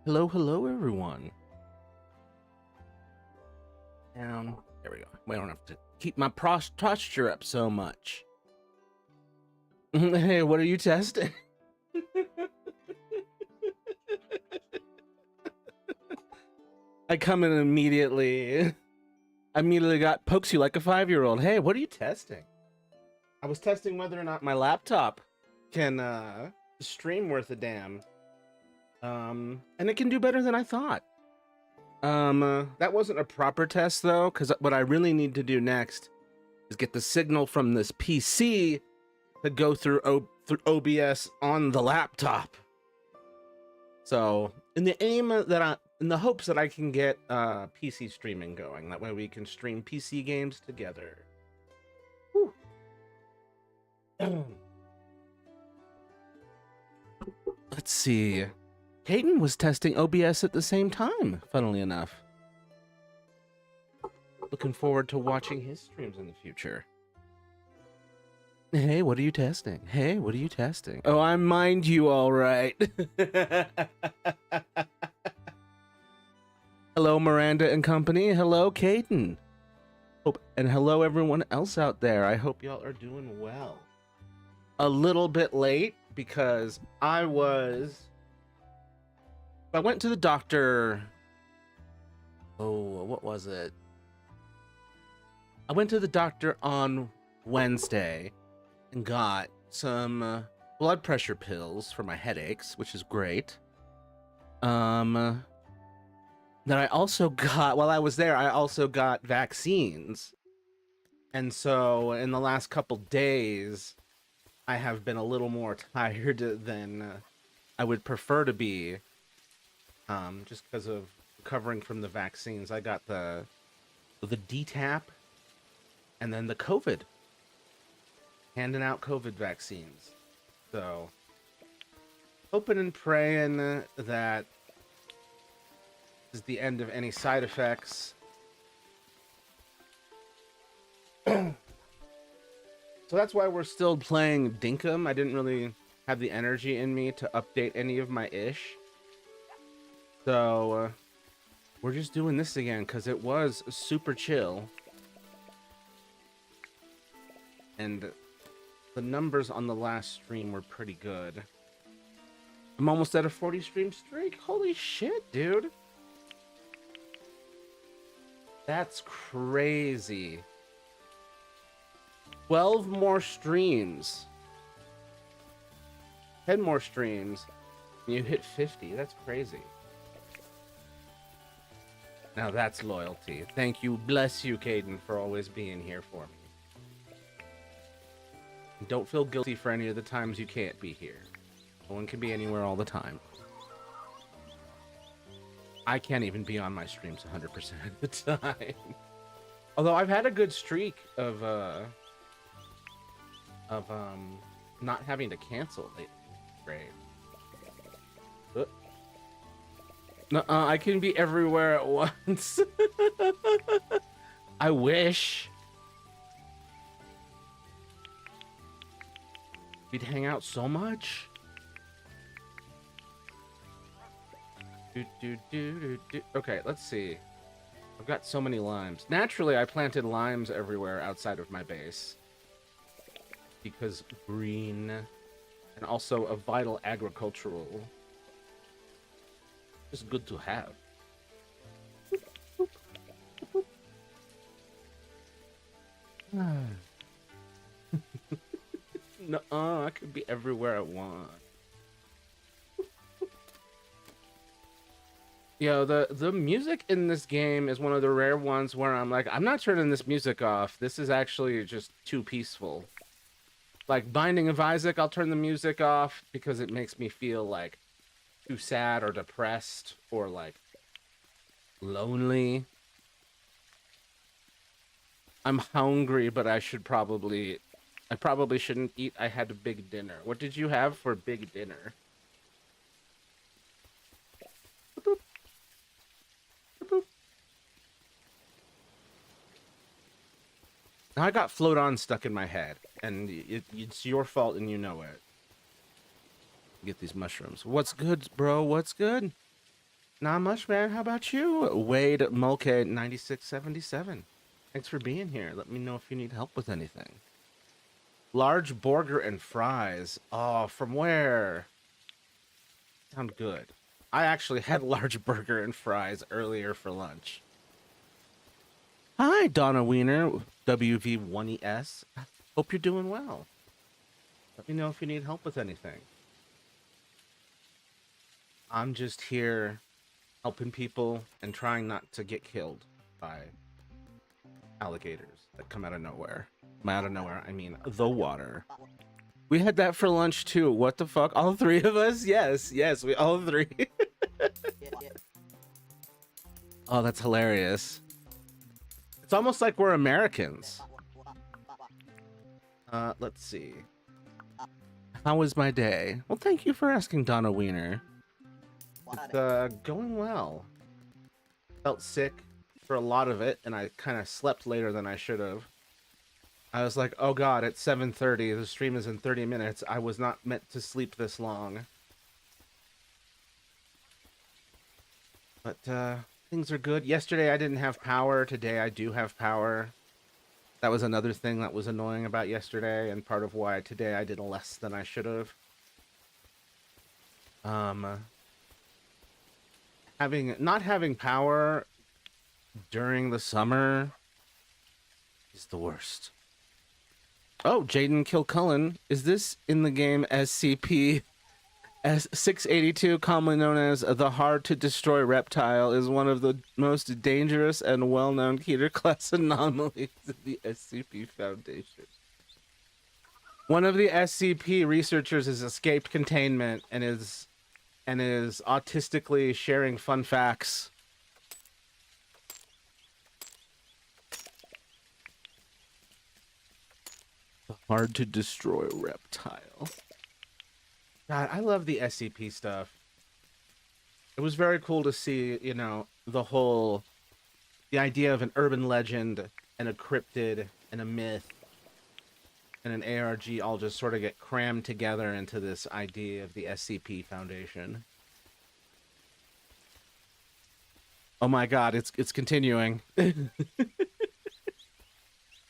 Hello, hello, everyone. Down. There we go. We don't have to keep my posture up so much. Hey, what are you testing? I come in immediately. I immediately got pokes you like a 5-year-old. Hey, what are you testing? I was testing whether or not my laptop can stream worth a damn. And it can do better than I thought. That wasn't a proper test though, because what I really need to do next is get the signal from this PC to go through OBS on the laptop. So, in the hopes that I can get PC streaming going, that way we can stream PC games together. Let's see. Hayden was testing OBS at the same time, funnily enough. Looking forward to watching his streams in the future. Hey, what are you testing? Hey, what are you testing? Oh, I mind you all right. Hello, Miranda and company. Hello, Caden. And hello, everyone else out there. I hope y'all are doing well. A little bit late because I went to the doctor. Oh, what was it? I went to the doctor on Wednesday and got some blood pressure pills for my headaches, which is great. Then I also got, while I was there, I also got vaccines. And so in the last couple days, I have been a little more tired than I would prefer to be. Just because of recovering from the vaccines. I got the DTaP and then the COVID. Handing out COVID vaccines. So, hoping and praying that this is the end of any side effects. So that's why we're still playing Dinkum. I didn't really have the energy in me to update any of my ish. So, we're just doing this again because it was super chill. And the numbers on the last stream were pretty good. I'm almost at a 40 stream streak. Holy shit, dude. That's crazy. 12 more streams. 10 more streams. And you hit 50. That's crazy. Now that's loyalty. Thank you. Bless you, Caden, for always being here for me. Don't feel guilty for any of the times you can't be here. No one can be anywhere all the time. I can't even be on my streams 100% of the time. Although I've had a good streak of not having to cancel lately. Great. I can be everywhere at once. I wish. We'd hang out so much. Okay, let's see. I've got so many limes. Naturally, I planted limes everywhere outside of my base. Because green and also a vital agricultural is good to have. No, I could be everywhere at once. Yo, the music in this game is one of the rare ones where I'm like, I'm not turning this music off. This is actually just too peaceful. Like Binding of Isaac, I'll turn the music off because it makes me feel like too sad or depressed or like lonely. I'm hungry, but I probably shouldn't eat. I had a big dinner. What did you have for big dinner? Now I got float on stuck in my head, and it's your fault and you know it. Get these mushrooms. What's good, bro? What's good? Not much, man. How about you? Wade Mulcahy 9677. Thanks for being here. Let me know if you need help with anything. Large burger and fries. Oh, from where? Sound good. I actually had large burger and fries earlier for lunch. Hi, Donna Wiener, WV1ES. Hope you're doing well. Let me know if you need help with anything. I'm just here helping people and trying not to get killed by alligators that come out of nowhere. Out of nowhere, I mean the water. We had that for lunch too. What the fuck? All three of us? Yes, we all three. Oh, that's hilarious. It's almost like we're Americans. Let's see. How was my day? Well, thank you for asking, Donna Wiener. It's going well. Felt sick for a lot of it, and I kind of slept later than I should have. I was like, oh god, it's 7:30. The stream is in 30 minutes. I was not meant to sleep this long. But things are good. Yesterday I didn't have power. Today I do have power. That was another thing that was annoying about yesterday, and part of why today I did less than I should have. Not having power during the summer is the worst. Oh, Jaden Kilcullen, is this in the game SCP S682, commonly known as the hard-to-destroy reptile, is one of the most dangerous and well-known Keter class anomalies of the SCP Foundation. One of the SCP researchers has escaped containment and is autistically sharing fun facts. The hard-to-destroy reptile. God, I love the SCP stuff. It was very cool to see, you know, the idea of an urban legend and a cryptid and a myth and an ARG all just sort of get crammed together into this idea of the SCP Foundation. Oh my god, it's continuing.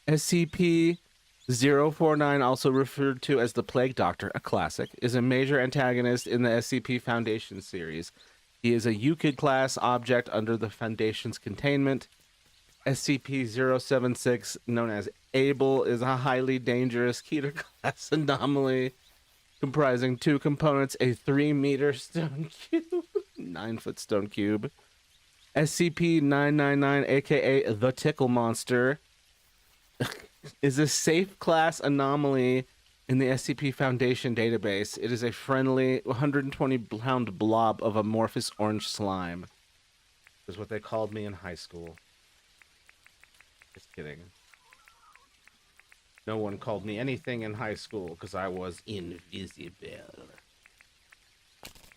SCP-049, also referred to as the Plague Doctor, a classic, is a major antagonist in the SCP Foundation series. He is a Euclid class object under the Foundation's containment. SCP-076, known as Abel, is a highly dangerous Keter class anomaly comprising two components, a 3-meter stone cube, 9-foot stone cube. SCP-999, aka the Tickle Monster, is a safe class anomaly in the SCP Foundation database. It is a friendly 120-pound blob of amorphous orange slime. Is what they called me in high school. Just kidding. No one called me anything in high school because I was invisible.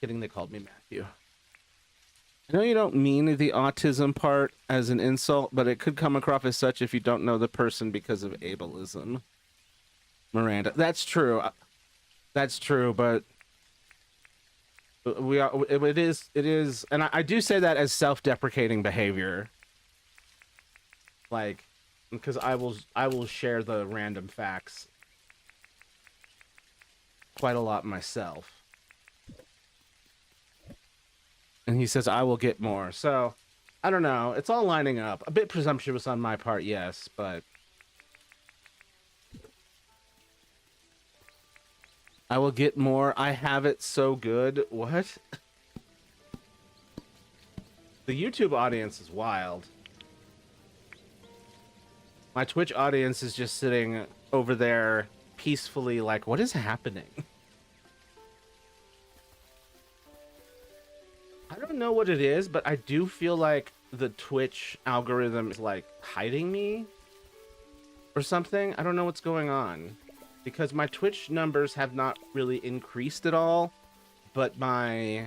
Kidding, they called me Matthew. I know you don't mean the autism part as an insult, but it could come across as such if you don't know the person because of ableism. Miranda, that's true. That's true, but it is, and I do say that as self-deprecating behavior. Like, because I will share the random facts quite a lot myself. And he says, I will get more. So, I don't know. It's all lining up. A bit presumptuous on my part, yes, but I will get more. I have it so good. What? The YouTube audience is wild. My Twitch audience is just sitting over there peacefully like, what is happening? I don't know what it is, but I do feel like the Twitch algorithm is like hiding me or something. I don't know what's going on because my Twitch numbers have not really increased at all, but my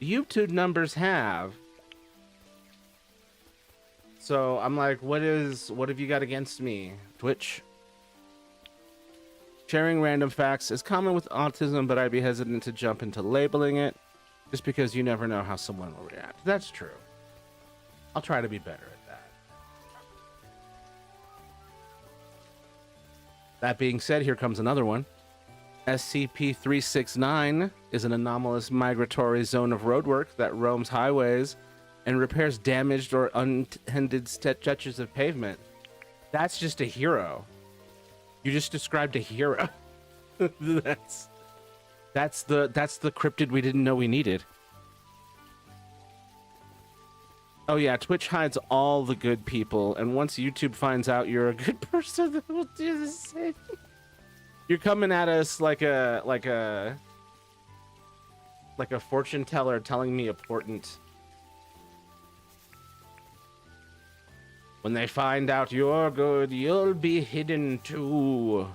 YouTube numbers have. So I'm like, what have you got against me, Twitch? Sharing random facts is common with autism, but I'd be hesitant to jump into labeling it. just because you never know how someone will react. That's true. I'll try to be better at that. That being said, here comes another one. SCP-369 is an anomalous migratory zone of roadwork that roams highways and repairs damaged or untended stretches of pavement. That's just a hero. You just described a hero. that's the cryptid we didn't know we needed. Oh yeah, Twitch hides all the good people, and once YouTube finds out you're a good person, they will do the same. You're coming at us like a fortune teller telling me important. When they find out you're good, you'll be hidden too.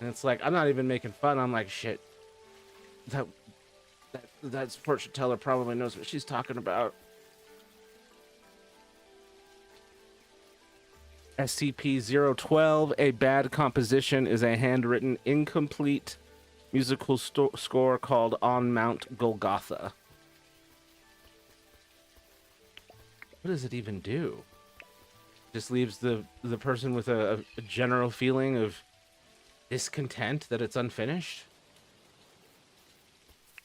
And it's like, I'm not even making fun. I'm like, shit. That fortune teller probably knows what she's talking about. SCP-012, A Bad Composition, is a handwritten, incomplete musical score called On Mount Golgotha. What does it even do? Just leaves the person with a general feeling of discontent that it's unfinished?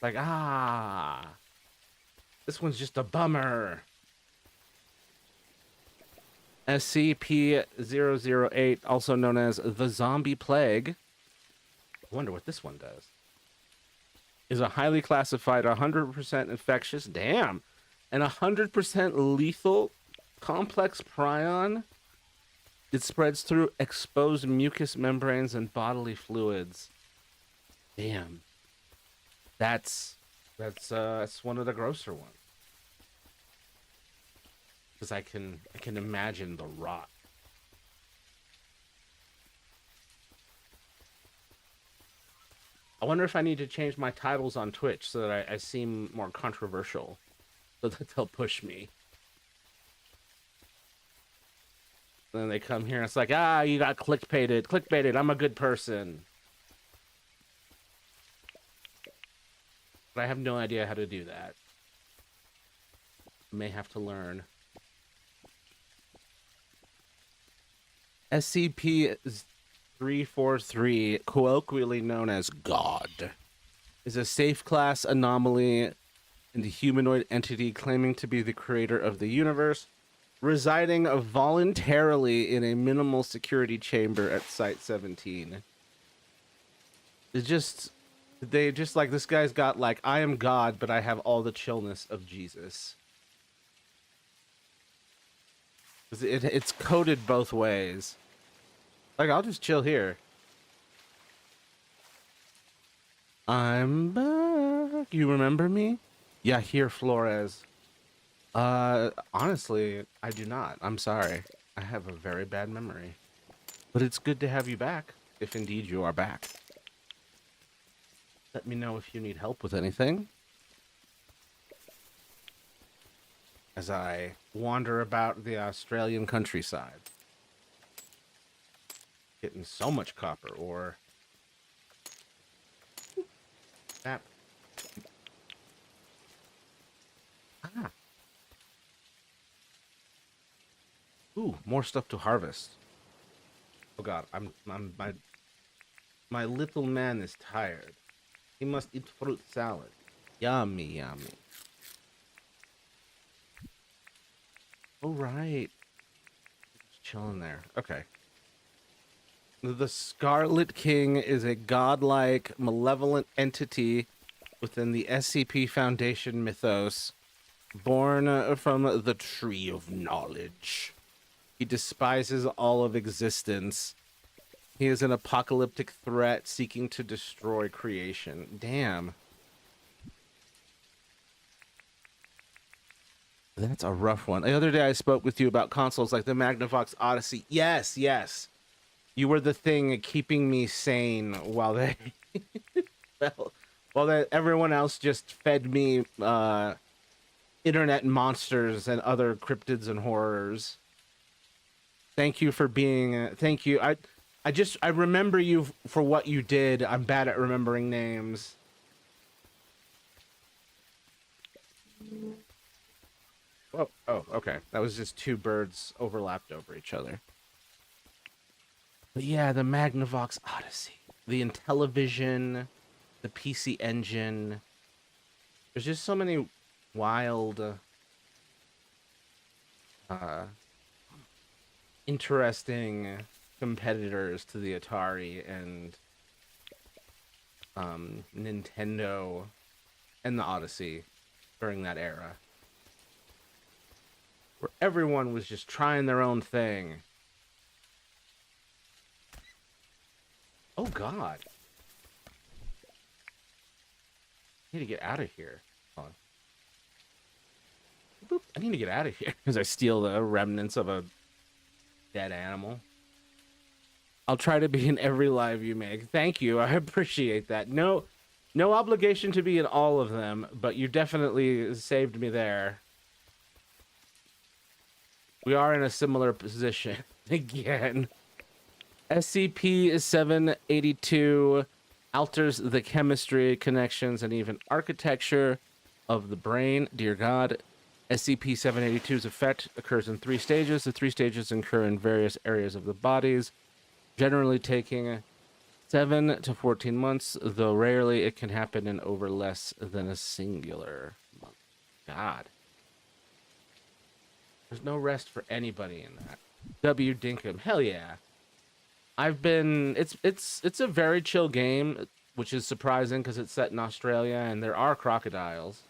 Like, this one's just a bummer. SCP-008, also known as the Zombie Plague, I wonder what this one does, is a highly classified 100% infectious, damn, and 100% lethal complex prion. It spreads through exposed mucous membranes and bodily fluids. Damn. That's one of the grosser ones. Because I can imagine the rot. I wonder if I need to change my titles on Twitch so that I seem more controversial, so that they'll push me. And then they come here and it's like, you got clickbaited, I'm a good person. But I have no idea how to do that. May have to learn. SCP-343, colloquially known as God, is a safe class anomaly and a humanoid entity claiming to be the creator of the universe, residing voluntarily in a minimal security chamber at Site-17. They just like, this guy's got like, I am God, but I have all the chillness of Jesus. It's coded both ways. Like, I'll just chill here. I'm back. You remember me? Yahir Flores. Honestly, I do not. I'm sorry. I have a very bad memory. But it's good to have you back, if indeed you are back. Let me know if you need help with anything. As I wander about the Australian countryside. Getting so much copper ore. That. Ooh, more stuff to harvest. Oh god, my little man is tired. He must eat fruit salad. Yummy, yummy. All right. Just chilling there. Okay. The Scarlet King is a godlike, malevolent entity within the SCP Foundation mythos, born from the Tree of Knowledge. He despises all of existence. He is an apocalyptic threat seeking to destroy creation. Damn. That's a rough one. The other day I spoke with you about consoles like the Magnavox Odyssey. Yes, yes. You were the thing keeping me sane while everyone else just fed me internet monsters and other cryptids and horrors. Thank you for being. Thank you. I remember you for what you did. I'm bad at remembering names. Oh, okay. That was just two birds overlapped over each other. But yeah, the Magnavox Odyssey, the Intellivision, the PC Engine. There's just so many wild, uh, interesting competitors to the Atari and Nintendo and the Odyssey during that era, where everyone was just trying their own thing. Oh God, I need to get out of here. Hold on. Boop. I need to get out of here because I steal the remnants of a dead animal. I'll try to be in every live you make. Thank you. I appreciate that. No obligation to be in all of them, but you definitely saved me there. We are in a similar position again. SCP-782 alters the chemistry, connections, and even architecture of the brain. Dear God, SCP-782's effect occurs in 3 stages. The 3 stages occur in various areas of the bodies, generally taking 7 to 14 months, though rarely it can happen in over less than a singular month. God. There's no rest for anybody in that. W. Dinkum. Hell yeah. It's a very chill game, which is surprising because it's set in Australia and there are crocodiles.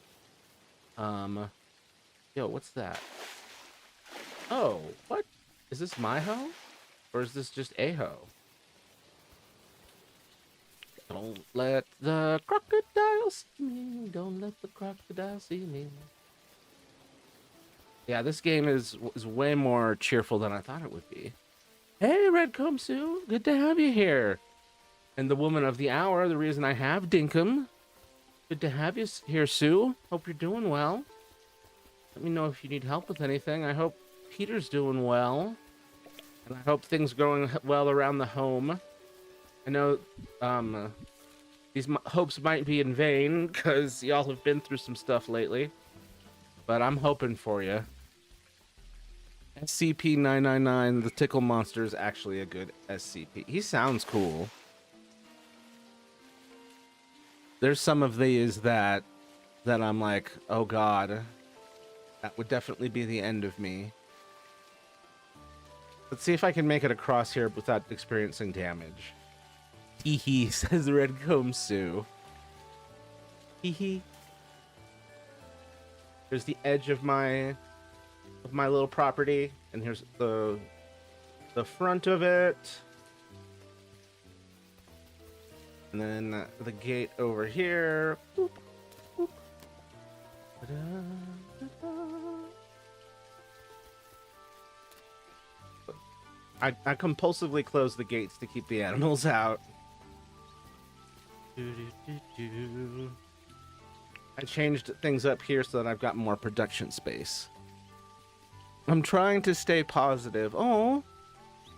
Yo, what's that? Oh, what? Is this my hoe? Or is this just a hoe? Don't let the crocodile see me. Don't let the crocodile see me. Yeah, this game is way more cheerful than I thought it would be. Hey, Redcomb Sue, good to have you here. And the woman of the hour, the reason I have Dinkum. Good to have you here, Sue. Hope you're doing well. Let me know if you need help with anything. I hope Peter's doing well. And I hope things are going well around the home. I know these hopes might be in vain because y'all have been through some stuff lately. But I'm hoping for you. SCP-999, the Tickle Monster, is actually a good SCP. He sounds cool. There's some of these that I'm like, oh God, that would definitely be the end of me. Let's see if I can make it across here without experiencing damage. Hee hee, says Red Comb Sue. Hee hee. Here's the edge of my little property, and here's the front of it. And then the gate over here. Boop, boop. I compulsively close the gates to keep the animals out. I changed things up here so that I've got more production space. I'm trying to stay positive. Oh,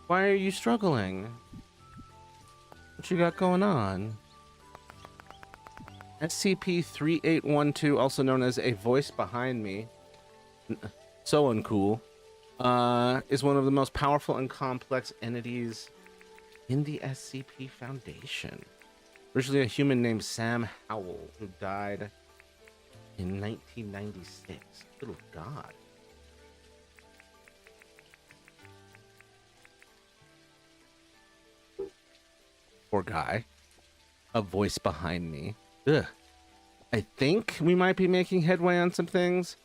why are you struggling? What you got going on? SCP-3812, also known as a voice behind me, so uncool, is one of the most powerful and complex entities in the SCP Foundation. Originally a human named Sam Howell, who died in 1996. Little God. Poor guy. A voice behind me. Ugh. I think we might be making headway on some things.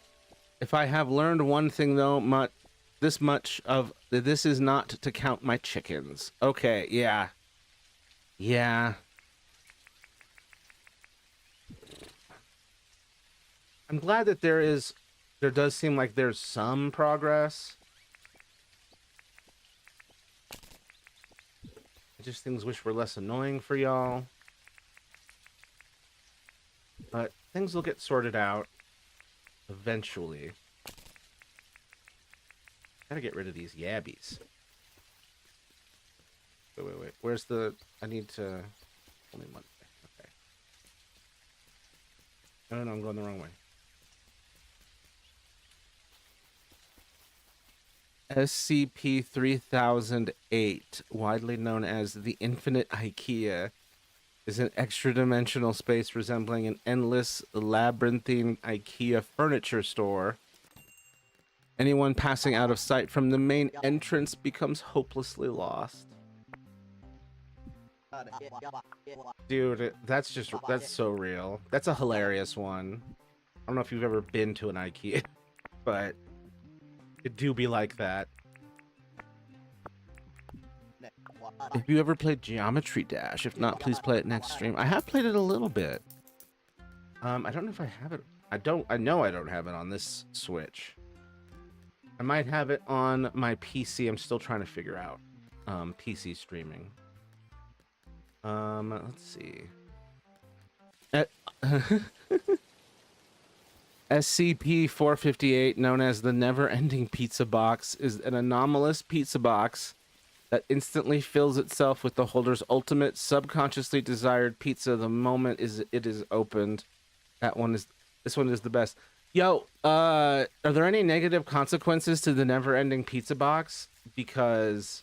If I have learned one thing, though, this is not to count my chickens. Okay, yeah. Yeah. I'm glad that there does seem like there's some progress. I just things wish were less annoying for y'all. But things will get sorted out eventually. Gotta get rid of these yabbies. Wait. Where's the... I need to... Only one. Okay. No, I'm going the wrong way. SCP-3008, widely known as the Infinite IKEA, is an extra-dimensional space resembling an endless labyrinthine IKEA furniture store. Anyone passing out of sight from the main entrance becomes hopelessly lost. Dude, that's so real. That's a hilarious one. I don't know if you've ever been to an IKEA, but it do be like that. Have you ever played Geometry Dash? If not, please play it next stream. I have played it a little bit. I don't know if I have it. I know I don't have it on this Switch. I might have it on my PC. I'm still trying to figure out PC streaming. Let's see. SCP-458, known as the Never-Ending Pizza Box, is an anomalous pizza box that instantly fills itself with the holder's ultimate subconsciously desired pizza the moment it is opened. This one is the best. Yo, are there any negative consequences to the Never-Ending Pizza Box? Because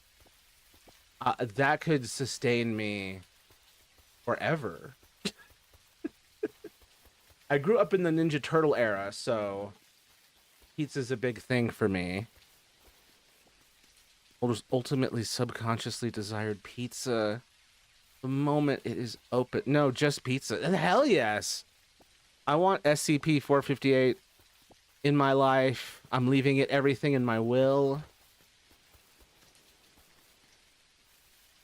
that could sustain me forever. I grew up in the Ninja Turtle era, so pizza's a big thing for me. Holder's ultimately subconsciously desired pizza the moment it is open. No, just pizza. Hell yes. I want SCP-458 in my life. I'm leaving it everything in my will.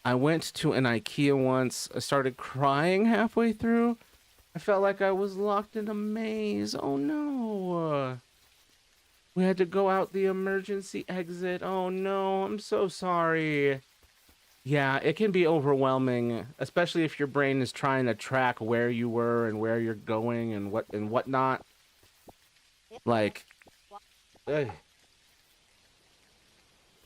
I went to an IKEA once. I started crying halfway through. I felt like I was locked in a maze. Oh no. We had to go out the emergency exit. Oh no, I'm so sorry. Yeah, it can be overwhelming, especially if your brain is trying to track where you were and where you're going and whatnot. Like, ugh.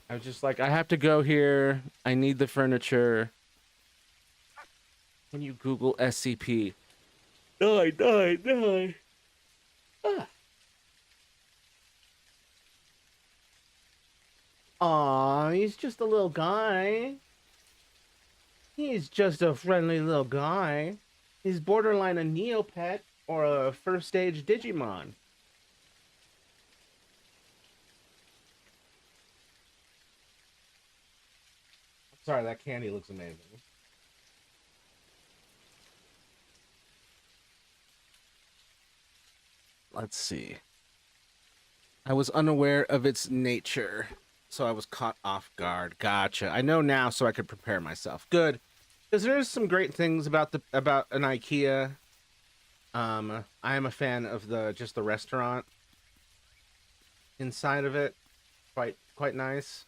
I was just like, I have to go here. I need the furniture. When you Google SCP, die. Ah. Aw, he's just a little guy. He's just a friendly little guy. He's borderline a Neopet or a first stage Digimon. Sorry, that candy looks amazing. Let's see. I was unaware of its nature, so I was caught off guard. Gotcha. I know now, so I could prepare myself. Good, because there's some great things about an IKEA. I am a fan of just the restaurant inside of it. Quite nice.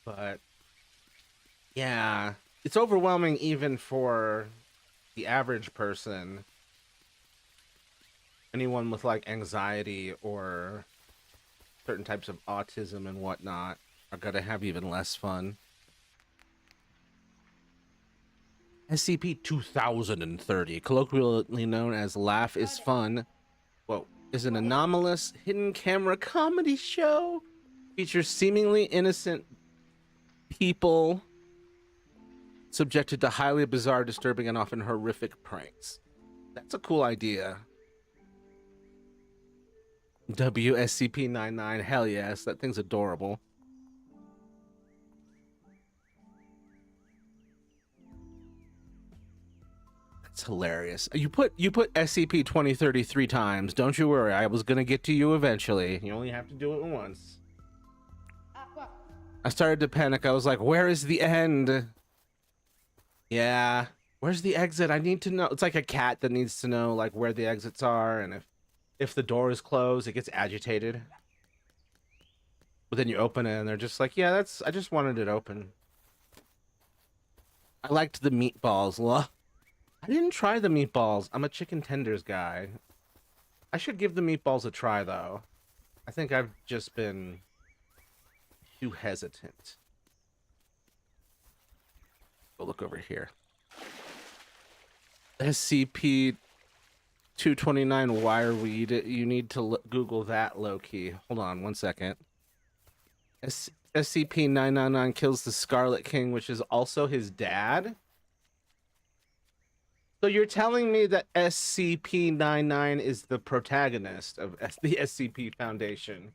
But yeah, it's overwhelming even for the average person. Anyone with like anxiety or certain types of autism and whatnot are gonna have even less fun. SCP-2030, colloquially known as Laugh is Fun, is an anomalous hidden camera comedy show. Features seemingly innocent people subjected to highly bizarre, disturbing, and often horrific pranks. That's a cool idea. WSCP-99, hell yes, that thing's adorable. That's hilarious. You put SCP-2030 3 times. Don't you worry, I was gonna get to you eventually. You only have to do it once. I started to panic. I was like, where is the end? Yeah, where's the exit? I need to know. It's like a cat that needs to know like where the exits are, and if the door is closed, it gets agitated. But then you open it and they're just like, yeah, I just wanted it open. I liked the meatballs. I didn't try the meatballs. I'm a chicken tenders guy. I should give the meatballs a try though. I think I've just been too hesitant. Go look over here. SCP-229 wireweed. You need to Google that low-key. Hold on one second. SCP-999 kills the Scarlet King, which is also his dad. So you're telling me that SCP-99 is the protagonist of the SCP Foundation?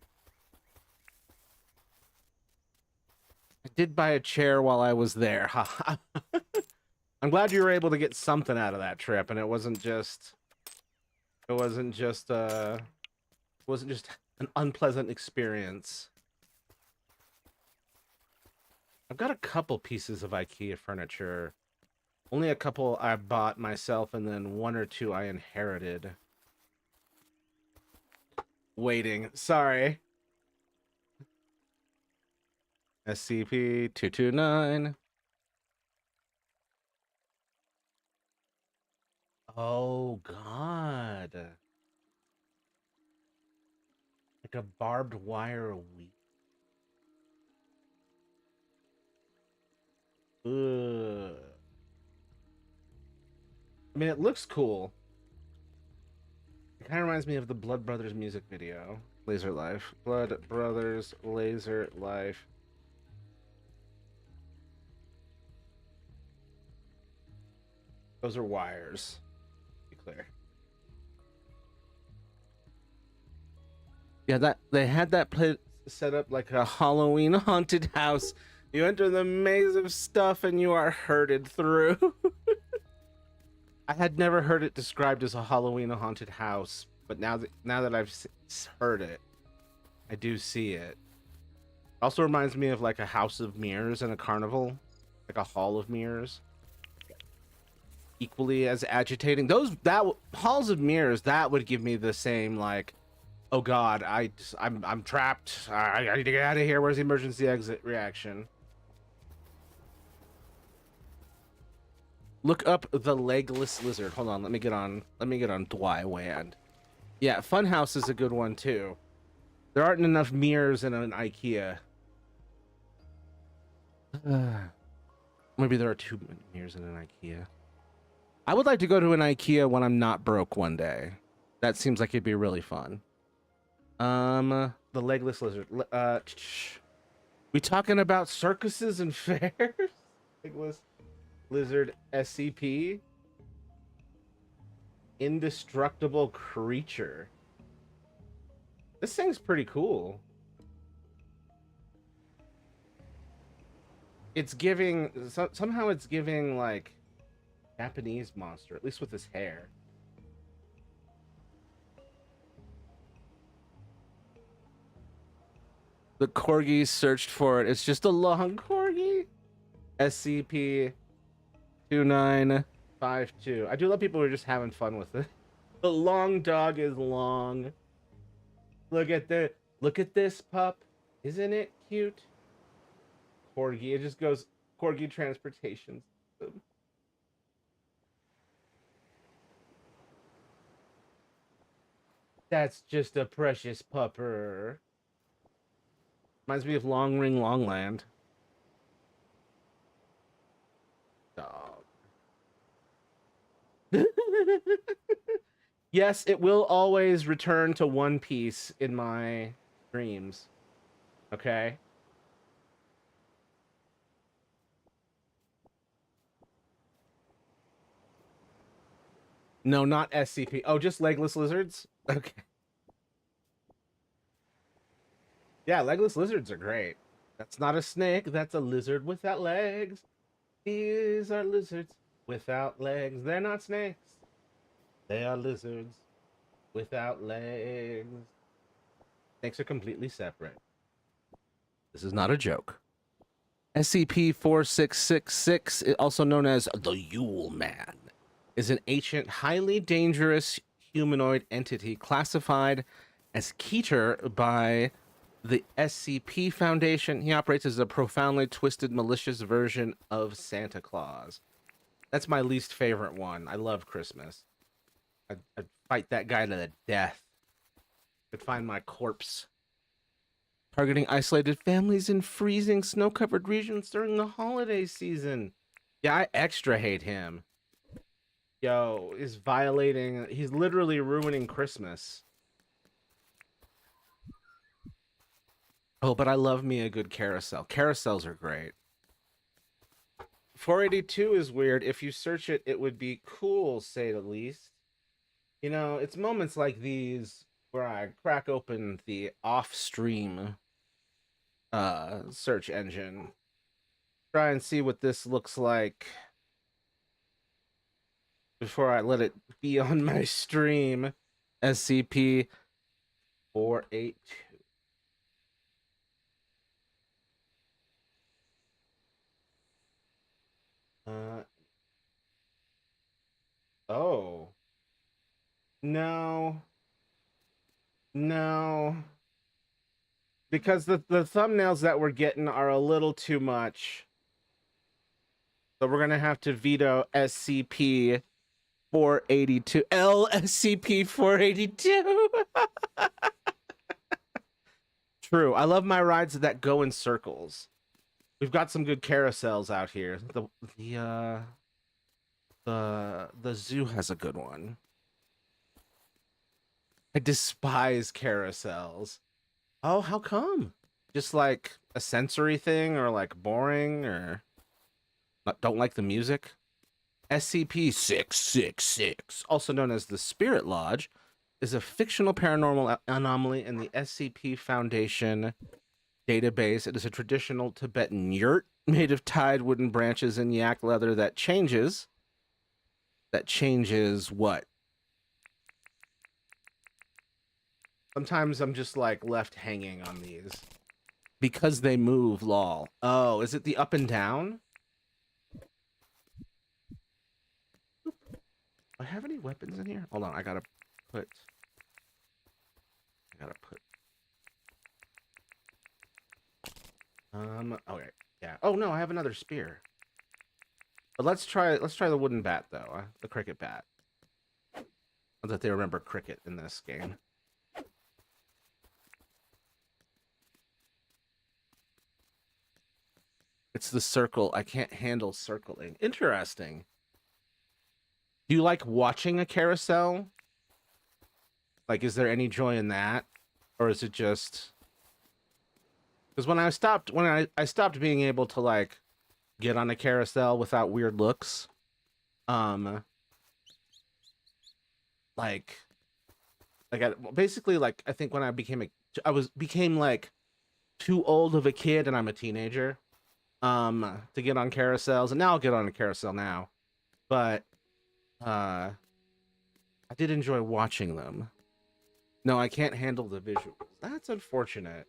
I did buy a chair while I was there. I'm glad you were able to get something out of that trip, and it wasn't just an unpleasant experience. I've got a couple pieces of IKEA furniture. Only a couple I bought myself, and then one or two I inherited. Waiting. Sorry. SCP-229. Oh, God. Like a barbed wire weed. Ugh. I mean, it looks cool. It kind of reminds me of the Blood Brothers music video. Laser Life. Blood Brothers Laser Life. Those are wires. To be clear. Yeah, that they had that place set up like a Halloween haunted house. You enter the maze of stuff and you are herded through. I had never heard it described as a Halloween haunted house, but now that I've heard it, I do see it. Also reminds me of like a house of mirrors in a carnival, like a hall of mirrors. Equally as agitating. Halls of mirrors, that would give me the same like, oh God, I'm trapped. I need to get out of here. Where's the emergency exit reaction? Look up the legless lizard. Hold on, let me get on Dwywand. Yeah, Funhouse is a good one too. There aren't enough mirrors in an IKEA. Maybe there are too many mirrors in an IKEA. I would like to go to an IKEA when I'm not broke one day. That seems like it'd be really fun. The legless lizard. We talking about circuses and fairs? Legless lizard SCP. Indestructible creature. This thing's pretty cool. It's giving somehow it's giving like Japanese monster, at least with his hair. The corgi searched for it. It's just a long corgi. SCP-2952. I do love people who are just having fun with it. The long dog is long. Look at this pup. Isn't it cute? Corgi. It just goes corgi transportation system. That's just a precious pupper. Reminds me of Long Ring Longland. Dog. Yes, it will always return to One Piece in my dreams. Okay? No, not SCP. Oh, just legless lizards? Okay. Yeah, legless lizards are great. That's not a snake, that's a lizard without legs. These are lizards without legs. They're not snakes. They are lizards without legs. Snakes are completely separate. This is not a joke. SCP-4666, also known as the Yule Man, is an ancient, highly dangerous humanoid entity classified as Keter by the SCP Foundation. He operates as a profoundly twisted, malicious version of Santa Claus. That's my least favorite one. I love Christmas. I'd fight that guy to the death. I'd find my corpse. Targeting isolated families in freezing, snow-covered regions during the holiday season. Yeah, I extra hate him. Yo, he's literally ruining Christmas. Oh, but I love me a good carousel. Carousels are great. 482 is weird. If you search it, it would be cool, say the least. You know, it's moments like these where I crack open the off-stream search engine, try and see what this looks like before I let it be on my stream. SCP 482. Oh. No. No. Because the thumbnails that we're getting are a little too much. So we're gonna have to veto SCP 482. LSCP 482. True. I love my rides that go in circles. We've got some good carousels out here. The zoo has a good one. I despise carousels. Oh, how come? Just like a sensory thing, or like boring, or don't like the music? SCP-666, also known as the Spirit Lodge, is a fictional paranormal anomaly in the SCP Foundation database. It is a traditional Tibetan yurt made of tied wooden branches and yak leather that changes. That changes what? Sometimes I'm just like left hanging on these because they move, lol. Oh, is it the up and down? Do I have any weapons in here? Hold on, I gotta put. Okay, yeah. Oh no, I have another spear. But let's try the wooden bat though, the cricket bat. Not that they remember cricket in this game. It's the circle. I can't handle circling. Interesting. Do you like watching a carousel? Like, is there any joy in that? Or is it just... Because when I stopped being able to, like, get on a carousel without weird looks, basically, like, I think when I became like, too old of a kid, and I'm a teenager, to get on carousels, and now I'll get on a carousel now, but I did enjoy watching them. No, I can't handle the visuals. That's unfortunate.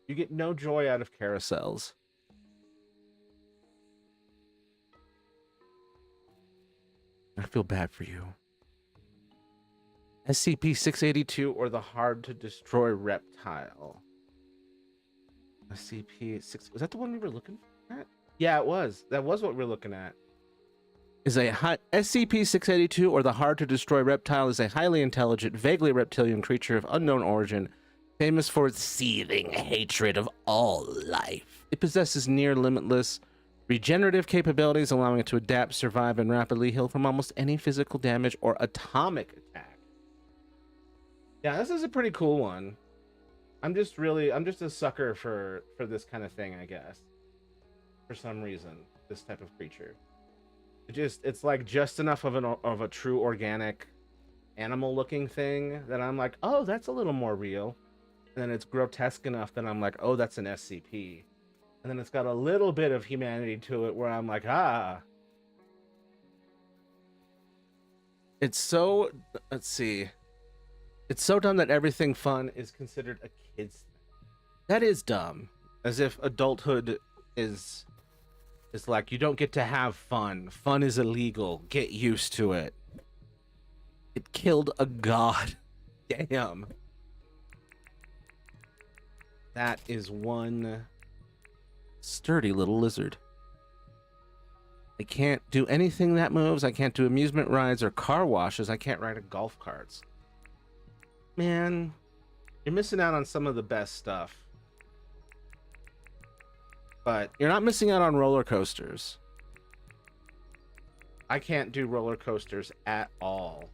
You get no joy out of carousels. I feel bad for you. SCP-682 or the hard to destroy reptile. SCP-6... Was that the one we were looking at? Yeah, it was. That was what we were looking at. SCP-682 or the hard to destroy reptile is a highly intelligent, vaguely reptilian creature of unknown origin, famous for its seething hatred of all life. It possesses near limitless regenerative capabilities, allowing it to adapt, survive, and rapidly heal from almost any physical damage or atomic attack. Yeah, this is a pretty cool one. I'm just a sucker for this kind of thing, I guess. For some reason, this type of creature. It's like just enough of a true organic animal looking thing that I'm like, oh, that's a little more real. And then it's grotesque enough that I'm like, oh, that's an SCP. And then it's got a little bit of humanity to it where I'm like, ah. It's so, let's see. It's so dumb that everything fun is considered a kid's thing. That is dumb. As if adulthood is like, you don't get to have fun. Fun is illegal. Get used to it. It killed a god. Damn. That is one sturdy little lizard. I can't do anything that moves. I can't do amusement rides or car washes. I can't ride a golf carts. Man, you're missing out on some of the best stuff. But you're not missing out on roller coasters. I can't do roller coasters at all.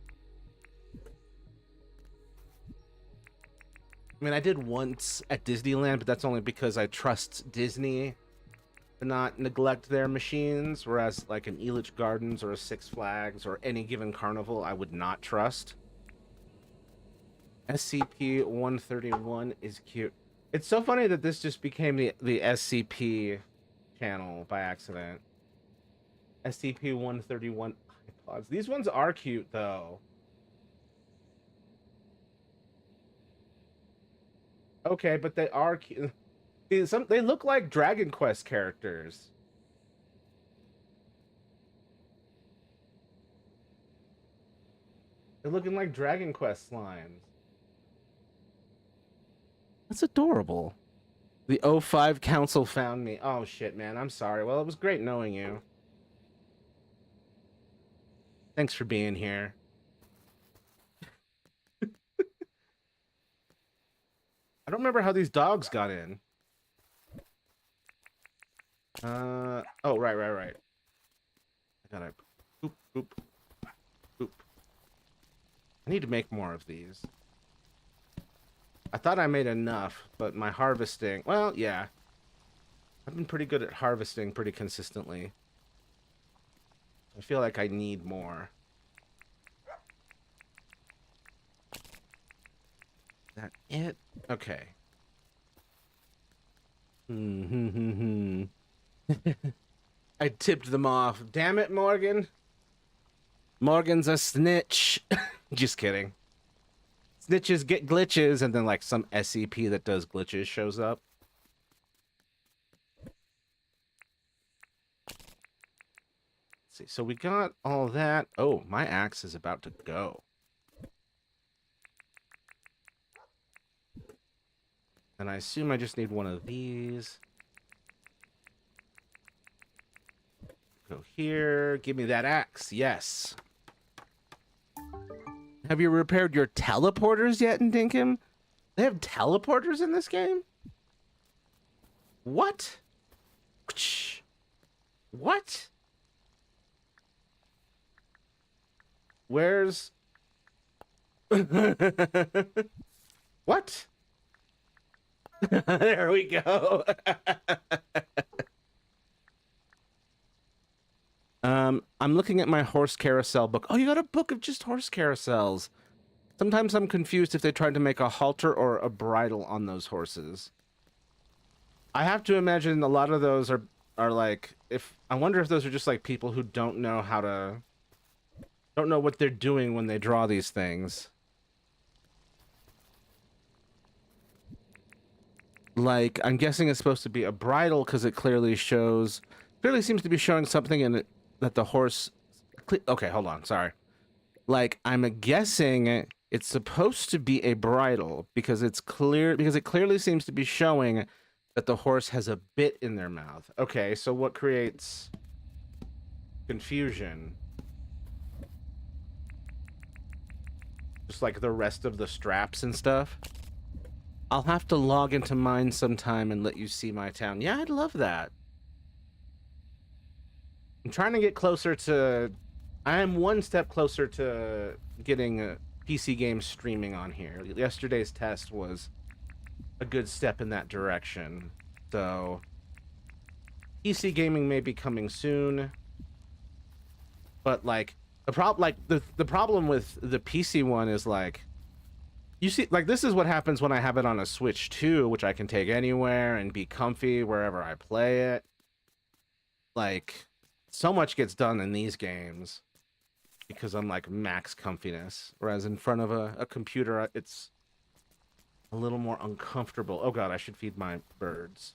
I mean, I did once at Disneyland, but that's only because I trust Disney to not neglect their machines, whereas like an Elitch Gardens or a Six Flags or any given carnival, I would not trust. SCP-131 is cute. It's so funny that this just became the SCP channel by accident. SCP-131 iPods. These ones are cute, though. Okay, but they are cute. They look like Dragon Quest characters. They're looking like Dragon Quest slimes. That's adorable. The O5 Council found me. Oh, shit, man. I'm sorry. Well, it was great knowing you. Thanks for being here. I don't remember how these dogs got in. Oh, right. I gotta boop, boop, boop. I need to make more of these. I thought I made enough, but my harvesting... Well, yeah. I've been pretty good at harvesting pretty consistently. I feel like I need more. Is that it? Okay. I tipped them off. Damn it, Morgan. Morgan's a snitch. Just kidding. Snitches get glitches, and then like some SCP that does glitches shows up. Let's see. So we got all that. Oh, my axe is about to go. And I assume I just need one of these. Go here. Give me that axe. Yes. Have you repaired your teleporters yet in Dinkum? They have teleporters in this game? What? What? Where's... What? There we go. I'm looking at my horse carousel book. Oh, you got a book of just horse carousels. Sometimes I'm confused if they tried to make a halter or a bridle on those horses. I have to imagine a lot of those are like, if I wonder if those are just like people who don't know how to, don't know what they're doing when they draw these things. Like, I'm guessing it's supposed to be a bridle because it clearly seems to be showing something in it that the horse... Okay, hold on, sorry. Like, I'm guessing it's supposed to be a bridle because it clearly seems to be showing that the horse has a bit in their mouth. Okay, so what creates confusion? Just like the rest of the straps and stuff. I'll have to log into mine sometime and let you see my town. Yeah, I'd love that. I'm trying to get closer to... I am one step closer to getting PC games streaming on here. Yesterday's test was a good step in that direction. So, PC gaming may be coming soon. But, like, the problem with the PC one is, like... You see, like, this is what happens when I have it on a Switch 2, which I can take anywhere and be comfy wherever I play it. Like, so much gets done in these games because I'm, like, max comfiness. Whereas in front of a computer, it's a little more uncomfortable. Oh, God, I should feed my birds.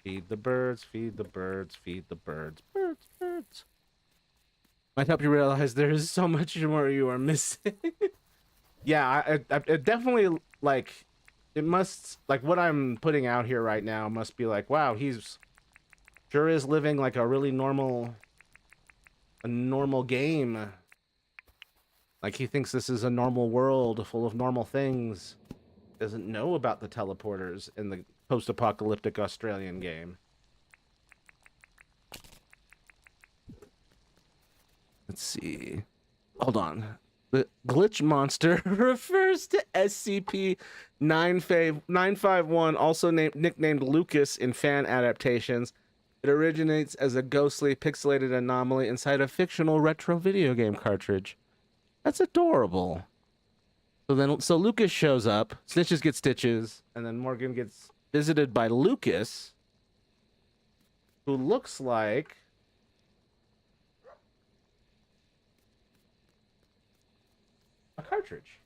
Feed the birds, feed the birds, feed the birds. Birds, birds. Might help you realize there is so much more you are missing. Yeah, it definitely, like, it must, like, what I'm putting out here right now must be like, wow, he's sure is living, like, a really normal game. Like, he thinks this is a normal world full of normal things. Doesn't know about the teleporters in the post-apocalyptic Australian game. Let's see. Hold on. The glitch monster refers to SCP-951, also nicknamed Lucas in fan adaptations. It originates as a ghostly, pixelated anomaly inside a fictional retro video game cartridge. That's adorable. So Lucas shows up, Snitches get stitches, and then Morgan gets visited by Lucas, who looks like a cartridge.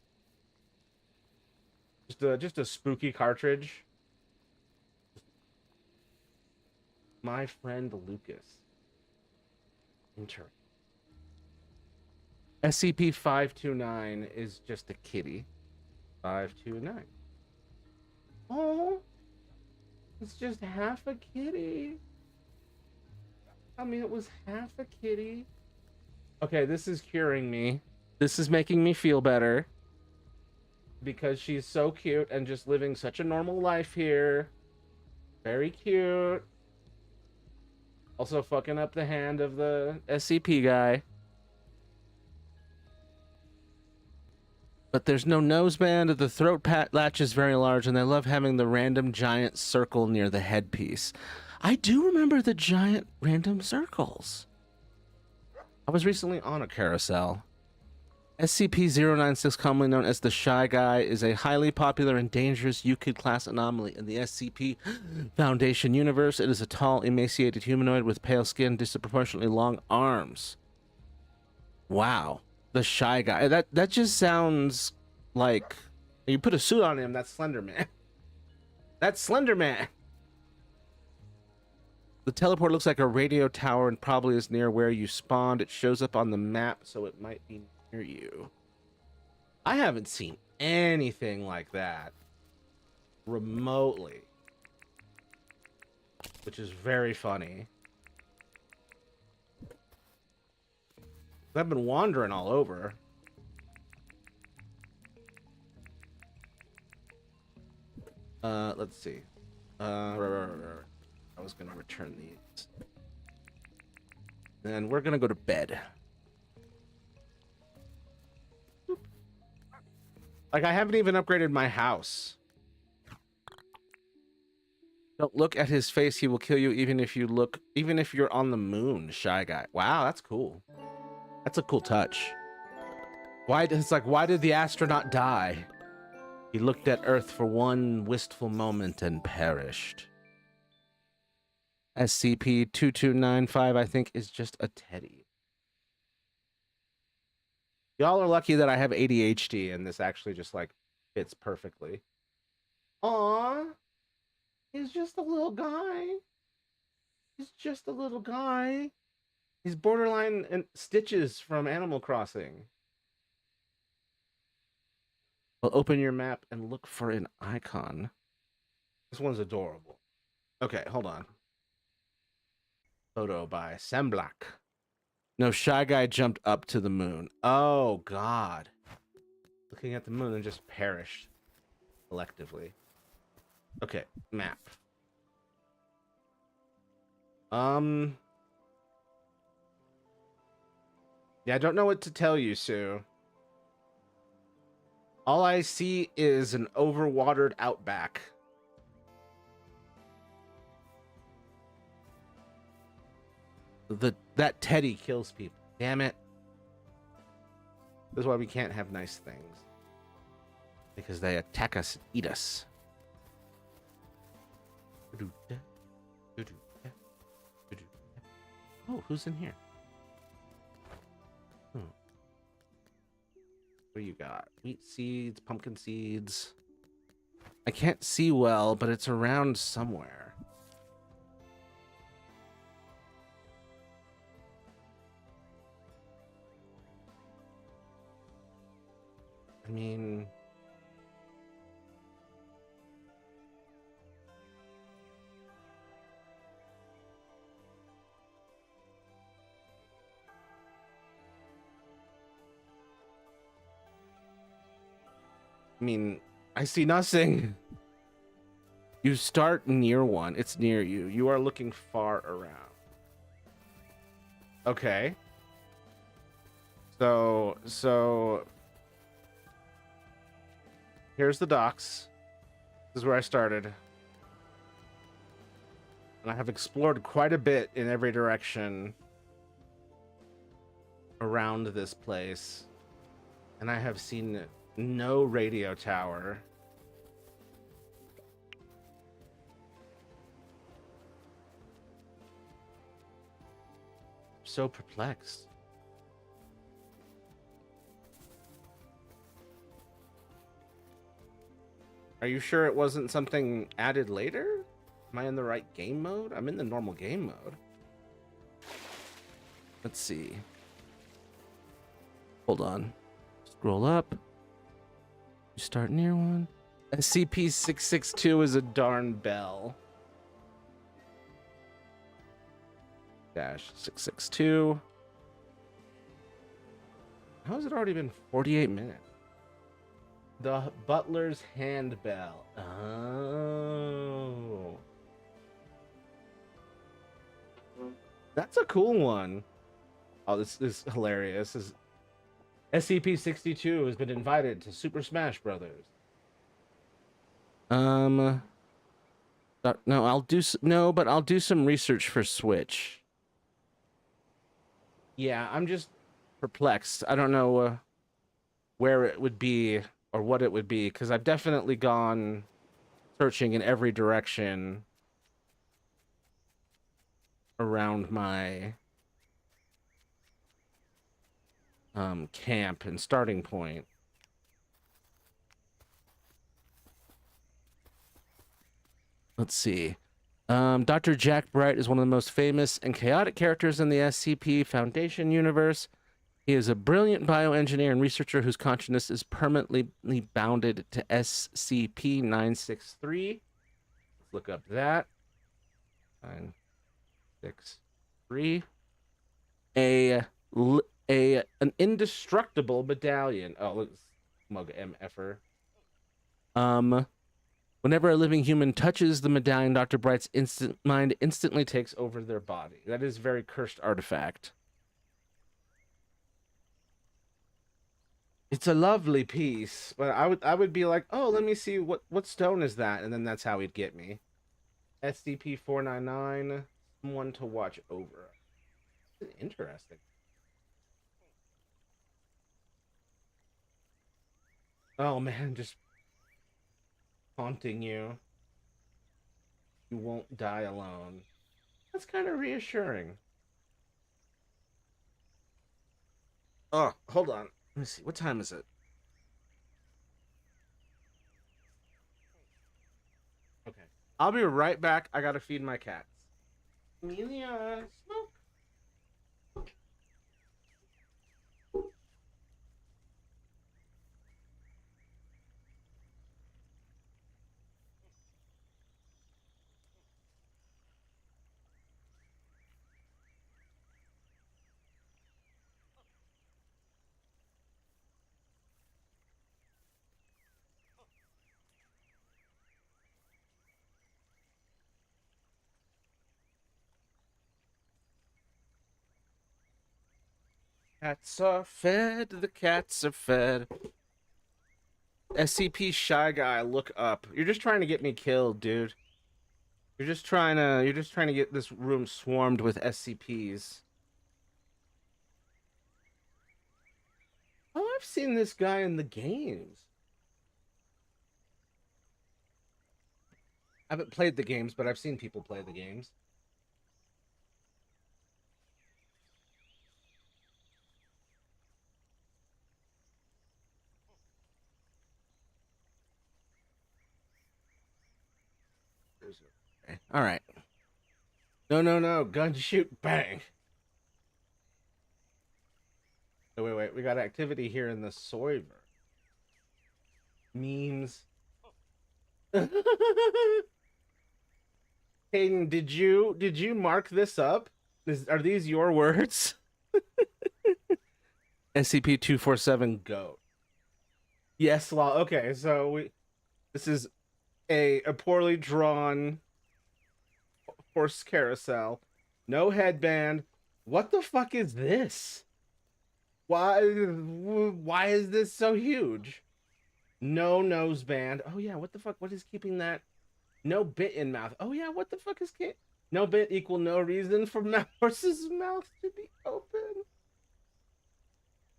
Just a spooky cartridge. My friend Lucas. Interesting. SCP-529 is just a kitty. 529. Oh, it's just half a kitty. I mean, it was half a kitty. Okay, this is curing me. This is making me feel better. Because she's so cute and just living such a normal life here. Very cute. Also fucking up the hand of the SCP guy. But there's no noseband. The throat latch is very large, and I love having the random giant circle near the headpiece. I do remember the giant random circles. I was recently on a carousel. SCP-096, commonly known as the Shy Guy, is a highly popular and dangerous Euclid-class anomaly in the SCP Foundation universe. It is a tall, emaciated humanoid with pale skin, disproportionately long arms. Wow. The Shy Guy. That just sounds like... You put a suit on him, that's Slender Man. That's Slender Man! The teleport looks like a radio tower and probably is near where you spawned. It shows up on the map, so it might be near you. I haven't seen anything like that remotely, which is very funny. I've been wandering all over. Let's see. I was gonna return these. And we're gonna go to bed. Like, I haven't even upgraded my house. Don't look at his face, he will kill you even if you're on the moon, Shy Guy. Wow, that's cool. That's a cool touch. Why did the astronaut die? He looked at Earth for one wistful moment and perished. SCP-2295, I think, is just a teddy. Y'all are lucky that I have ADHD and this actually just, like, fits perfectly. Aww. He's just a little guy. He's just a little guy. He's borderline and Stitches from Animal Crossing. Well, open your map and look for an icon. This one's adorable. Okay, hold on. Photo by Semblak. No, Shy Guy jumped up to the moon. Oh, God. Looking at the moon and just perished. Collectively. Okay, map. Yeah, I don't know what to tell you, Sue. All I see is an overwatered outback. That teddy kills people. Damn it. This is why we can't have nice things. Because they attack us and eat us. Oh, who's in here? What do you got? Wheat seeds, pumpkin seeds. I can't see well, but it's around somewhere. I mean... I see nothing. You start near one. It's near you. You are looking far around. Okay. So here's the docks. This is where I started. And I have explored quite a bit in every direction around this place. And I have seen no radio tower. So perplexed. Are you sure it wasn't something added later? Am I in the right game mode? I'm in the normal game mode. Let's see. Hold on. Scroll up. You start near one. SCP-662 is a darn bell. -662. How has it already been 48 minutes? The butler's handbell. Oh. That's a cool one. Oh, this is hilarious. This is SCP-62 has been invited to Super Smash Brothers. No, but I'll do some research for Switch. Yeah, I'm just perplexed. I don't know where it would be or what it would be, because I've definitely gone searching in every direction around my camp and starting point. Let's see. Dr. Jack Bright is one of the most famous and chaotic characters in the SCP Foundation universe. He is a brilliant bioengineer and researcher whose consciousness is permanently bounded to SCP-963. Let's look up that. 963. An indestructible medallion. Oh, look, smug MFer. Whenever a living human touches the medallion, Dr. Bright's mind instantly takes over their body. That is a very cursed artifact. It's a lovely piece, but I would be like, oh, let me see what stone is that, and then that's how he'd get me. SCP-499, someone to watch over. Interesting. Oh man, just haunting you. You won't die alone. That's kind of reassuring. Oh, hold on. Let me see. What time is it? Okay. I'll be right back. I gotta feed my cats. Amelia, smoke. Cats are fed. The cats are fed. SCP Shy Guy, look up. You're just trying to get me killed, dude. You're just trying to get this room swarmed with SCPs. Oh, I've seen this guy in the games. I haven't played the games, but I've seen people play the games. Okay. All right. No. Gun, shoot, bang. Oh, wait. We got activity here in the server. Memes. Hayden, did you mark this up? Are these your words? SCP-247 go. Yes, law. Okay, so this is a poorly drawn horse carousel. No headband. What the fuck is this? Why is this so huge? No noseband. Oh yeah, what the fuck? What is keeping that? No bit in mouth. Oh yeah, what the fuck is no bit equal no reason for horse's mouth to be open.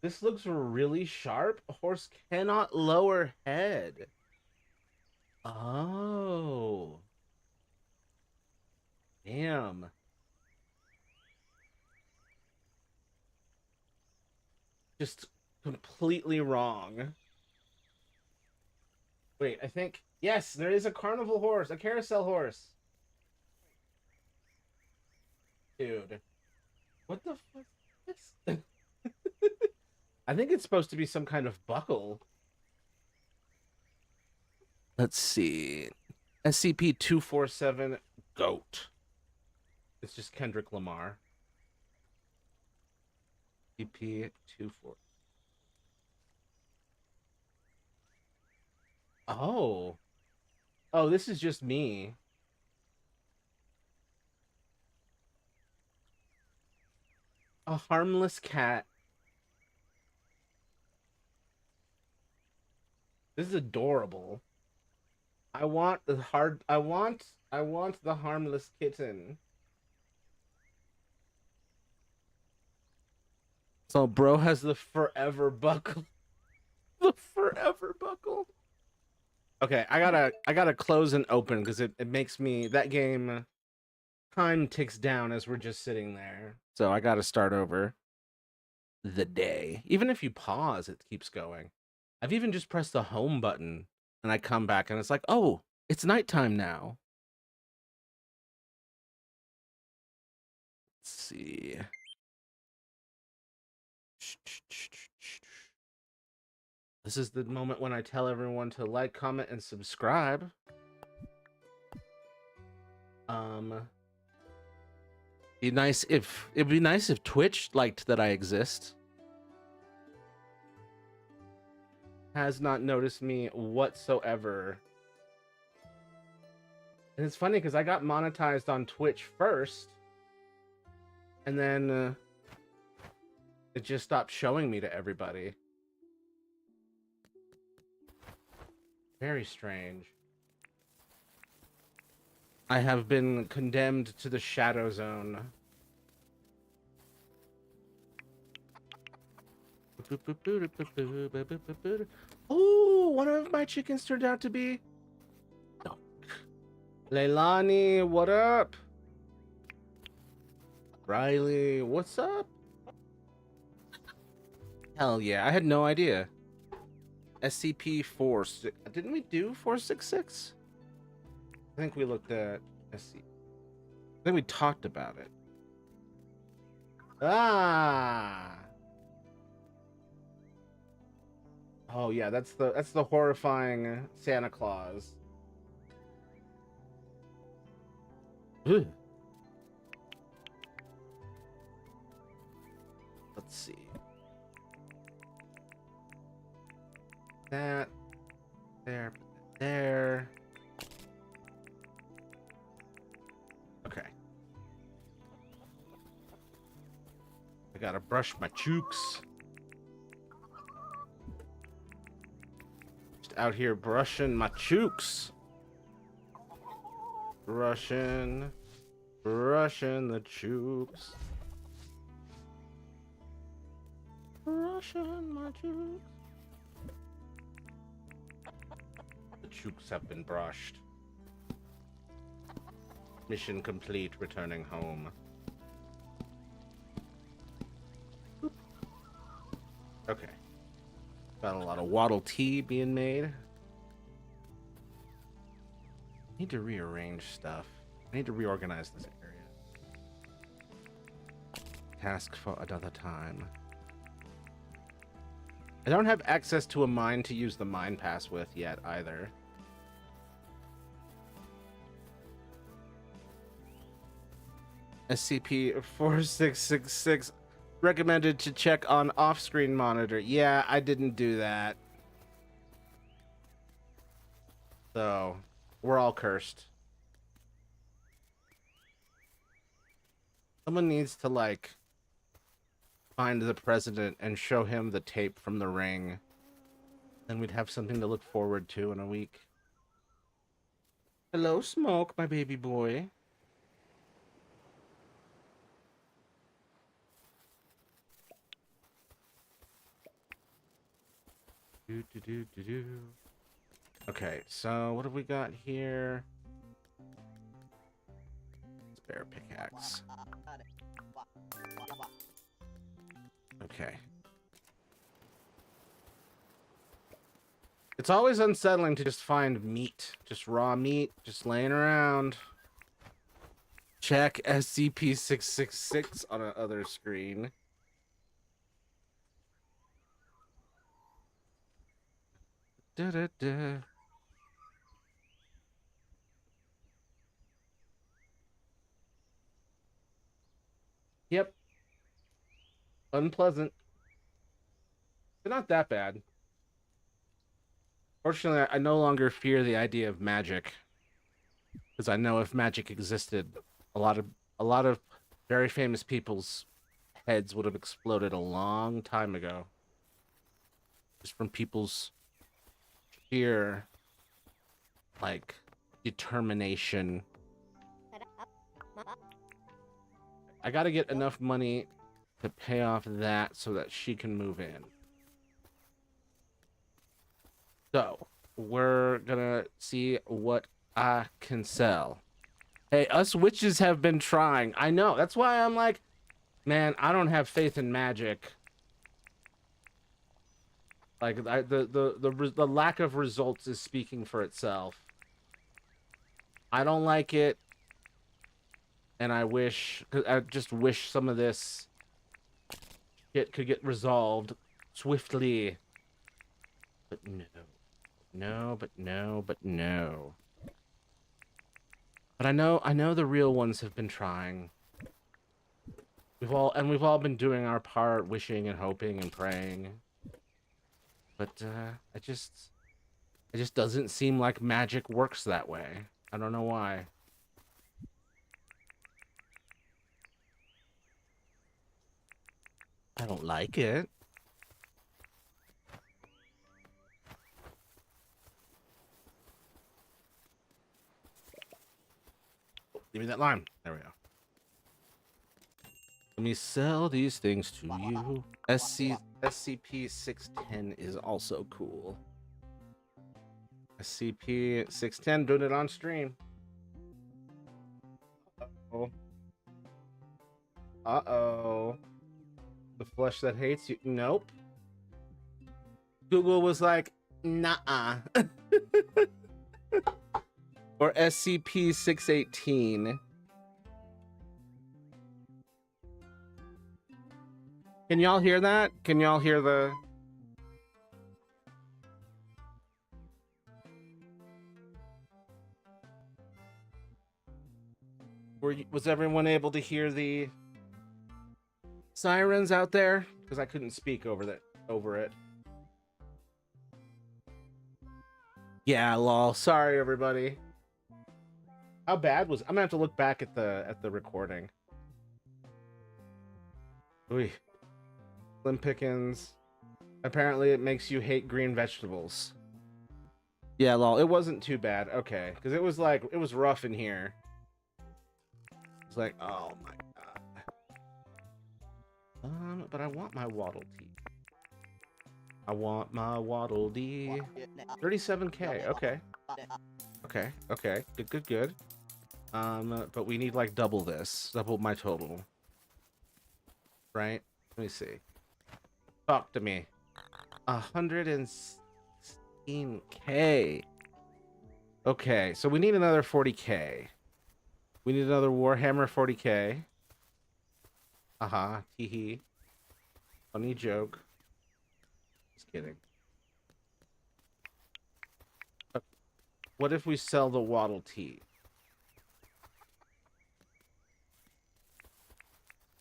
This looks really sharp. A horse cannot lower head. Oh. Damn. Just completely wrong. Wait, I think yes, there is a carnival horse, a carousel horse. Dude, what the fuck is this? I think it's supposed to be some kind of buckle. Let's see. SCP-247 goat. It's just Kendrick Lamar. SCP-24. Oh. Oh, this is just me. A harmless cat. This is adorable. I want the harmless kitten. So bro has the forever buckle. The forever buckle. Okay, I gotta close and open because it makes me that game time ticks down as we're just sitting there. So I gotta start over the day. Even if you pause, it keeps going. I've even just pressed the home button and I come back and it's like, oh, it's nighttime now. Let's see. This is the moment when I tell everyone to like, comment, and subscribe. It'd be nice if Twitch liked that I exist. Has not noticed me whatsoever. And it's funny because I got monetized on Twitch first, and then it just stopped showing me to everybody. Very strange. I have been condemned to the shadow zone. Oh, one of my chickens turned out to be... No. Leilani, what up? Riley, what's up? Hell yeah, I had no idea. SCP-4... Didn't we do 466? I think we looked at SCP. I think we talked about it. Ah! Oh yeah, that's the horrifying Santa Claus. Ugh. Let's see. That there. Okay. I gotta brush my chooks. Just out here brushing my chooks. Brushing the chooks. Brushing my chooks. The chooks have been brushed. Mission complete, returning home. Okay. Got a lot of Waddle Tea being made. Need to rearrange stuff. I need to reorganize this area. Task for another time. I don't have access to a mine to use the mine pass with yet either. SCP-4666 recommended to check on off-screen monitor. Yeah, I didn't do that. So, we're all cursed. Someone needs to, like, find the president and show him the tape from the ring. Then we'd have something to look forward to in a week. Hello, Smoke, my baby boy. Okay, so what have we got here? Spare pickaxe. Okay. It's always unsettling to just find meat. Just raw meat, just laying around. Check SCP-666 on a other screen. Da-da-da. Yep. Unpleasant. But not that bad. Fortunately, I no longer fear the idea of magic. Because I know if magic existed, a lot of very famous people's heads would have exploded a long time ago. Just from people's sheer, like, determination. I gotta get enough money to pay off that so that she can move in. So, we're gonna see what I can sell. Hey, us witches have been trying. I know. That's why I'm like, man, I don't have faith in magic. Like, the lack of results is speaking for itself. I don't like it. And I just wish some of this shit could get resolved swiftly. But no. No, but no, but no. But I know the real ones have been trying. We've all been doing our part, wishing and hoping and praying. But it just doesn't seem like magic works that way. I don't know why. I don't like it. Give me that lime. There we go. Let me sell these things to you. SCP-610 is also cool. SCP-610 doing it on stream. Uh-oh. Uh-oh. The flesh that hates you. Nope. Google was like, nah. Or SCP-618. Can y'all hear that? Can y'all hear the... Was everyone able to hear the sirens out there? Because I couldn't speak over it. Yeah, lol. Sorry, everybody. How bad was... I'm gonna have to look back at the recording. Ooh. Slim Pickens. Apparently it makes you hate green vegetables. Yeah, lol. It wasn't too bad. Okay. Because it was rough in here. It's like, oh my god. But I want my Waddle Dee. I want my Waddle Dee. 37K. Okay. Okay. Good. But we need like double this. Double my total. Right? Let me see. Talk to me. 116K. Okay, so we need another 40K. We need another Warhammer 40K. Teehee. Funny joke. Just kidding. What if we sell the Waddle Tee?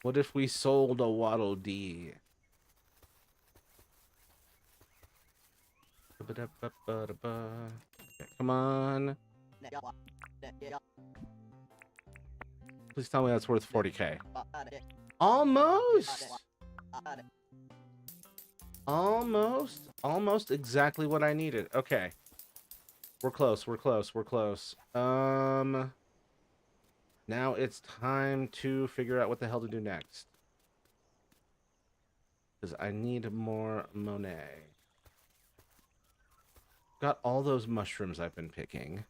What if we sold a Waddle Dee? Okay, come on. Please tell me that's worth 40K. Almost! Almost exactly what I needed. Okay. We're close, we're close, we're close. Now it's time to figure out what the hell to do next. Because I need more Monet. Got all those mushrooms I've been picking.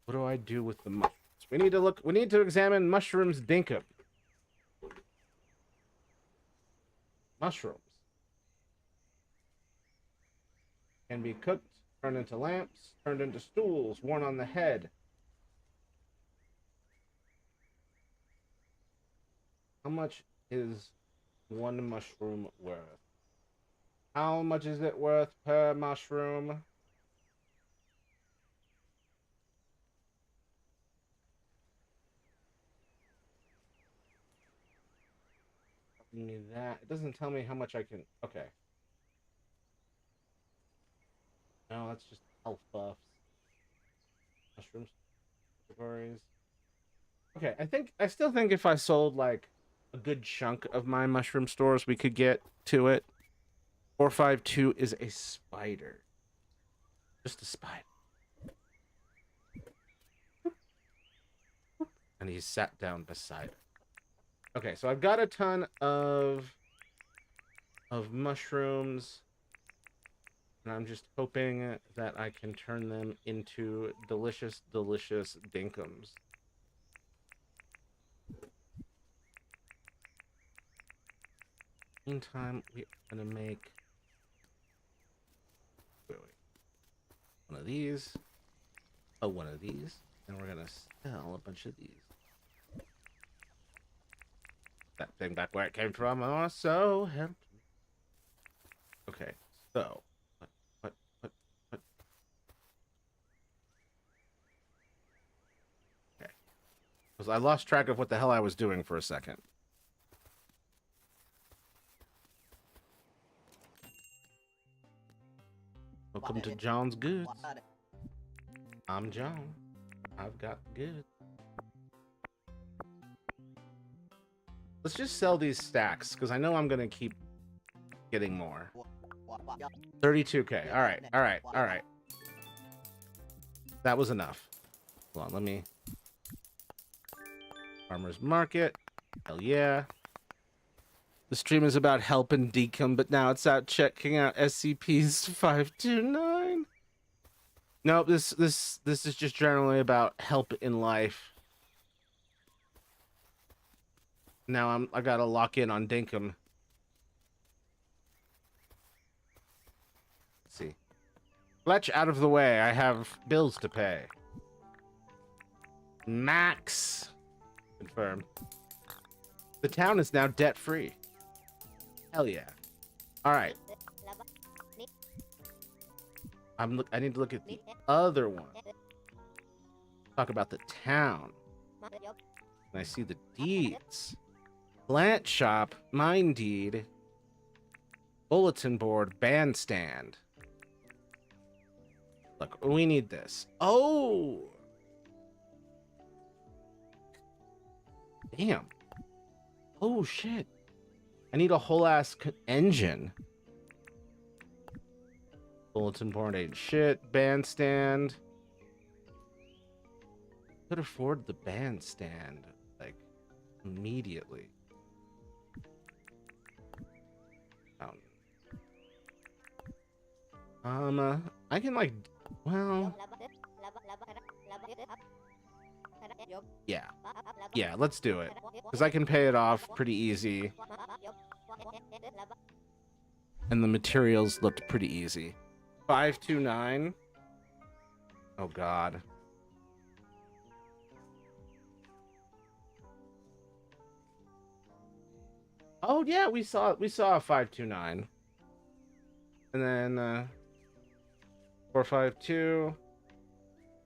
What do I do with the mushrooms? We need to examine mushrooms Dinkum. Mushrooms can be cooked, turned into lamps, turned into stools, worn on the head. How much is one mushroom worth? How much is it worth per mushroom? Give me that. It doesn't tell me how much I can. Okay. No, that's just health buffs. Mushrooms. Categories. Okay, I still think if I sold like a good chunk of my mushroom stores, we could get to it. 452 is a spider. Just a spider. And he sat down beside it. Okay, so I've got a ton of mushrooms. And I'm just hoping that I can turn them into delicious, delicious dinkums. Meantime, we're gonna make wait. One of these. Oh, one of these. And we're gonna sell a bunch of these. That thing back where it came from. Oh, so help me. Okay, so what? Okay, because I lost track of what the hell I was doing for a second. Welcome to John's Goods. I'm John. I've got goods. Let's just sell these stacks, because I know I'm going to keep getting more. 32k. Alright. That was enough. Hold on, let me... Farmer's Market. Hell yeah. The stream is about helping Dinkum, but now it's out checking out SCP's 529. Nope, this is just generally about help in life. Now I gotta lock in on Dinkum. Let's see. Fletch out of the way. I have bills to pay. Max. Confirmed. The town is now debt-free. Hell yeah. Alright. I need to look at the other one. Talk about the town. And I see the deeds. Plant shop, mine deed, bulletin board, bandstand. Look, we need this. Oh! Damn. Oh, shit. I need a whole ass engine. Bulletin board ain't shit. Bandstand. Could afford the bandstand, like, immediately. I can, like, well... Yeah, let's do it. Because I can pay it off pretty easy. And the materials looked pretty easy. 529. Oh, God. Oh, yeah, we saw a 529. And then, 452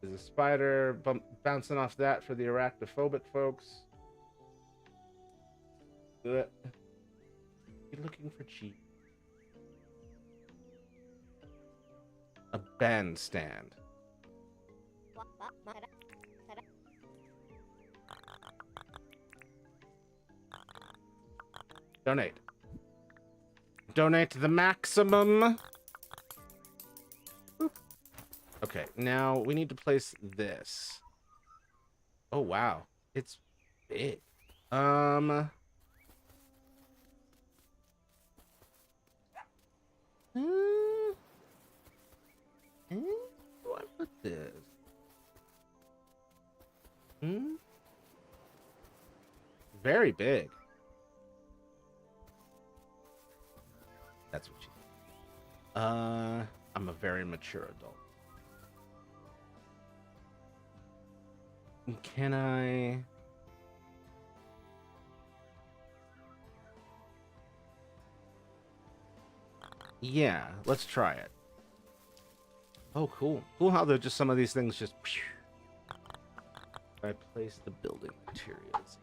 is a spider bouncing off that for the arachnophobic folks. Good. You're looking for cheap. A bandstand. Donate. Donate the maximum. Boop. Okay, now we need to place this. Oh, wow. It's big. Hmm, where do I put this? Hmm? Very big. That's what she said. I'm a very mature adult. Can I? Yeah, let's try it. Oh, cool. Cool how they're just some of these things just. I place the building materials.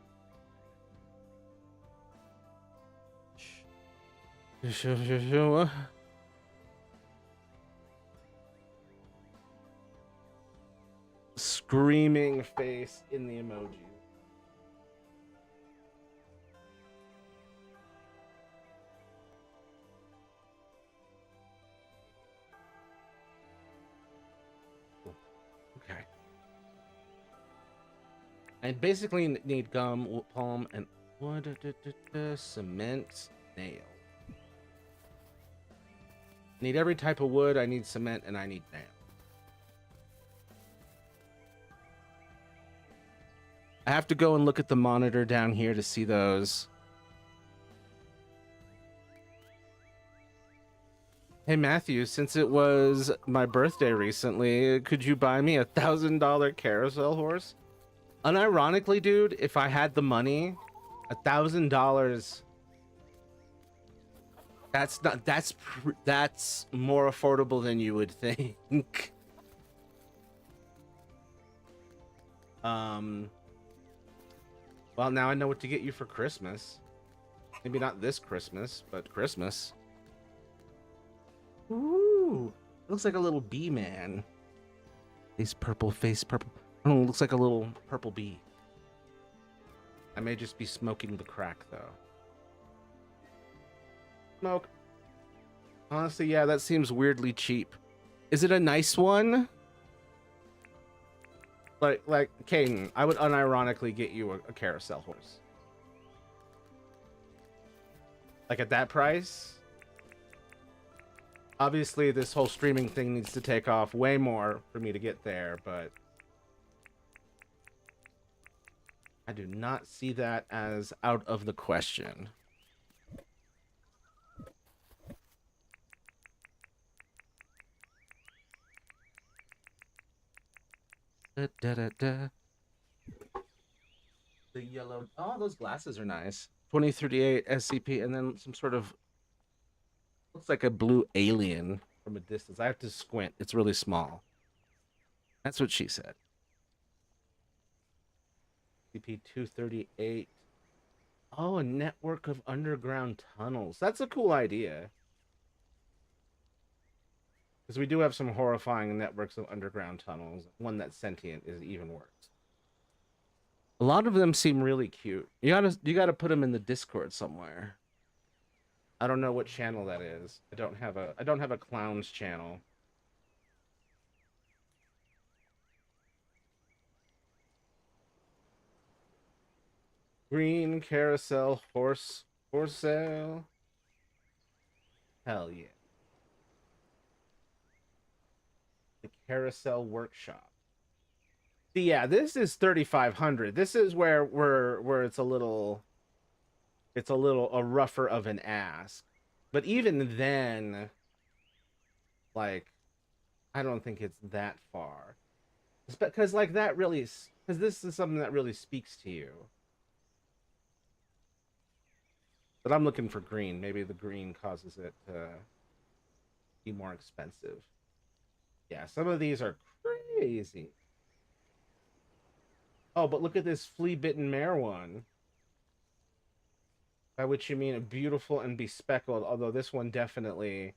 Screaming face in the emoji. Okay. I basically need gum, palm, and wood, cement, nail. Need every type of wood. I need cement, and I need nail. I have to go and look at the monitor down here to see those. Hey Matthew, since it was my birthday recently, could you buy me $1,000 carousel horse? Unironically, dude, if I had the money, $1,000. That's more affordable than you would think. Well, now I know what to get you for Christmas. Maybe not this Christmas, but Christmas. Ooh, looks like a little bee man. Face purple, face purple. Oh, looks like a little purple bee. I may just be smoking the crack though. Smoke. Honestly, yeah, that seems weirdly cheap. Is it a nice one? Like Caden, I would unironically get you a carousel horse. Like at that price? Obviously, this whole streaming thing needs to take off way more for me to get there, but I do not see that as out of the question. Da, da, da, da. The yellow. Oh, those glasses are nice. 2038 SCP, and then some sort of looks like a blue alien from a distance. I have to squint. It's really small. That's what she said. SCP 238. Oh, a network of underground tunnels. That's a cool idea. Because we do have some horrifying networks of underground tunnels. One that's sentient is even worse. A lot of them seem really cute. You gotta put them in the Discord somewhere. I don't know what channel that is. I don't have a clowns channel. Green carousel horse sale. Hell yeah. The carousel workshop. Yeah, this is 3,500. This is where it's a little a rougher of an ask. But even then, like, I don't think it's that far. Because like that really, because this is something that really speaks to you. But I'm looking for green. Maybe the green causes it to be more expensive. Yeah, some of these are crazy. Oh, but look at this flea-bitten mare one. By which you mean a beautiful and bespeckled, although this one definitely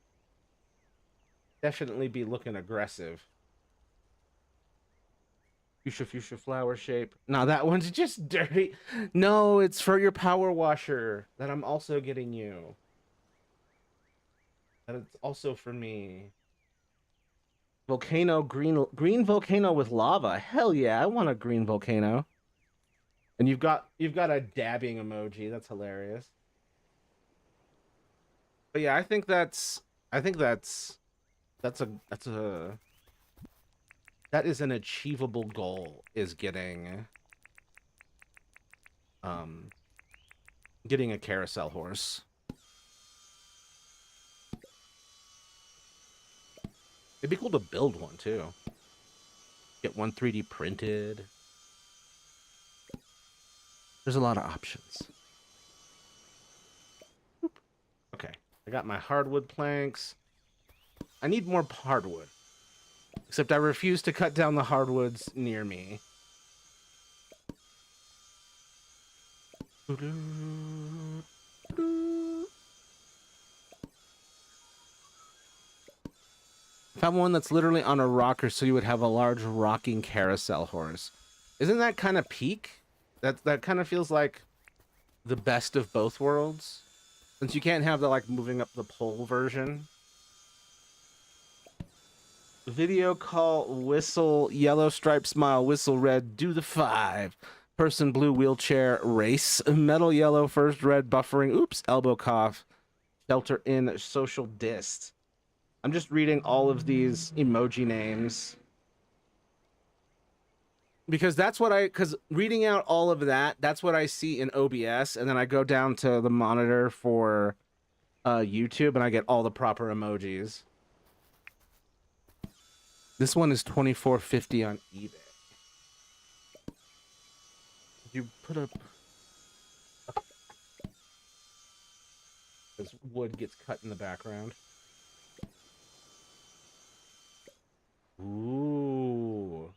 be looking aggressive. Fuchsia flower shape. No, that one's just dirty. No, it's for your power washer that I'm also getting you. And it's also for me. Volcano, green volcano with lava. Hell yeah, I want a green volcano. And you've got a dabbing emoji. That's hilarious. But yeah, I think that's that is an achievable goal, is um getting a carousel horse. It'd be cool to build one too. Get one 3D printed. There's a lot of options. Okay, I got my hardwood planks. I need more hardwood. Except I refuse to cut down the hardwoods near me. Found one that's literally on a rocker, so you would have a large rocking carousel horse. Isn't that kind of peak? That kind of feels like the best of both worlds, since you can't have the like moving up the pole version. Video call, whistle, yellow stripe, smile, whistle, red, do the 5. Person, blue, wheelchair, race, metal, yellow, first, red, buffering, oops, elbow cough, shelter in, social dist. I'm just reading all of these emoji names. Because because reading out all of that, that's what I see in OBS, and then I go down to the monitor for YouTube, and I get all the proper emojis. This one is $24.50 on eBay. You put up... This wood gets cut in the background. Ooh.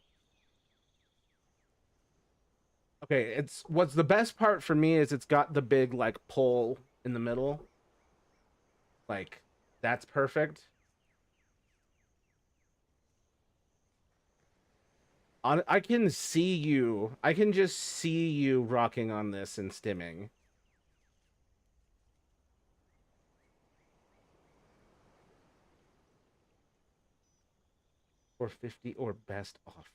Okay, what's the best part for me is it's got the big like pole in the middle. Like, that's perfect. I can see you. I can just see you rocking on this and stimming. Or 50 or best off.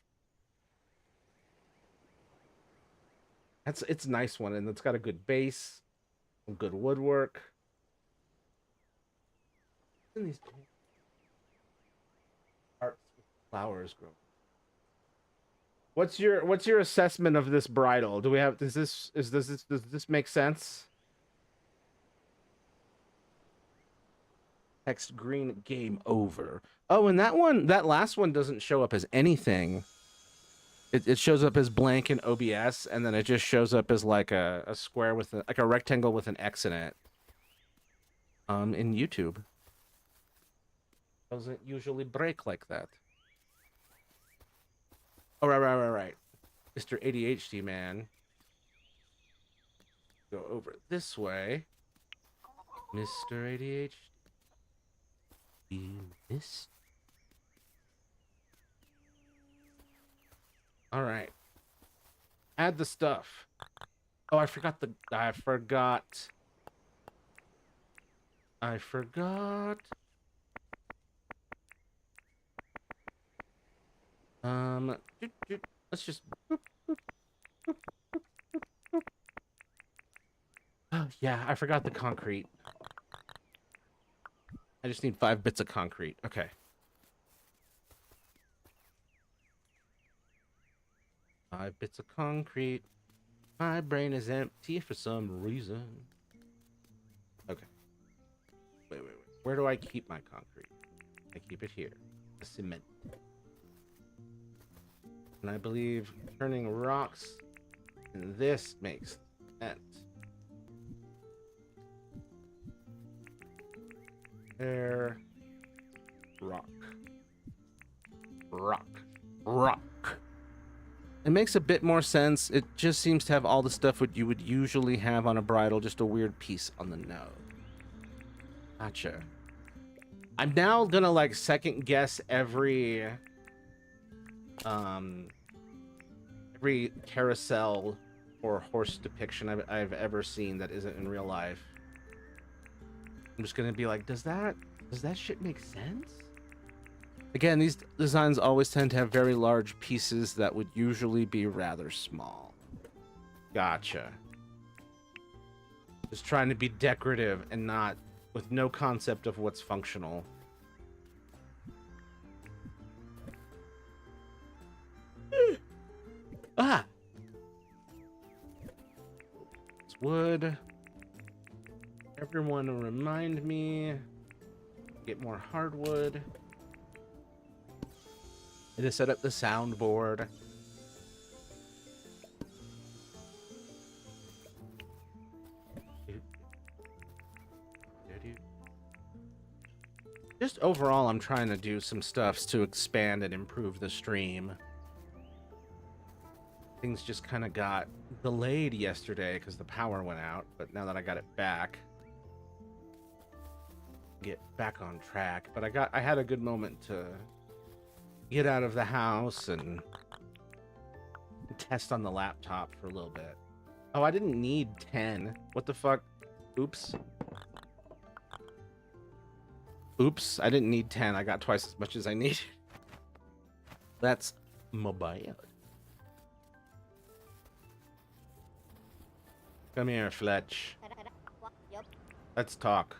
It's a nice one, and it's got a good base, some good woodwork. And these parts with flowers grow. What's your assessment of this bridal? Do we have does this make sense? Text green, game over. Oh, and that last one doesn't show up as anything. It shows up as blank in OBS, and then it just shows up as like a square with like a rectangle with an X in it. In YouTube. Doesn't usually break like that. Oh, right. Mr. ADHD man. Go over this way. Mr. ADHD. You missed. All right. Add the stuff. Oh, I forgot. Let's just. Oh, yeah, I forgot the concrete. I just need 5 bits of concrete. Okay. Five bits of concrete. My brain is empty for some reason. Okay. Wait. Where do I keep my concrete? I keep it here. The cement. And I believe turning rocks in this makes sense. There. Rock. It makes a bit more sense. It just seems to have all the stuff what you would usually have on a bridal, just a weird piece on the nose. Gotcha. I'm now gonna like second guess every carousel or horse depiction I've ever seen that isn't in real life. I'm just gonna be like, does that Does that shit make sense? Again, these designs always tend to have very large pieces that would usually be rather small. Gotcha. Just trying to be decorative and not with no concept of what's functional. Ah! It's wood. Everyone remind me. Get more hardwood. I just set up the soundboard. Just overall, I'm trying to do some stuff to expand and improve the stream. Things just kind of got delayed yesterday because the power went out, but now that I got it back, get back on track. But I had a good moment to get out of the house and test on the laptop for a little bit. Oh, I didn't need 10. What the fuck? Oops. Oops, I didn't need 10. I got twice as much as I needed. That's my bad. Come here, Fletch. Let's talk.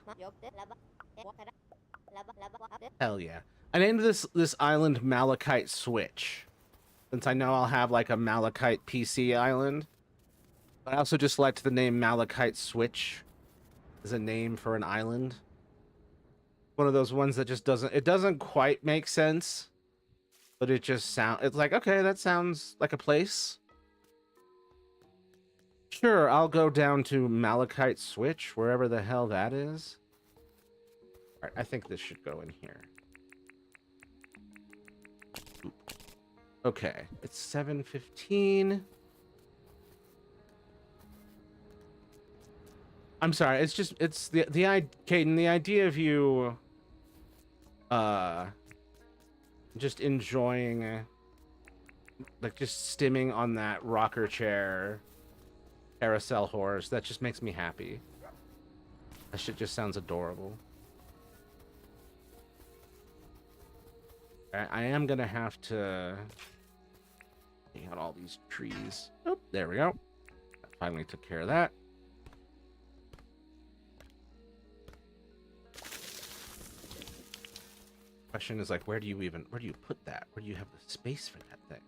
Hell yeah. I named this island Malachite Switch, since I know I'll have like a Malachite PC island. But I also just liked the name Malachite Switch as a name for an island. One of those ones that just doesn't quite make sense, but it's like, okay, that sounds like a place. Sure, I'll go down to Malachite Switch, wherever the hell that is. All right, I think this should go in here. Okay, it's 7:15. I'm sorry, it's Caden, the idea of you just enjoying like just stimming on that rocker chair carousel horse, that just makes me happy. That shit just sounds adorable. I am gonna have to take out all these trees. Oh, there we go. That finally took care of that. Question is like, where do you put that? Where do you have the space for that thing?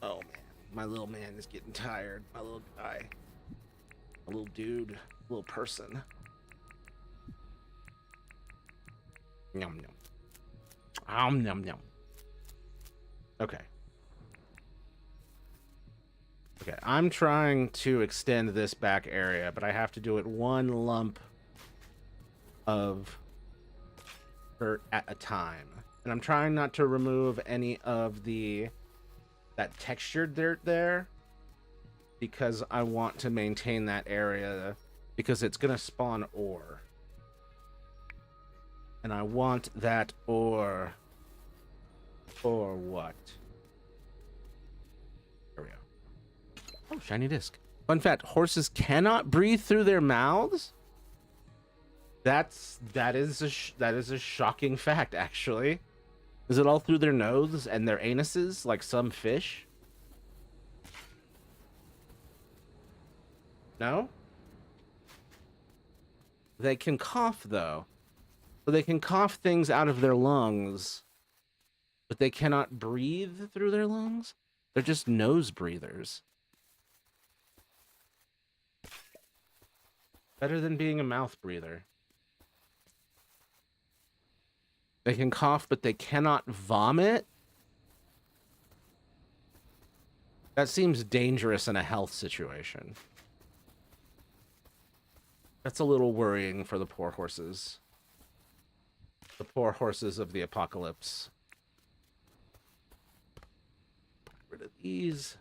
Oh man, my little man is getting tired. My little guy, my little dude, little person. Yum yum. Yum yum. Okay. Okay, I'm trying to extend this back area, but I have to do it one lump of dirt at a time. And I'm trying not to remove any of that textured dirt there, because I want to maintain that area, because it's gonna spawn ore. And I want that ore for what? There we go. Oh, shiny disc. Fun fact, horses cannot breathe through their mouths? That is a shocking fact, actually. Is it all through their nose and their anuses, like some fish? No? They can cough, though. So they can cough things out of their lungs, but they cannot breathe through their lungs? They're just nose breathers. Better than being a mouth breather. They can cough, but they cannot vomit? That seems dangerous in a health situation. That's a little worrying for the poor horses. The poor horses of the apocalypse. Get rid of these.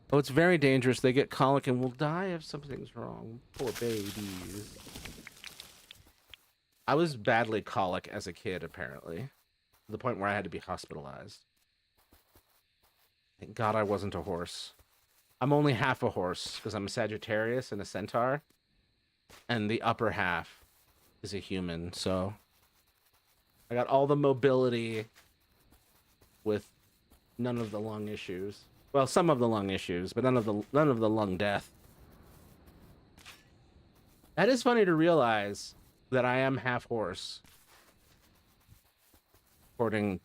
Oh, it's very dangerous. They get colic and will die if something's wrong. Poor babies. I was badly colic as a kid, apparently. To the point where I had to be hospitalized. Thank God I wasn't a horse. I'm only half a horse because I'm a Sagittarius and a centaur, and the upper half is a human. So I got all the mobility with none of the lung issues. Well, some of the lung issues, but none of the lung death. That is funny to realize that I am half horse, according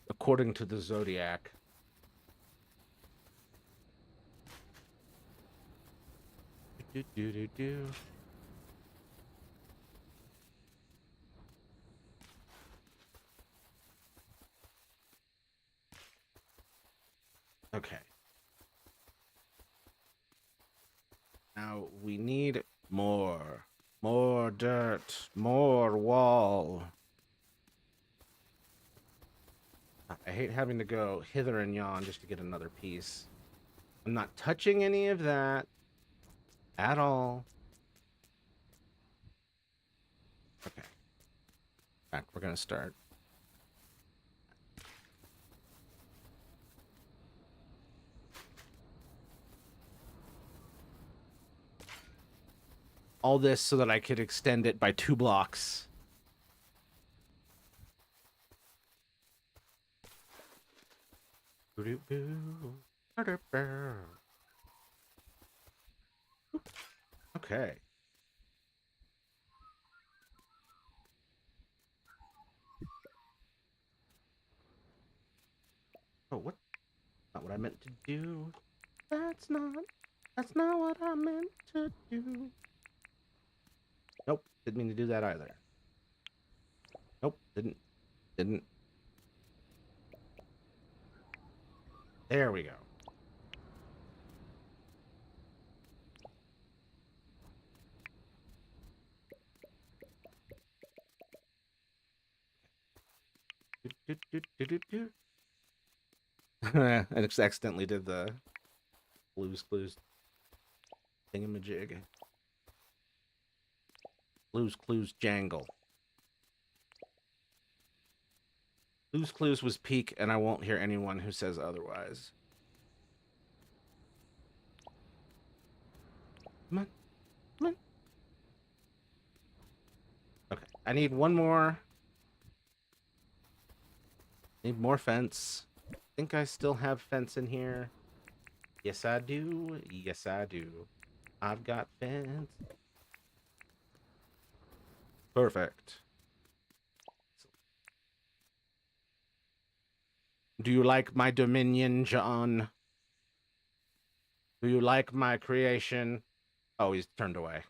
to the zodiac. Do, do, do, do. Okay. Now we need more. More dirt. More wall. I hate having to go hither and yon just to get another piece. I'm not touching any of that at all. Okay. Back, we're gonna start. All this so that I could extend it by 2 blocks. Okay. Oh, what? Not what I meant to do. That's not what I meant to do. Nope, didn't mean to do that either. Nope, didn't. There we go. I just accidentally did the Blue's Clues thingamajig. Blue's Clues jangle. Blue's Clues was peak, and I won't hear anyone who says otherwise. Come on. Come on. Okay, I need one more. Need more fence. I think I still have fence in here. Yes, I do. Yes, I do. I've got fence. Perfect. Do you like my dominion, John? Do you like my creation? Oh, he's turned away.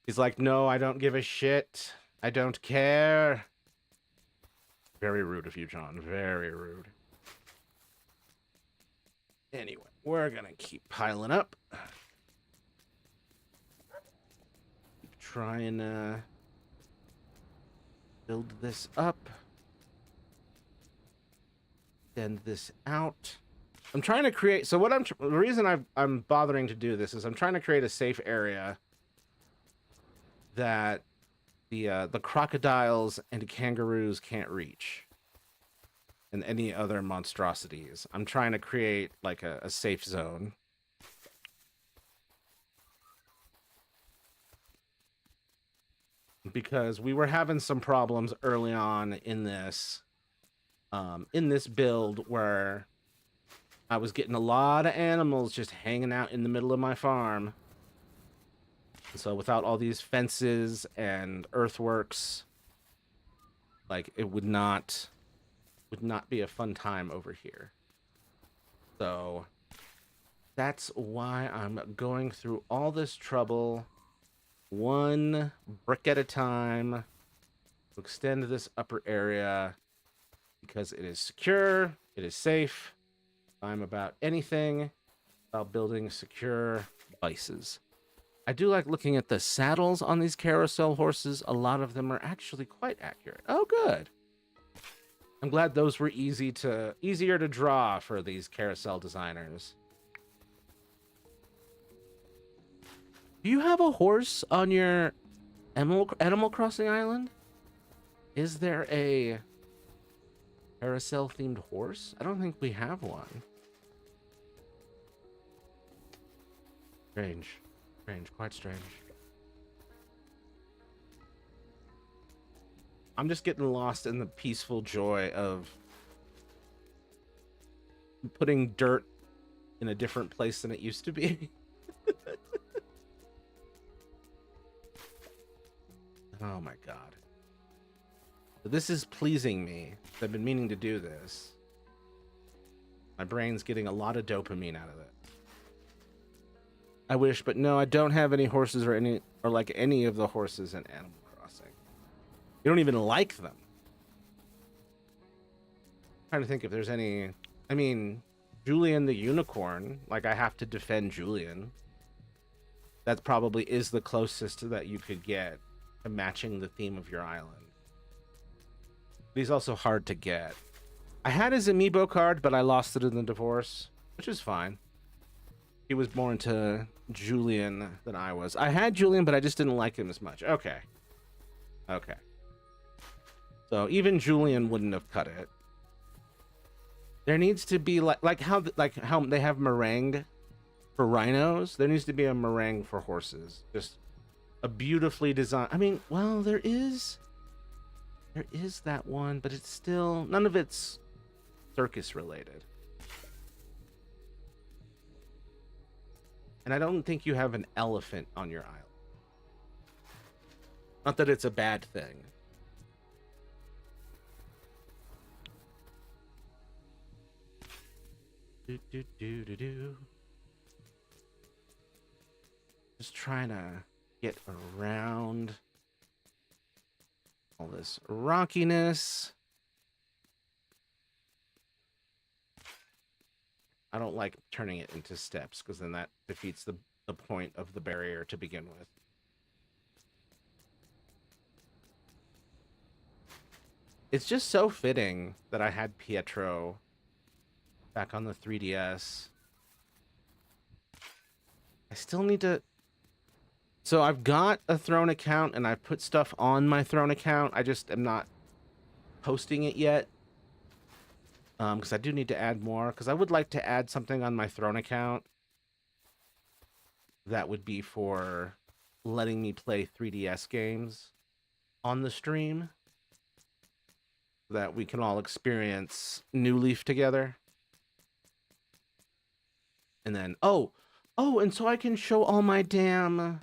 He's like, no, I don't give a shit. I don't care. Very rude of you, John. Very rude. Anyway, we're gonna keep piling up. Keep trying to build this up. Extend this out. I'm trying to create. So what the reason I'm bothering to do this is I'm trying to create a safe area that the crocodiles and kangaroos can't reach, and any other monstrosities. I'm trying to create like a safe zone. Because we were having some problems early on in this build where I was getting a lot of animals just hanging out in the middle of my farm. So without all these fences and earthworks, like it would not be a fun time over here. So that's why I'm going through all this trouble, one brick at a time, to extend this upper area because it is secure, it is safe. I'm about anything about building secure bases. I do like looking at the saddles on these carousel horses. A lot of them are actually quite accurate. Oh, good. I'm glad those were easier to draw for these carousel designers. Do you have a horse on your Animal Crossing island? Is there a Carousel themed horse? I don't think we have one. Strange. Strange. Quite strange. I'm just getting lost in the peaceful joy of putting dirt in a different place than it used to be. Oh my god. This is pleasing me. I've been meaning to do this. My brain's getting a lot of dopamine out of it. I wish, but no, I don't have any horses or like any of the horses in Animal Crossing. You don't even like them. I'm trying to think if there's any. I mean, Julian the unicorn. Like, I have to defend Julian. That probably is the closest that you could get to matching the theme of your island. But he's also hard to get. I had his amiibo card, but I lost it in the divorce, which is fine. He was more into Julian than I was. I had Julian, but I just didn't like him as much. Okay. Okay. So even Julian wouldn't have cut it. There needs to be like how they have meringue for rhinos. There needs to be a meringue for horses. Just a beautifully designed. I mean, well, there is that one, but it's still none of it's circus related. And I don't think you have an elephant on your island. Not that it's a bad thing. Just trying to get around all this rockiness. I don't like turning it into steps because then that defeats the point of the barrier to begin with. It's just so fitting that I had Pietro back on the 3DS. I still need to... So I've got a Throne account and I've put stuff on my Throne account. I just am not posting it yet. Because I do need to add more. Because I would like to add something on my Throne account that would be for letting me play 3DS games on the stream. That we can all experience New Leaf together. And then, oh, and so I can show all my damn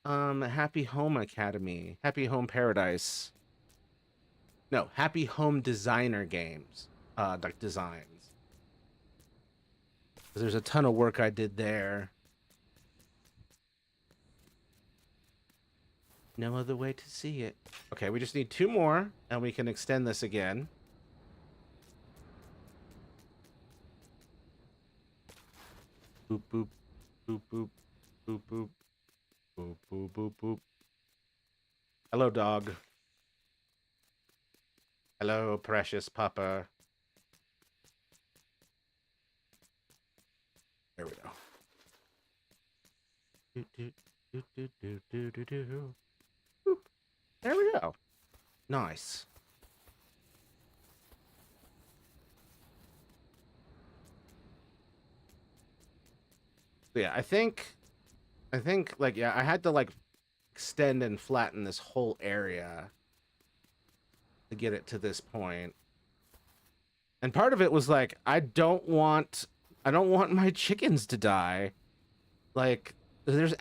Happy Home Academy, Happy Home Paradise. No, Happy Home Designer games, like designs. There's a ton of work I did there. No other way to see it. Okay, we just need 2 more, and we can extend this again. Boop, boop, boop, boop, boop, boop, boop, boop, boop, boop. Hello, dog. Hello, precious papa. There we go. Do, do, do, do, do, do, do, do. Boop. There we go. Nice. Yeah, I think like, yeah, I had to like extend and flatten this whole area to get it to this point. And part of it was like, I don't want my chickens to die. Like, there's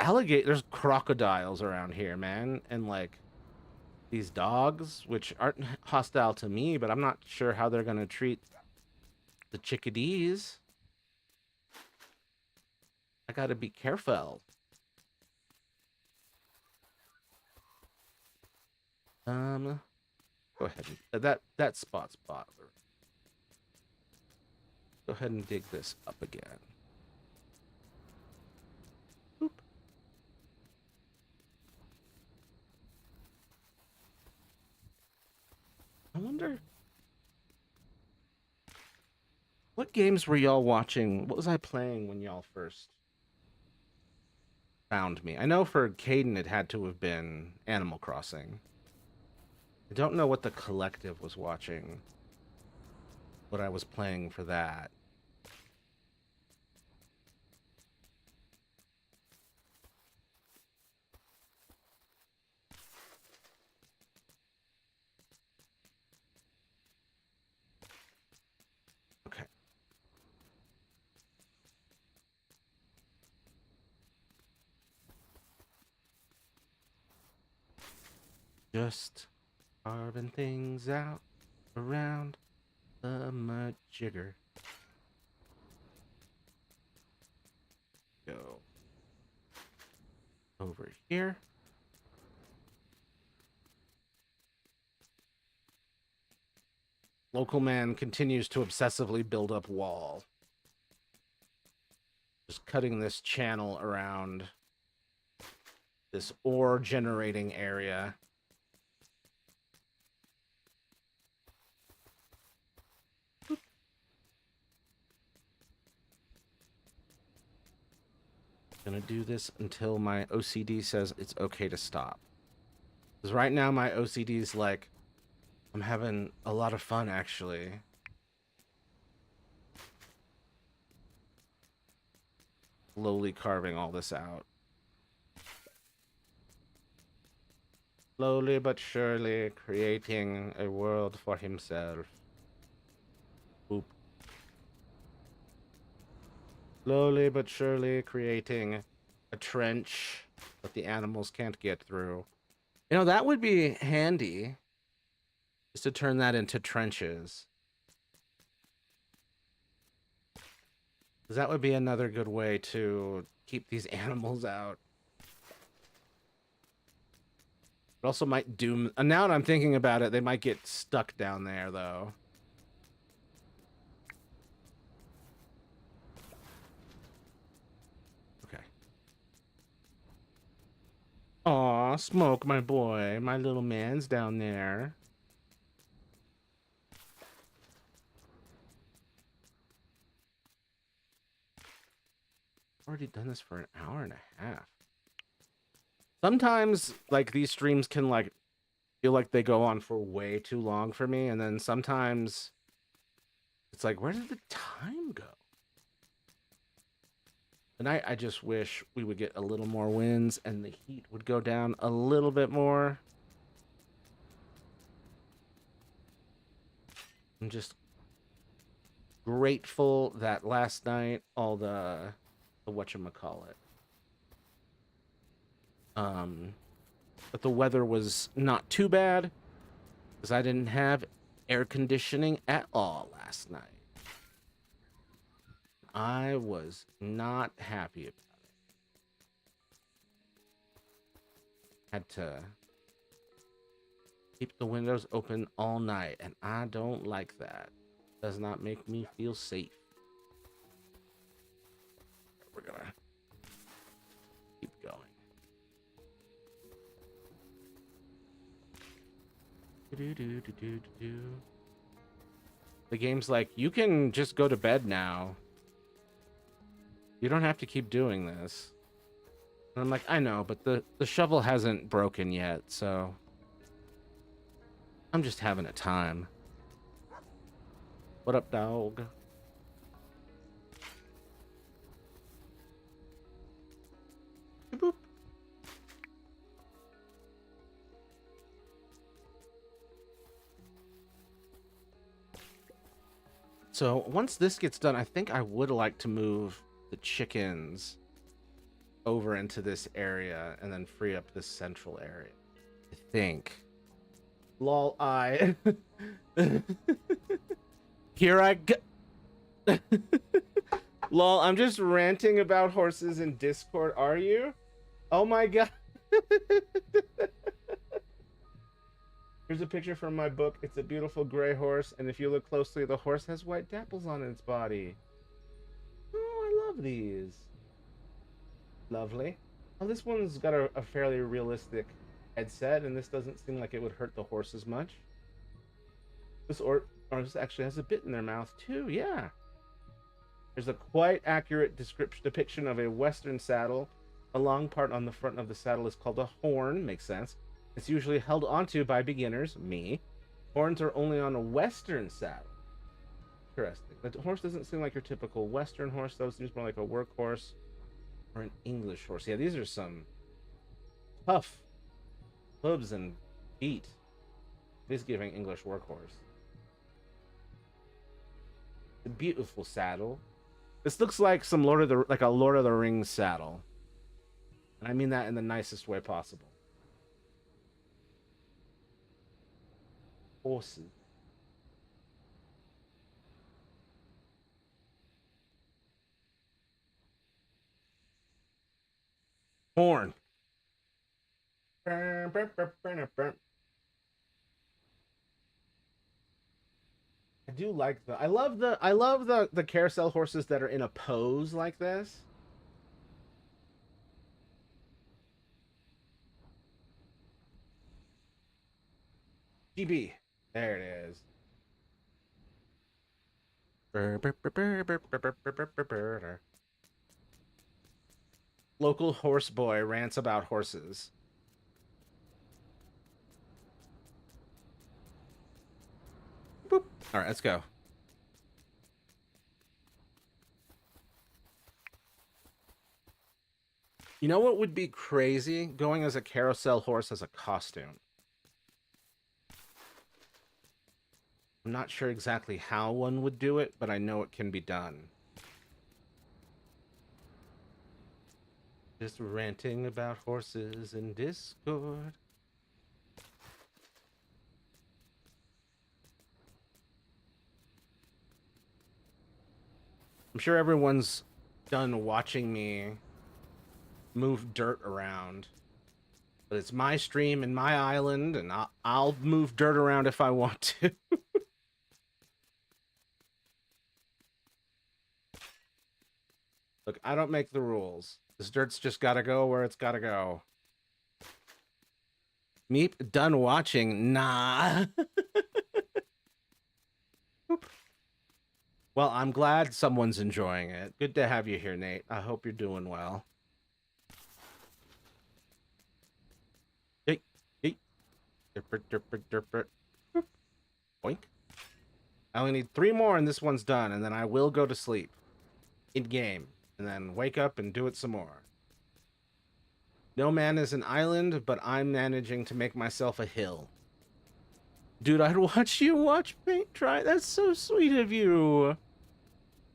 crocodiles around here, man, and like these dogs, which aren't hostile to me, but I'm not sure how they're gonna treat the chickadees. I gotta be careful. Go ahead and that spot's bothered. Go ahead and dig this up again. Boop. I wonder what games were y'all watching? What was I playing when y'all first found me? I know for Caden it had to have been Animal Crossing. I don't know what the collective was watching. what I was playing for that. Okay. Just carving things out around the majigger. Go over here. Local man continues to obsessively build up wall. Just cutting this channel around this ore generating area. Gonna do this until my OCD says it's okay to stop. Because right now my OCD is like, I'm having a lot of fun actually. Slowly carving all this out. Slowly but surely creating a world for himself. Boop. Slowly but surely creating a trench that the animals can't get through. You know, that would be handy. Just to turn that into trenches. Because that would be another good way to keep these animals out. It also might doom... And now that I'm thinking about it, they might get stuck down there, though. Okay. Aw, Smoke, my boy. My little man's down there. Already done this for an hour and a half. Sometimes, like, these streams can, like, feel like they go on for way too long for me, and then sometimes it's like, where did the time go? Tonight, I just wish we would get a little more winds and the heat would go down a little bit more. I'm just grateful that last night all the whatchamacallit. But the weather was not too bad because I didn't have air conditioning at all last night. I was not happy about it. Had to keep the windows open all night, and I don't like that. Does not make me feel safe. We're gonna keep going. The game's like, you can just go to bed now. You don't have to keep doing this. And I'm like, I know, but the shovel hasn't broken yet, so I'm just having a time. What up, dog? Boop. So once this gets done, I think I would like to move the chickens over into this area and then free up this central area. I think. Lol, I. Here I go. Lol, I'm just ranting about horses in Discord. Are you? Oh my god. Here's a picture from my book. It's a beautiful gray horse, and if you look closely, the horse has white dapples on its body. Oh, I love these. Lovely. Oh, this one's got a fairly realistic headset, and this doesn't seem like it would hurt the horse as much. This horse actually has a bit in their mouth, too. Yeah. There's a quite accurate depiction of a Western saddle. A long part on the front of the saddle is called a horn. Makes sense. It's usually held onto by beginners, me. Horns are only on a Western saddle. Interesting. The horse doesn't seem like your typical Western horse, though. It seems more like a workhorse or an English horse. Yeah, these are some tough hooves and feet. He's giving English workhorse. A beautiful saddle. This looks like some like a Lord of the Rings saddle. And I mean that in the nicest way possible. Horses. Horn. I do like I love the carousel horses that are in a pose like this. GB. There it is. Local horse boy rants about horses. Boop. All right, let's go. You know what would be crazy? Going as a carousel horse as a costume. I'm not sure exactly how one would do it, but I know it can be done. Just ranting about horses in Discord. I'm sure everyone's done watching me move dirt around. But it's my stream and my island, and I'll move dirt around if I want to. Look, I don't make the rules. This dirt's just gotta go where it's gotta go. Meep, done watching? Nah. Well, I'm glad someone's enjoying it. Good to have you here, Nate. I hope you're doing well. Hey, hey. Derp. Boink. I only need 3 more and this one's done, and then I will go to sleep. In-game. And then wake up and do it some more. No man is an island, but I'm managing to make myself a hill. Dude, I'd watch you watch paint dry. That's so sweet of you.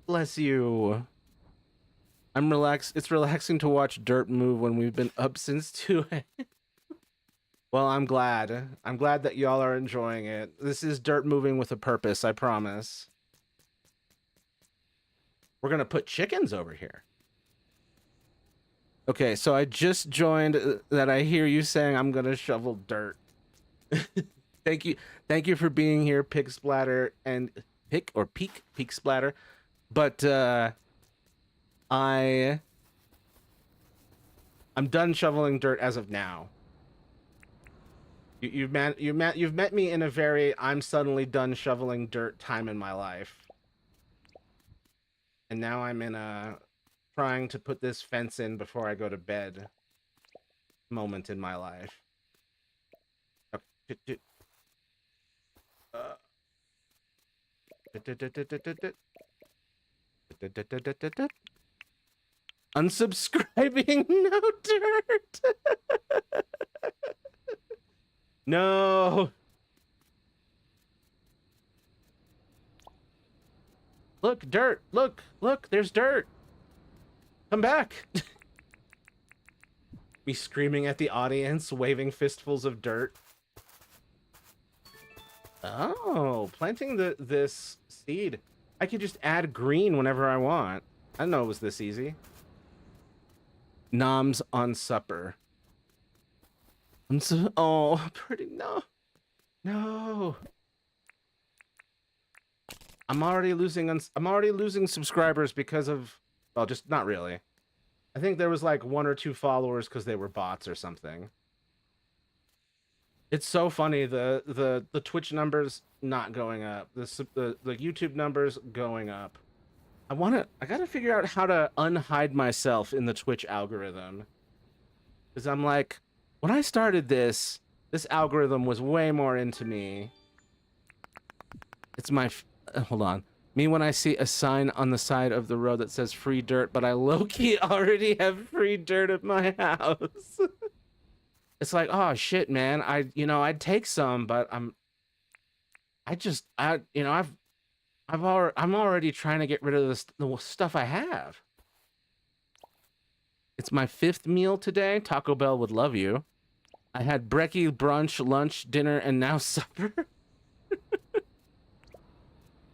Bless you. I'm relaxed. It's relaxing to watch dirt move when we've been up since 2 a.m. Well, I'm glad. I'm glad that y'all are enjoying it. This is dirt moving with a purpose, I promise. We're gonna put chickens over here. Okay, so I just joined that I hear you saying I'm gonna shovel dirt. Thank you for being here, Pig Splatter and Peak Splatter. But I'm done shoveling dirt as of now. You've met me in a very I'm suddenly done shoveling dirt time in my life. And now I'm in a trying to put this fence in before I go to bed moment in my life. Okay. Unsubscribing, no dirt. No. Look, dirt. Look, there's dirt. Come back. Me screaming at the audience, waving fistfuls of dirt. Oh, planting this seed. I could just add green whenever I want. I didn't know it was this easy. Noms on supper. Oh, pretty no. I'm already losing subscribers because of, well, just not really. I think there was like 1 or 2 followers because they were bots or something. It's so funny, the Twitch numbers not going up, the YouTube numbers going up. I gotta figure out how to unhide myself in the Twitch algorithm, because I'm like, when I started this algorithm was way more into me. It's my hold on, Me when I see a sign on the side of the road that says free dirt, but I low-key already have free dirt at my house. It's like, oh shit, man. I'd take some, but I'm already trying to get rid of the stuff I have. It's my 5th meal today. Taco Bell would love you. I had brekkie, brunch, lunch, dinner, and now supper.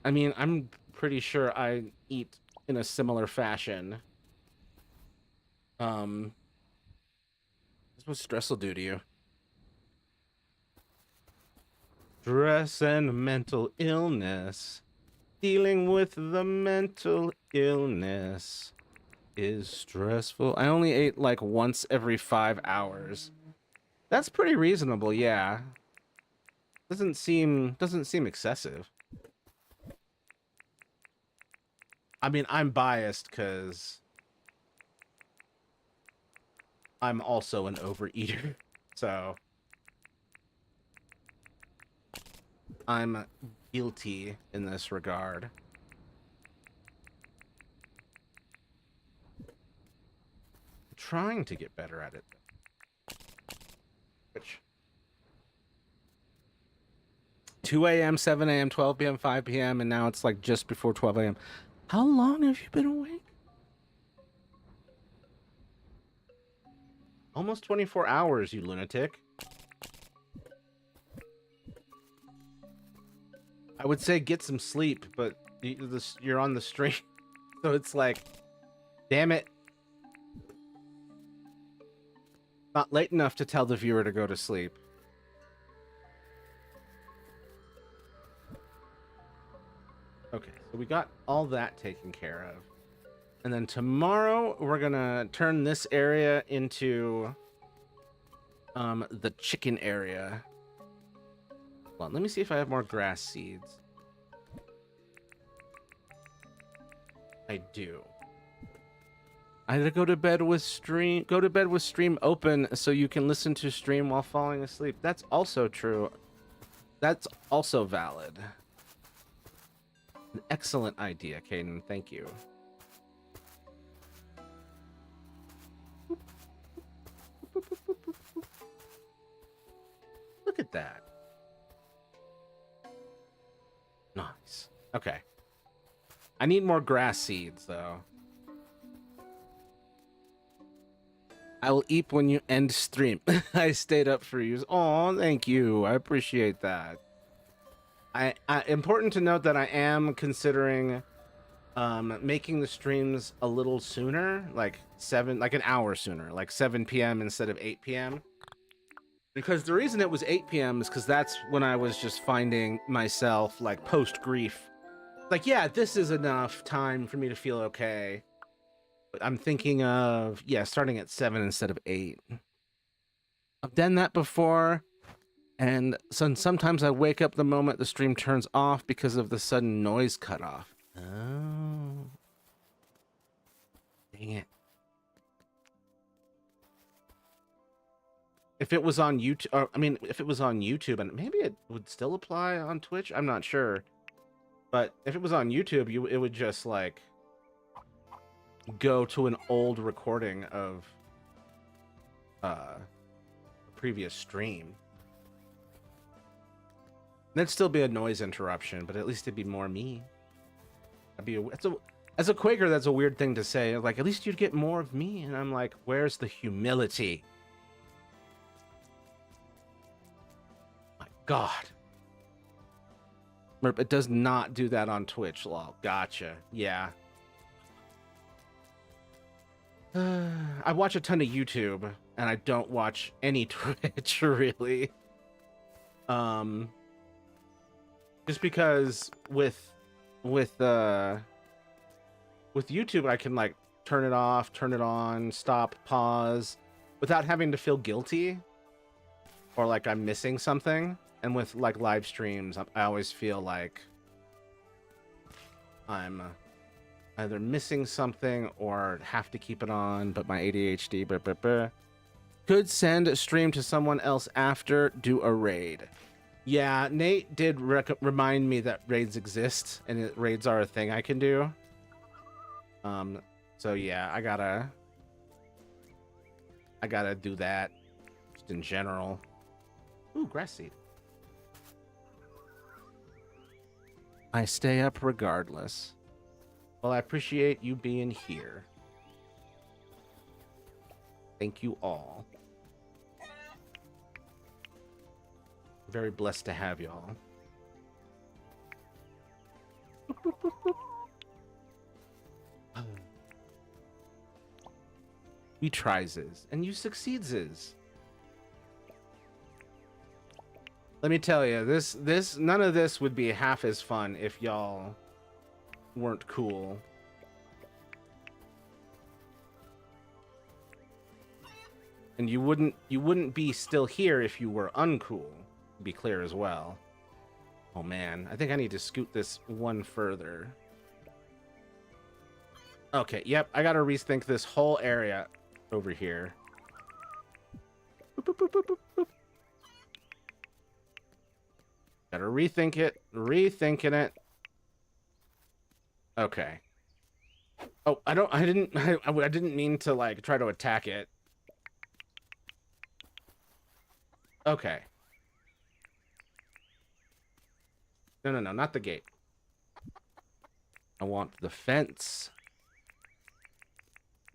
I mean, I'm pretty sure I eat in a similar fashion. That's what stress will do to you. Stress and mental illness. Dealing with the mental illness is stressful. I only ate like once every 5 hours. That's pretty reasonable, yeah. Doesn't seem excessive. I mean, I'm biased because I'm also an overeater, so I'm guilty in this regard. I'm trying to get better at it. Which 2 a.m., 7 a.m., 12 p.m., 5 p.m., and now it's like just before 12 a.m. How long have you been awake? Almost 24 hours, you lunatic. I would say get some sleep, but you're on the stream, so it's like, damn it. Not late enough to tell the viewer to go to sleep. Okay, so we got all that taken care of. And then tomorrow, we're gonna turn this area into the chicken area. Hold on, let me see if I have more grass seeds. I do. I had to go to bed with stream open so you can listen to stream while falling asleep. That's also true. That's also valid. An excellent idea, Caden. Thank you. Look at that. Nice. Okay. I need more grass seeds, though. I will eat when you end stream. I stayed up for you. Oh, thank you. I appreciate that. Important to note that I am considering making the streams a little sooner, like an hour sooner, like 7 p.m. instead of 8 p.m. Because the reason it was 8 p.m. is because that's when I was just finding myself like post-grief. Like, yeah, this is enough time for me to feel okay. But I'm thinking of, yeah, starting at 7 instead of 8. I've done that before. And sometimes I wake up the moment the stream turns off because of the sudden noise cutoff. Oh. Dang it. If it was on YouTube, if it was on YouTube, and maybe it would still apply on Twitch, I'm not sure. But if it was on YouTube, it would just like go to an old recording of a previous stream. That'd still be a noise interruption, but at least it'd be more me. As a Quaker, that's a weird thing to say. Like, at least you'd get more of me. And I'm like, where's the humility? My God. Merp, it does not do that on Twitch, lol. Gotcha. Yeah. I watch a ton of YouTube, and I don't watch any Twitch, really. Just because with YouTube, I can like turn it off, turn it on, stop, pause, without having to feel guilty or like I'm missing something. And with like live streams, I always feel like I'm either missing something or have to keep it on, but my ADHD, could send a stream to someone else after, do a raid. Yeah, Nate did remind me that raids exist and raids are a thing I can do. Um, so yeah, I gotta do that just in general. Ooh, grass seed. I stay up regardless. Well, I appreciate you being here. Thank you all. Very blessed to have y'all. You tries and you succeeds. Let me tell you, this none of this would be half as fun if y'all weren't cool. And you wouldn't be still here if you were uncool, to be clear as well. Oh man, I think I need to scoot this one further. Okay, yep, I gotta rethink this whole area over here. Boop, boop, boop, boop, boop, boop. Gotta rethink it, rethinking it. Okay. Oh, I didn't mean to like try to attack it. Okay. No, not the gate. I want the fence.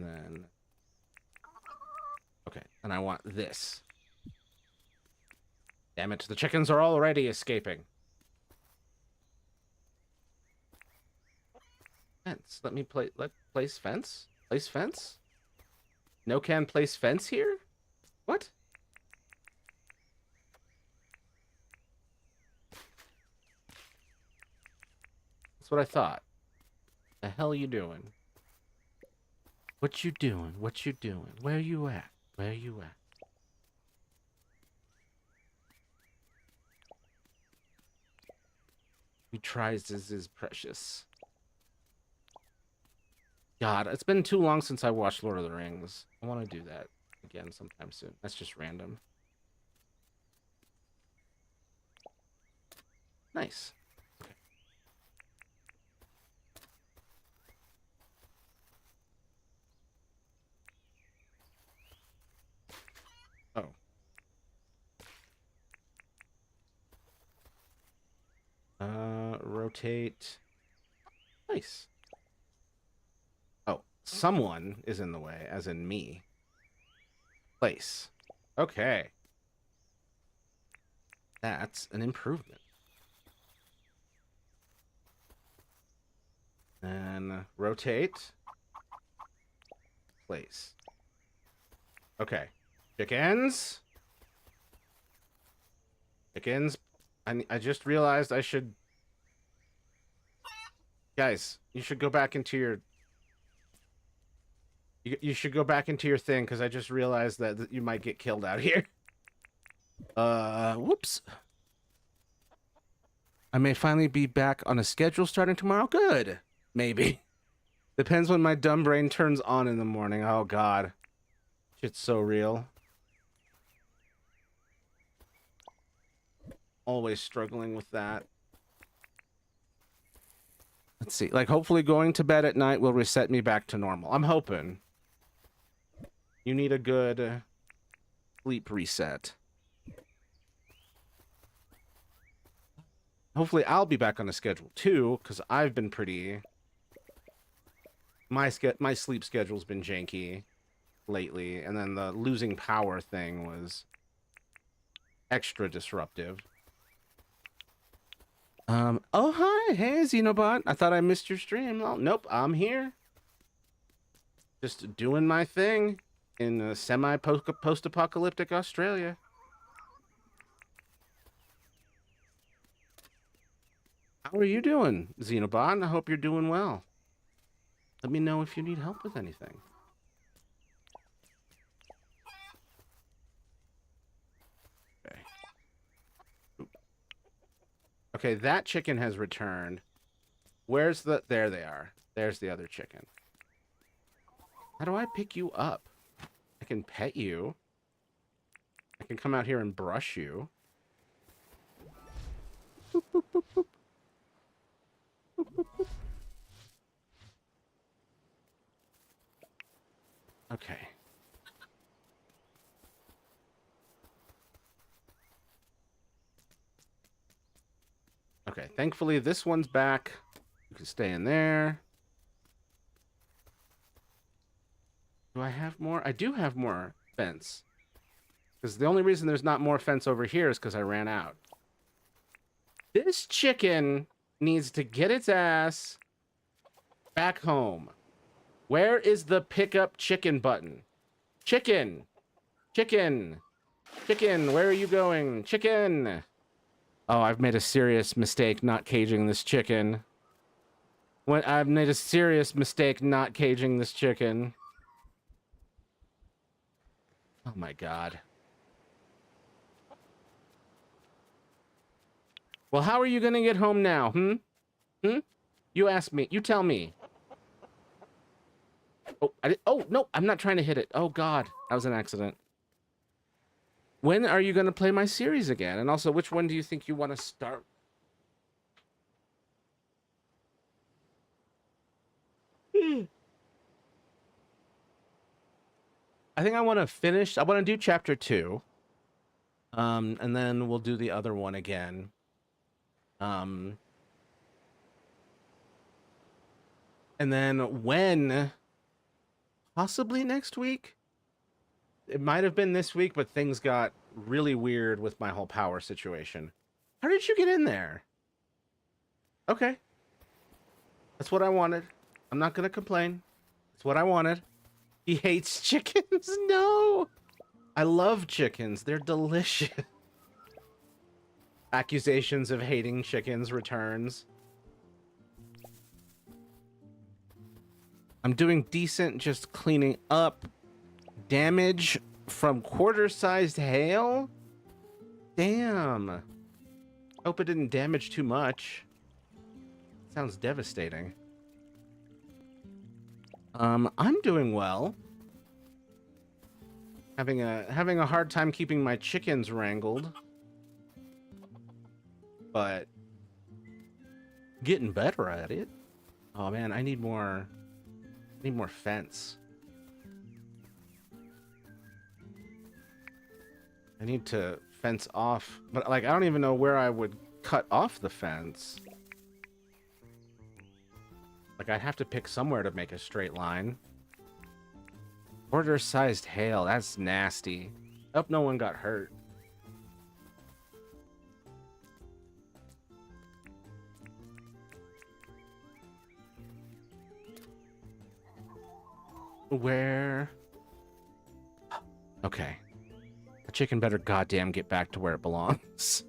Then. Okay, and I want this. Damn it, the chickens are already escaping. Fence. Let me place fence? Place fence? No can place fence here? What? That's what I thought. The hell you doing? What you doing? What you doing? Where you at? Where you at? He tries this is precious. God, it's been too long since I watched Lord of the Rings. I want to do that again sometime soon. That's just random. Nice. Okay. Oh. Rotate. Nice. Oh, someone is in the way, as in me. Place. Okay. That's an improvement. And rotate. Place. Okay. Chickens. Chickens. I just realized I should... Guys, you should go back into your... You should go back into your thing, because I just realized that you might get killed out here. Whoops. I may finally be back on a schedule starting tomorrow. Good. Maybe. Depends when my dumb brain turns on in the morning. Oh, God. Shit's so real. Always struggling with that. Let's see. Like, hopefully going to bed at night will reset me back to normal. I'm hoping. You need a good sleep reset. Hopefully I'll be back on a schedule too, because I've been pretty... My sleep schedule's been janky lately, and then the losing power thing was extra disruptive. Oh, hi. Hey, Xenobot. I thought I missed your stream. Oh, nope, I'm here. Just doing my thing in a semi-post-apocalyptic Australia. How are you doing, Xenobot? I hope you're doing well. Let me know if you need help with anything. Okay. Okay, that chicken has returned. Where's the... There they are. There's the other chicken. How do I pick you up? I can pet you. I can come out here and brush you. Okay. Okay, thankfully this one's back. You can stay in there. Do I have more? I do have more fence. Because the only reason there's not more fence over here is because I ran out. This chicken needs to get its ass back home. Where is the pickup chicken button? Chicken! Chicken! Chicken, where are you going? Chicken! Oh, I've made a serious mistake not caging this chicken. I've made a serious mistake not caging this chicken. Oh my god. Well, how are you gonna get home now, You ask me. You tell me. Oh, oh, no, I'm not trying to hit it. Oh god, that was an accident. When are you gonna play my series again? And also, which one do you think you want to start? I think I want to finish. I want to do chapter 2. And then we'll do the other one again. And then when, possibly next week. It might have been this week, but things got really weird with my whole power situation. How did you get in there? Okay. That's what I wanted. I'm not gonna complain. That's what I wanted. He hates chickens? No! I love chickens. They're delicious. Accusations of hating chickens returns. I'm doing decent, just cleaning up. Damage from quarter-sized hail? Damn. Hope it didn't damage too much. Sounds devastating. I'm doing well. Having a hard time keeping my chickens wrangled. But getting better at it. Oh man, I need more fence. I need to fence off, but like I don't even know where I would cut off the fence. Like I'd have to pick somewhere to make a straight line. Quarter-sized hail, that's nasty. Hope no one got hurt. Where? Okay. The chicken better goddamn get back to where it belongs.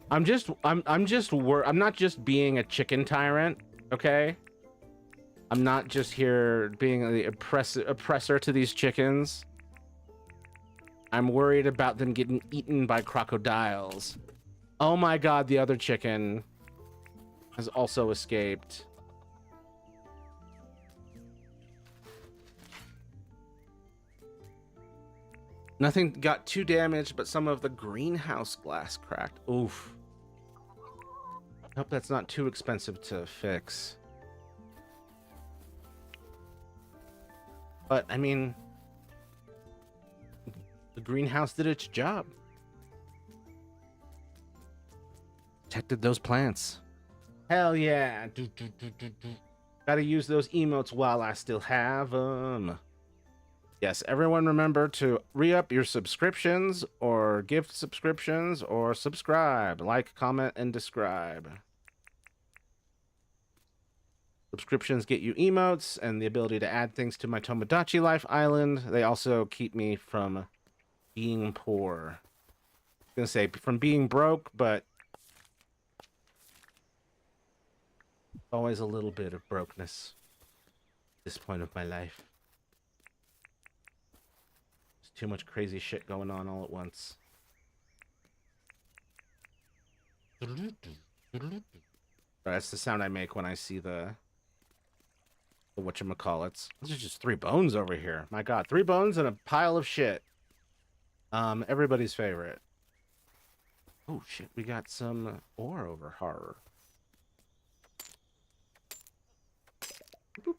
I'm not just being a chicken tyrant, okay? I'm not just here being the oppressor to these chickens. I'm worried about them getting eaten by crocodiles. Oh my god, the other chicken has also escaped. Nothing got too damaged, but some of the greenhouse glass cracked. Oof. I hope that's not too expensive to fix. But, I mean, the greenhouse did its job. Protected those plants. Hell yeah. Gotta use those emotes while I still have them. Yes, everyone remember to re-up your subscriptions or gift subscriptions or subscribe. Like, comment, and describe. Subscriptions get you emotes and the ability to add things to my Tomodachi Life Island. They also keep me from being poor. I was gonna say from being broke, but always a little bit of brokenness at this point of my life. There's too much crazy shit going on all at once. That's the sound I make when I see the whatchamacallits. These are just 3 bones over here. My god, 3 bones and a pile of shit. Everybody's favorite. Oh shit, we got some ore over horror. Boop.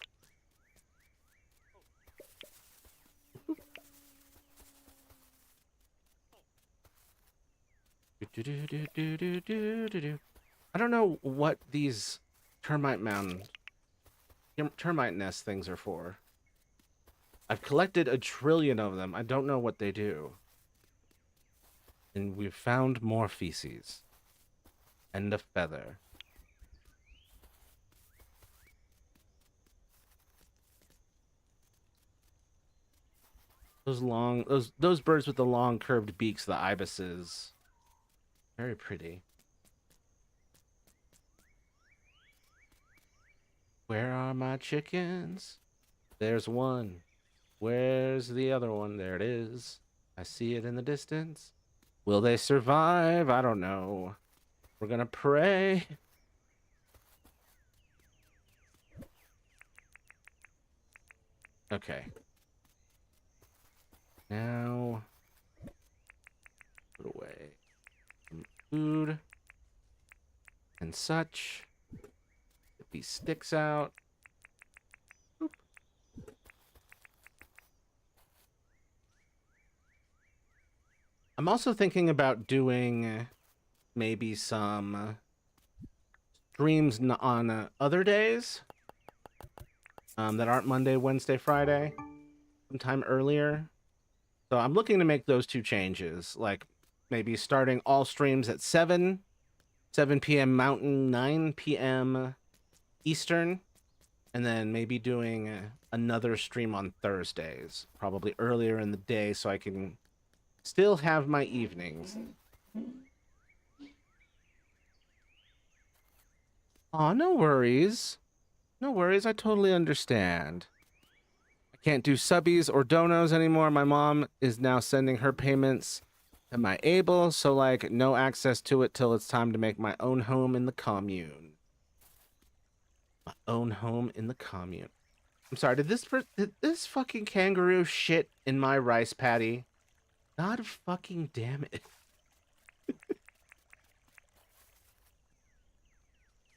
I don't know what these termite nest things are for. I've collected 1,000,000,000,000 of them. I don't know what they do. And we've found more feces. And a feather. Those birds with the long curved beaks, the ibises. Very pretty. Where are my chickens? There's one. Where's the other one? There it is. I see it in the distance. Will they survive? I don't know. We're gonna pray. Okay. Now, put away some food and such. Get these sticks out. Boop. I'm also thinking about doing maybe some streams on other days that aren't Monday, Wednesday, Friday, sometime earlier. So I'm looking to make those two changes, like maybe starting all streams at 7 p.m. Mountain, 9 p.m. Eastern, and then maybe doing another stream on Thursdays, probably earlier in the day, so I can still have my evenings. Aw, no worries. No worries, I totally understand. Can't do subbies or donos anymore. My mom is now sending her payments to my Able, so like no access to it till it's time to make my own home in the commune. My own home in the commune. I'm sorry, did this fucking kangaroo shit in my rice paddy? God fucking damn it.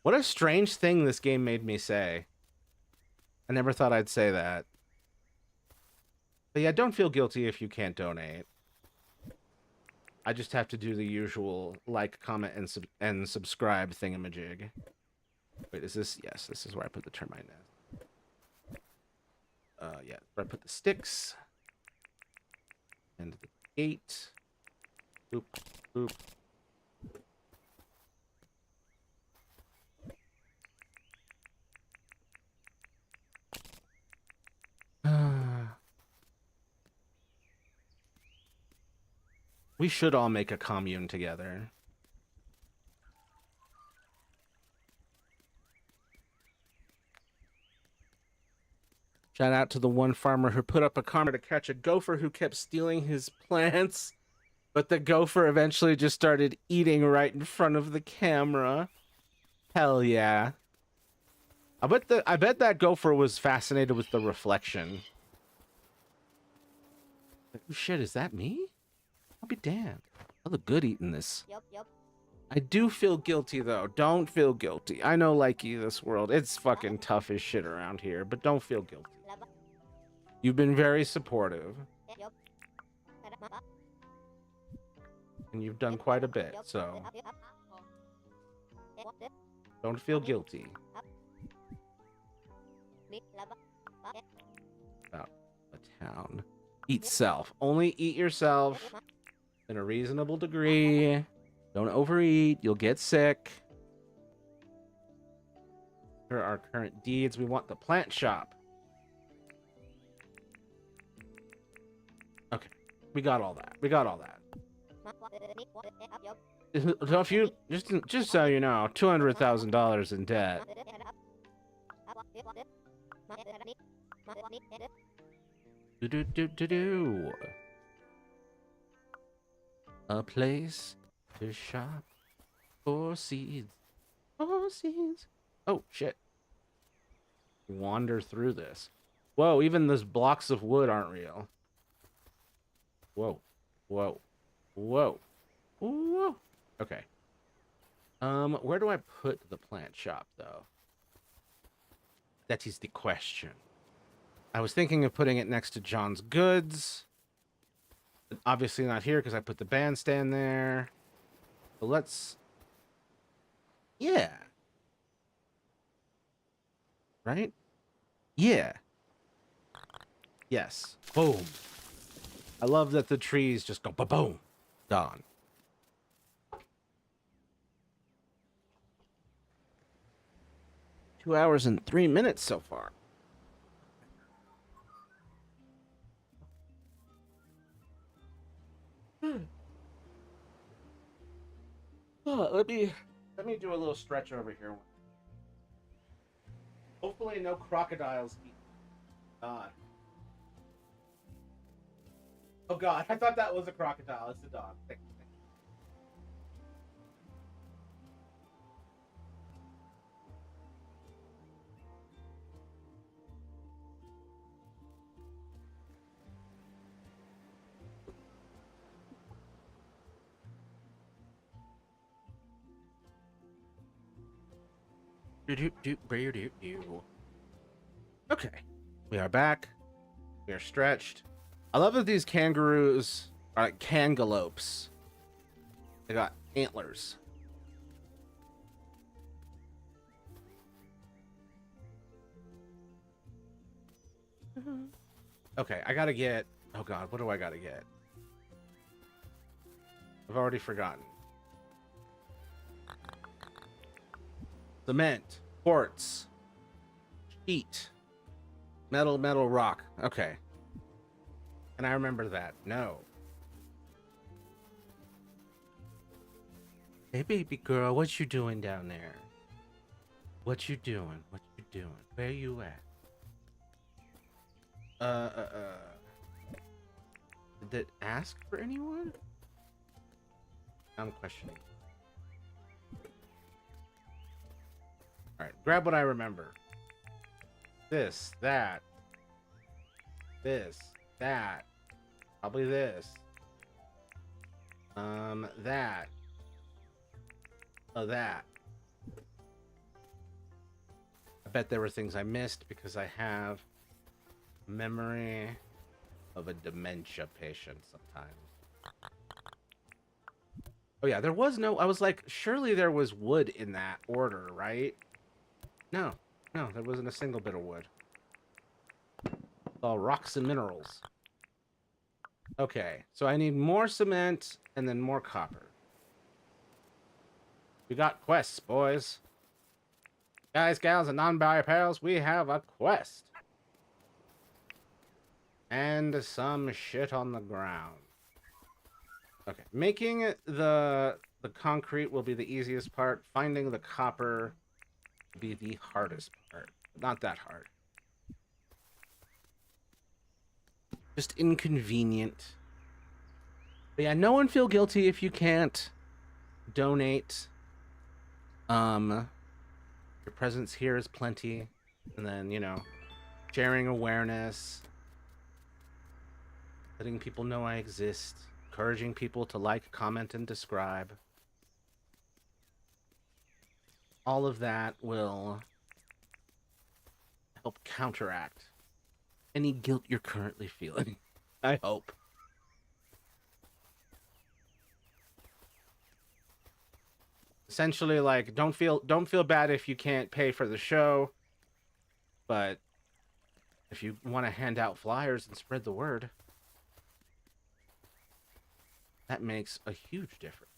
What a strange thing this game made me say. I never thought I'd say that. But yeah, don't feel guilty if you can't donate. I just have to do the usual like, comment, and subscribe thingamajig. Wait, is this? Yes, this is where I put the termite nest. Yeah, where I put the sticks. And the gate. Boop, boop. We should all make a commune together. Shout out to the one farmer who put up a camera to catch a gopher who kept stealing his plants, but the gopher eventually just started eating right in front of the camera. Hell yeah. I bet that gopher was fascinated with the reflection. Like, oh shit, is that me? I'll be damned. I look good eating this. Yep. I do feel guilty, though. Don't feel guilty. I know, like you, this world, it's fucking tough as shit around here, but don't feel guilty. You've been very supportive. And you've done quite a bit, so... don't feel guilty. About a town. Eat self. Only eat yourself in a reasonable degree. Don't overeat. You'll get sick. Here are our current deeds. We want the plant shop. Okay. We got all that. So if you just so you know, $200,000 in debt. Do. A place to shop for seeds. Oh, shit. Wander through this. Whoa, even those blocks of wood aren't real. Whoa. Okay. Where do I put the plant shop, though? That is the question. I was thinking of putting it next to John's Goods. But obviously not here because I put the bandstand there. But let's... Yeah. Right? Yeah. Yes. Boom. I love that the trees just go ba-boom. Gone. Two hours and 3 minutes so far. Oh, let me do a little stretch over here. Hopefully no crocodiles eat. God. Oh god, I thought that was a crocodile. It's a dog. Thank you. Okay, we are back. We are stretched. I love that these kangaroos are like kangalopes. They got antlers. Okay, I gotta get. Oh god, what do I gotta get? I've already forgotten. Cement, quartz, sheet, metal, rock. Okay. And I remember that. No. Hey, baby girl, what you doing down there? What you doing? What you doing? Where you at? Did it ask for anyone? I'm questioning. Alright, grab what I remember. This, that. This, that. Probably this. That. Oh, that. I bet there were things I missed because I have memory of a dementia patient sometimes. Oh yeah, there was no... I was like, surely there was wood in that order, right? No. No, there wasn't a single bit of wood. It's all rocks and minerals. Okay, so I need more cement and then more copper. We got quests, boys. Guys, gals, and non-binary pals, we have a quest. And some shit on the ground. Okay, making the concrete will be the easiest part. Finding the copper will be the hardest part. Not that hard. Just inconvenient. But yeah, no one feel guilty if you can't donate. Your presence here is plenty. And then, you know, sharing awareness. Letting people know I exist. Encouraging people to like, comment, and describe. All of that will help counteract any guilt you're currently feeling. I hope. Essentially, like, don't feel bad if you can't pay for the show, but if you want to hand out flyers and spread the word, that makes a huge difference.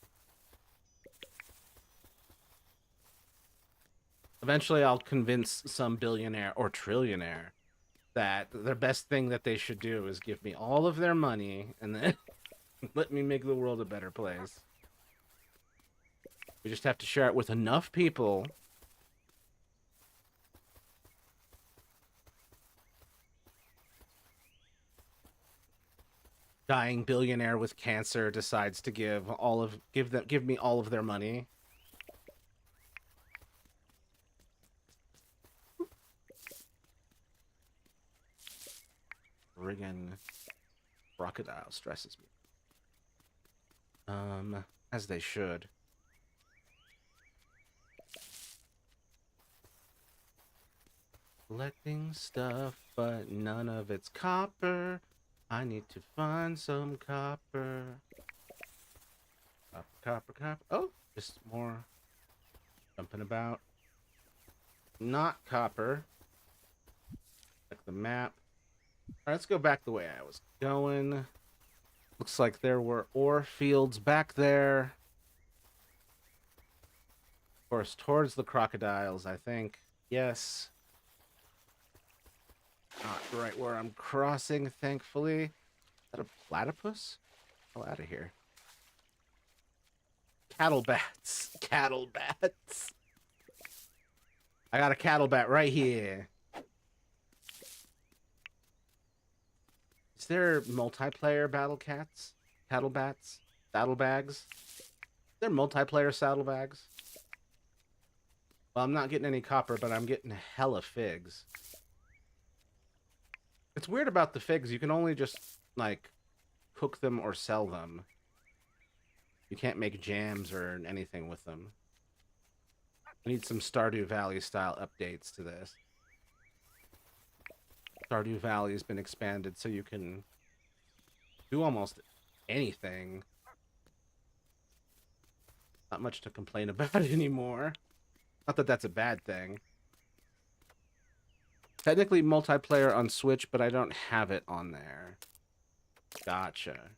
Eventually, I'll convince some billionaire or trillionaire that the best thing that they should do is give me all of their money and then let me make the world a better place. We just have to share it with enough people. Dying billionaire with cancer decides to give me all of their money. Friggin' crocodile stresses me. As they should. Collecting stuff, but none of it's copper. I need to find some copper. Copper, copper, copper. Oh, just more jumping about. Not copper. Like the map. All right, let's go back the way I was going. Looks like there were ore fields back there. Of course, towards the crocodiles, I think. Yes. Not right where I'm crossing, thankfully. Is that a platypus? Oh, out of here. Cattle bats. Cattle bats. I got a cattle bat right here. Is there multiplayer battle cats? Cattle bats? Saddlebags? Is there multiplayer saddlebags? Well, I'm not getting any copper, but I'm getting hella figs. It's weird about the figs. You can only just, like, cook them or sell them. You can't make jams or anything with them. I need some Stardew Valley style updates to this. Stardew Valley has been expanded so you can do almost anything. Not much to complain about anymore. Not that that's a bad thing. Technically multiplayer on Switch, but I don't have it on there. Gotcha.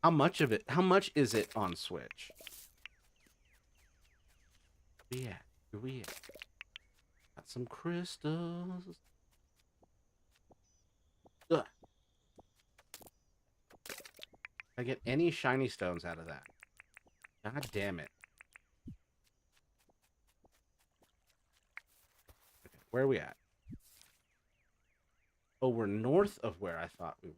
How much is it on Switch? Yeah, here we are. Got some crystals. Ugh. I get any shiny stones out of that? God damn it. Okay, where are we at? Oh, we're north of where I thought we were.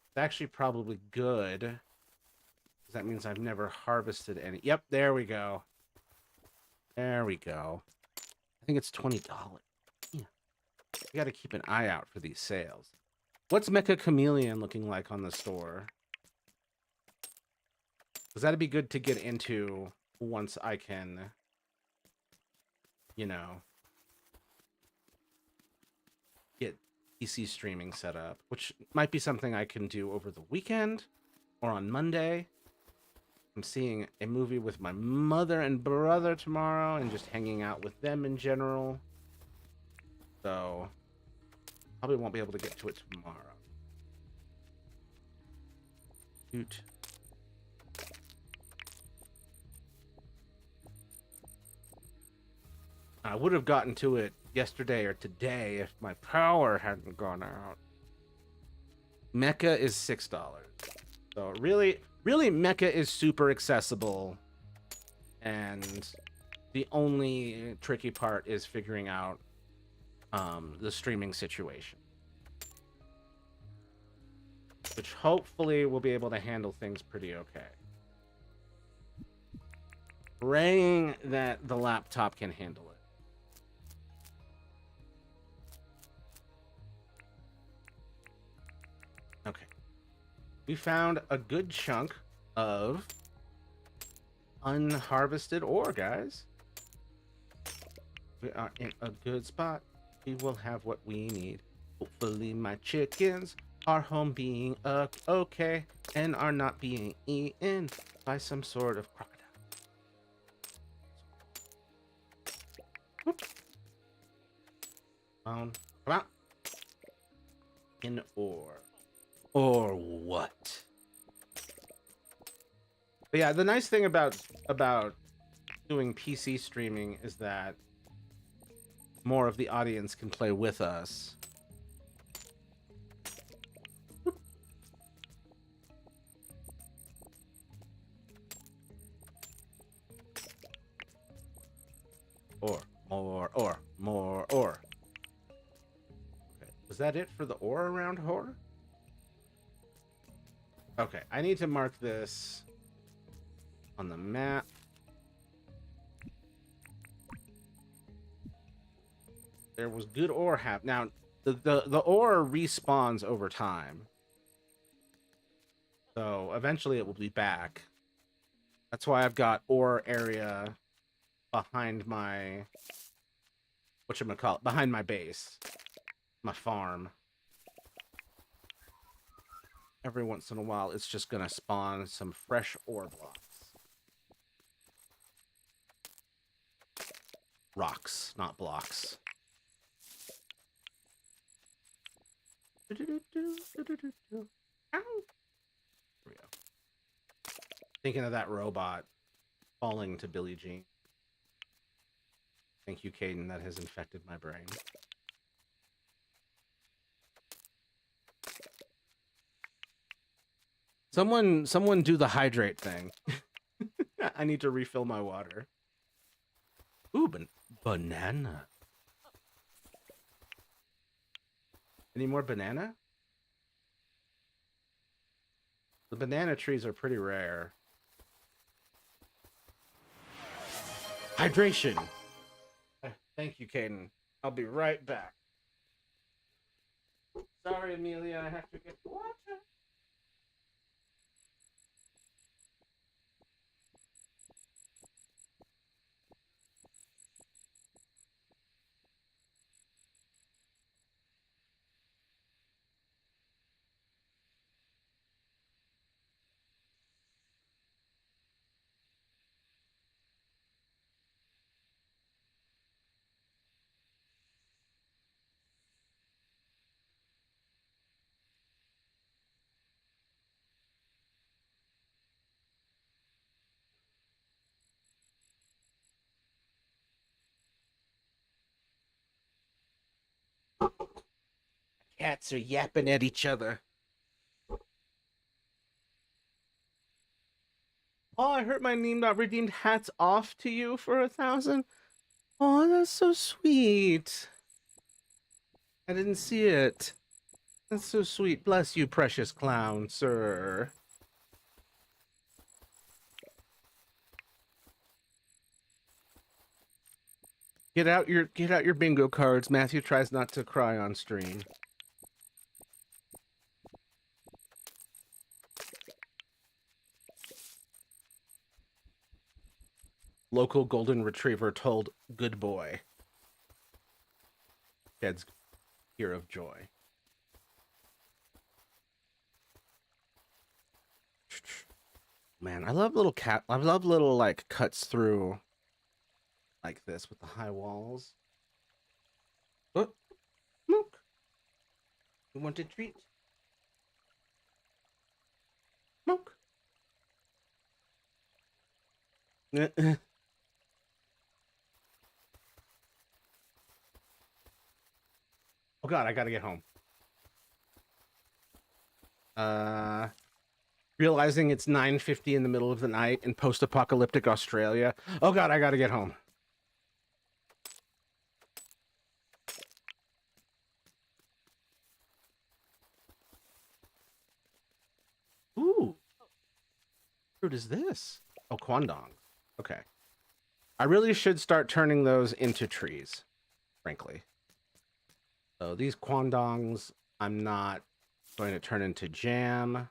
It's actually probably good. Because that means I've never harvested any. Yep, there we go. There we go. I think it's $20. Yeah. You gotta keep an eye out for these sales. What's Mecha Chameleon looking like on the store? Because that'd be good to get into once I can, you know, get PC streaming set up, which might be something I can do over the weekend or on Monday. I'm seeing a movie with my mother and brother tomorrow and just hanging out with them in general. So, probably won't be able to get to it tomorrow. Shoot. I would have gotten to it yesterday or today if my power hadn't gone out. Mecha is $6. So really Mecha is super accessible. And the only tricky part is figuring out the streaming situation. Which hopefully we'll be able to handle things pretty okay. Praying that the laptop can handle it. Okay. We found a good chunk of unharvested ore, guys. We are in a good spot. We will have what we need. Hopefully my chickens are home being okay and are not being eaten by some sort of crocodile. Come on. In ore. Or what? But yeah, the nice thing about doing PC streaming is that more of the audience can play with us. More ore. Okay. Was that it for the ore around Horror? Okay, I need to mark this on the map. There was good ore now the ore respawns over time. So eventually it will be back. That's why I've got ore area behind my whatchamacallit, behind my base, my farm. Every once in a while, it's just gonna spawn some fresh ore blocks. Rocks, not blocks. Ow. Here we go. Thinking of that robot falling to Billie Jean. Thank you, Caden. That has infected my brain. Someone do the hydrate thing. I need to refill my water. Ooh, banana. Any more banana? The banana trees are pretty rare. Hydration. Thank you, Caden. I'll be right back. Sorry, Amelia. I have to get water. Cats are yapping at each other. Oh, I heard my name not redeemed. Hats off to you for 1,000. Oh, that's so sweet. I didn't see it. That's so sweet. Bless you, precious clown, sir. Get out your bingo cards. Matthew tries not to cry on stream. Local golden retriever told good boy. Sheds tear of joy. Man, I love little I love little like cuts through like this with the high walls. Oh, look. You want a treat? Look. Oh god, I gotta get home. Realizing it's 9:50 in the middle of the night in post-apocalyptic Australia. Oh god, I gotta get home. Ooh. What fruit is this? Oh, quandong. Okay. I really should start turning those into trees, frankly. So these quandongs, I'm not going to turn into jam.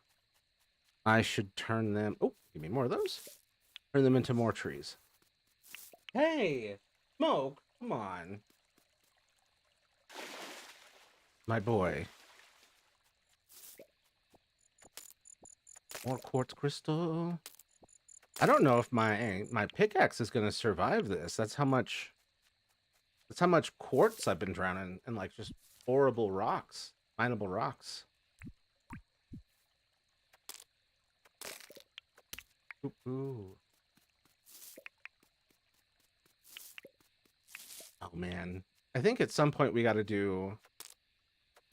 I should turn them... Oh, give me more of those. Turn them into more trees. Hey, Smoke, come on. My boy. More quartz crystal. I don't know if my pickaxe is going to survive this. That's how much quartz I've been drowning in, like, just horrible rocks. Mineable rocks. Ooh. Oh, man. I think at some point we got to do...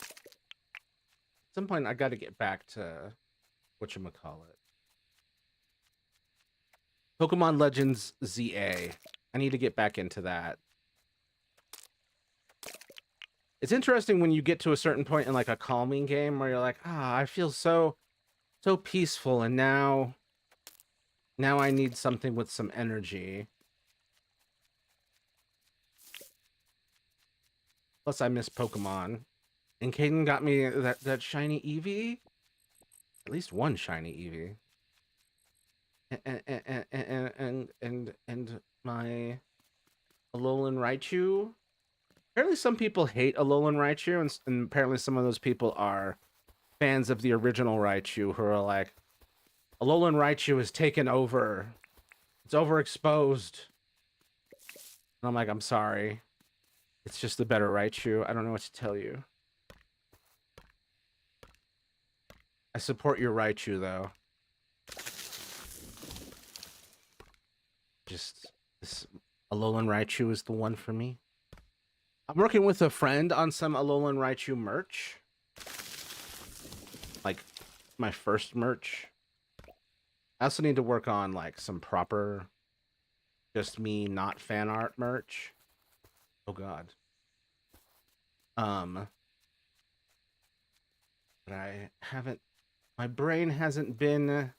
At some point I got to get back to... whatchamacallit. Pokemon Legends ZA. I need to get back into that. It's interesting when you get to a certain point in like a calming game where you're like, I feel so peaceful, and now I need something with some energy. Plus I miss Pokemon. And Caden got me that shiny Eevee. At least one shiny Eevee. And my Alolan Raichu. Apparently some people hate Alolan Raichu, and apparently some of those people are fans of the original Raichu who are like, Alolan Raichu is taken over. It's overexposed. And I'm like, I'm sorry. It's just the better Raichu. I don't know what to tell you. I support your Raichu, though. Just, this Alolan Raichu is the one for me. I'm working with a friend on some Alolan Raichu merch. Like, my first merch. I also need to work on, like, some proper, just me, not fan art merch. Oh, God. But I haven't, my brain hasn't been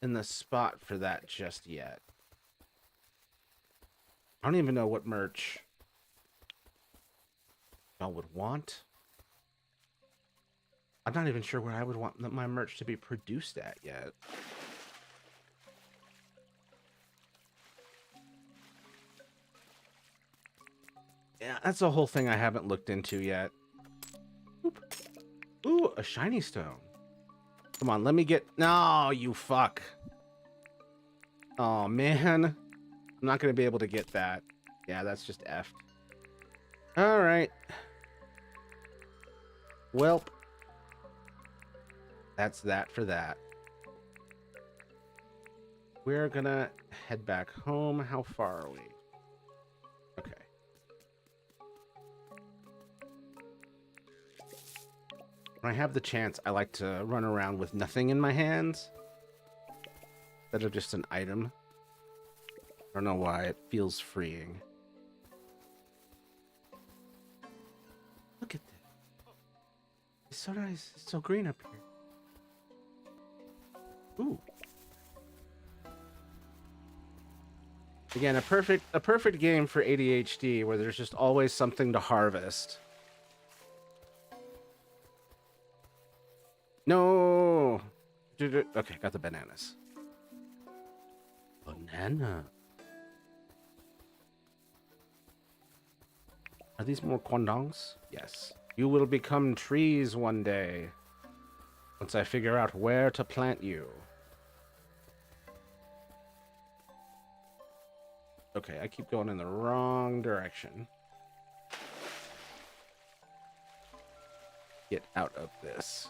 in the spot for that just yet. I don't even know what merch y'all would want. I'm not even sure where I would want my merch to be produced at yet. Yeah, that's a whole thing I haven't looked into yet. Oop. Ooh, a shiny stone. Come on, let me get... No, you fuck. Oh, man. I'm not going to be able to get that. Yeah, that's just F. All right. Welp. That's that for that. We're going to head back home. How far are we? Okay. When I have the chance, I like to run around with nothing in my hands instead of just an item. I don't know why, it feels freeing. Look at that. It's so nice. It's so green up here. Ooh. Again, a perfect game for ADHD where there's just always something to harvest. No. Okay, got the bananas. Banana. Are these more quandongs? Yes. You will become trees one day. Once I figure out where to plant you. Okay, I keep going in the wrong direction. Get out of this.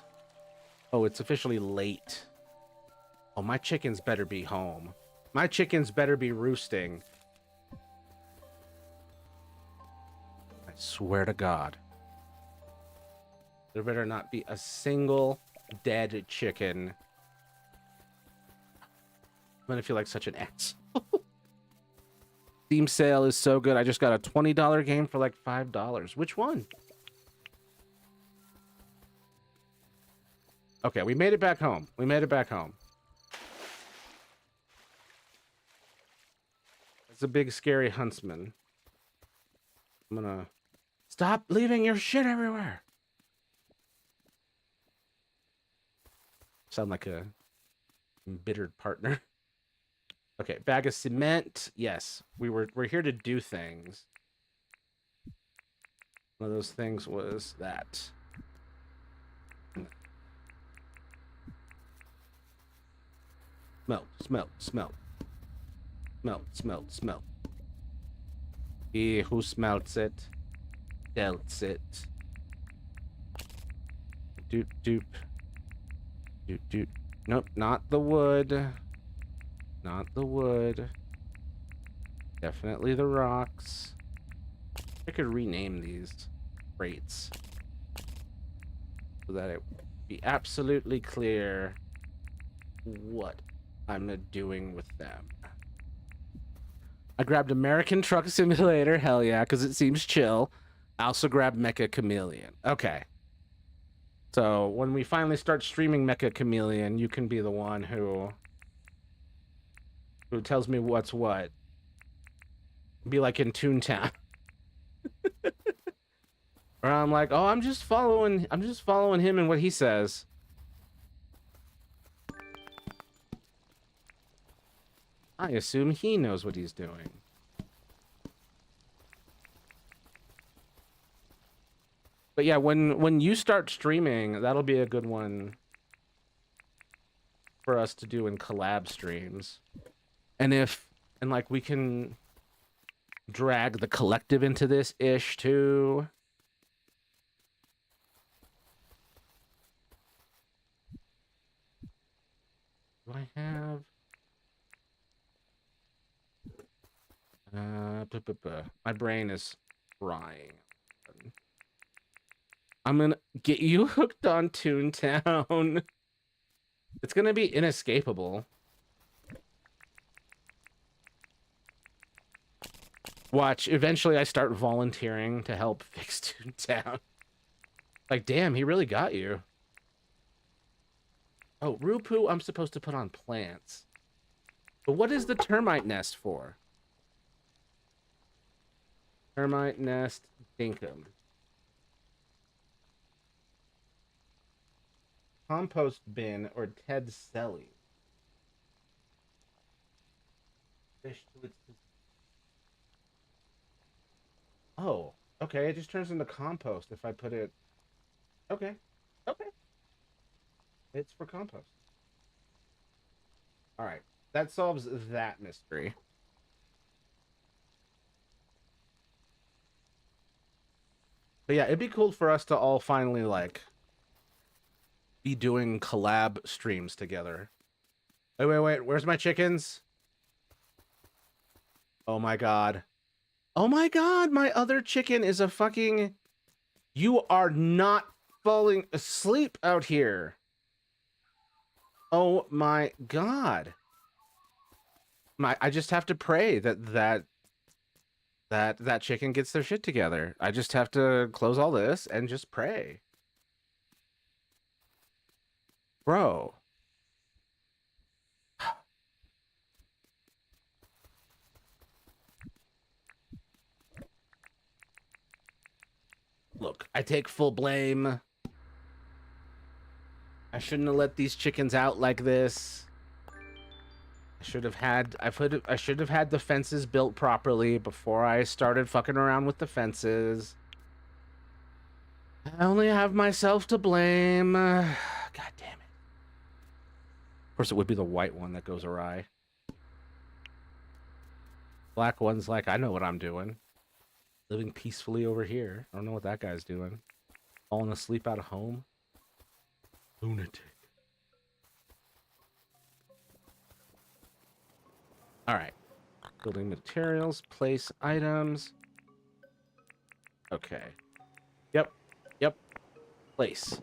Oh, it's officially late. Oh, my chickens better be home. My chickens better be roosting. I swear to God. There better not be a single dead chicken. I'm gonna feel like such an ass. Steam sale is so good. I just got a $20 game for like $5. Which one? Okay, we made it back home. We made it back home. It's a big, scary huntsman. I'm gonna... Stop leaving your shit everywhere! Sound like a embittered partner. Okay, bag of cement. Yes, we're here to do things. One of those things was that. Smelt, smelt, smelt. Smelt, smelt, smelt. He who smelts it, delts it. Doop, doop. Doop, doop. Nope, not the wood. Not the wood. Definitely the rocks. I could rename these crates so that it would be absolutely clear what I'm doing with them. I grabbed American Truck Simulator, hell yeah, because it seems chill. I also grabbed Mecha Chameleon. Okay. So when we finally start streaming Mecha Chameleon, you can be the one who tells me what's what. Be like in Toontown. Or I'm like, oh, I'm just following him and what he says. I assume he knows what he's doing. But yeah, when you start streaming, that'll be a good one for us to do in collab streams. And like we can drag the collective into this ish too. Do I have my brain is frying. I'm gonna get you hooked on Toontown. It's gonna be inescapable. Watch, eventually I start volunteering to help fix Toontown. Like, damn, he really got you. Oh, Rupu, I'm supposed to put on plants. But what is the termite nest for? Termite nest, Dinkum. Compost bin or Ted Selly. Fish to its... Oh, okay. It just turns into compost if I put it... Okay. Okay. It's for compost. All right. That solves that mystery. But yeah, it'd be cool for us to all finally, like, be doing collab streams together. Wait. Where's my chickens? Oh my god. Oh my god, my other chicken is a fucking... You are not falling asleep out here. Oh my god. I just have to pray that chicken gets their shit together. I just have to close all this and just pray. Bro. Look, I take full blame. I shouldn't have let these chickens out like this. I should have had the fences built properly before I started fucking around with the fences. I only have myself to blame. God damn it. Of course, it would be the white one that goes awry. Black one's like, I know what I'm doing. Living peacefully over here. I don't know what that guy's doing. Falling asleep out of home. Lunatic. All right. Building materials, place items. Okay. Yep. Place.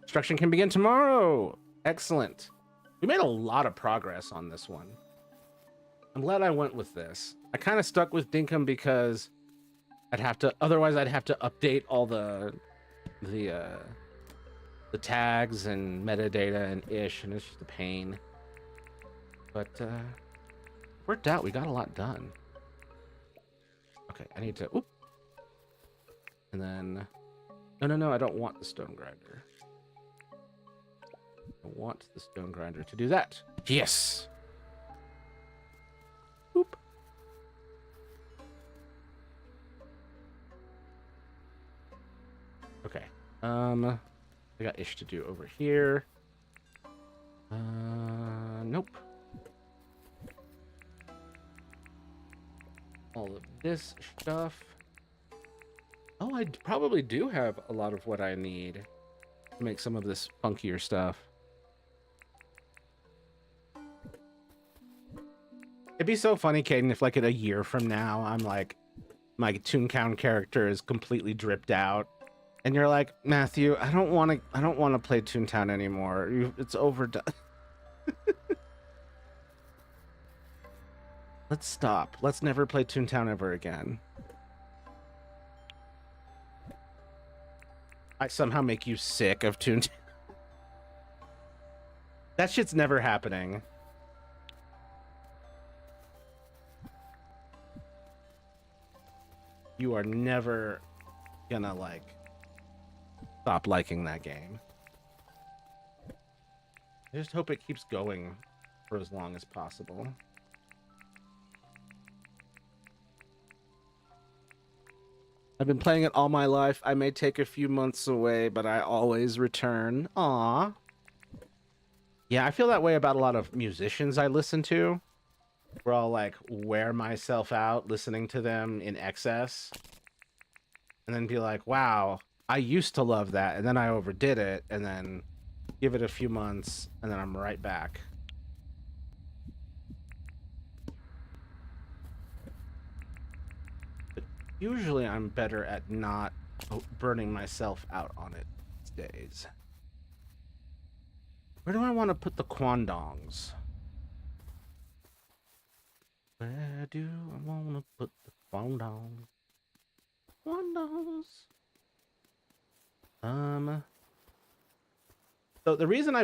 Construction can begin tomorrow. Excellent. We made a lot of progress on this one. I'm glad I went with this. I kind of stuck with Dinkum because otherwise I'd have to update all the tags and metadata and ish, and it's just a pain. But worked out. We got a lot done. Okay, I need to... Oop. And then... No, I don't want the stone grinder. I want the stone grinder to do that. Yes! Oop. Okay. I got ish to do over here. Nope. All of this stuff. Oh, I probably do have a lot of what I need to make some of this funkier stuff. It'd be so funny, Caden, if like in a year from now, I'm like, my Toontown character is completely dripped out. And you're like, Matthew, I don't want to play Toontown anymore. It's overdone. Let's stop. Let's never play Toontown ever again. I somehow make you sick of Toontown. That shit's never happening. You are never gonna, like, stop liking that game. I just hope it keeps going for as long as possible. I've been playing it all my life. I may take a few months away, but I always return. Aw. Yeah, I feel that way about a lot of musicians I listen to. Where I'll like wear myself out listening to them in excess. And then be like, wow, I used to love that. And then I overdid it. And then give it a few months. And then I'm right back. But usually I'm better at not burning myself out on it these days. Where do I want to put the quandongs? Where do I want to put the quandongs? Quandongs. So the reason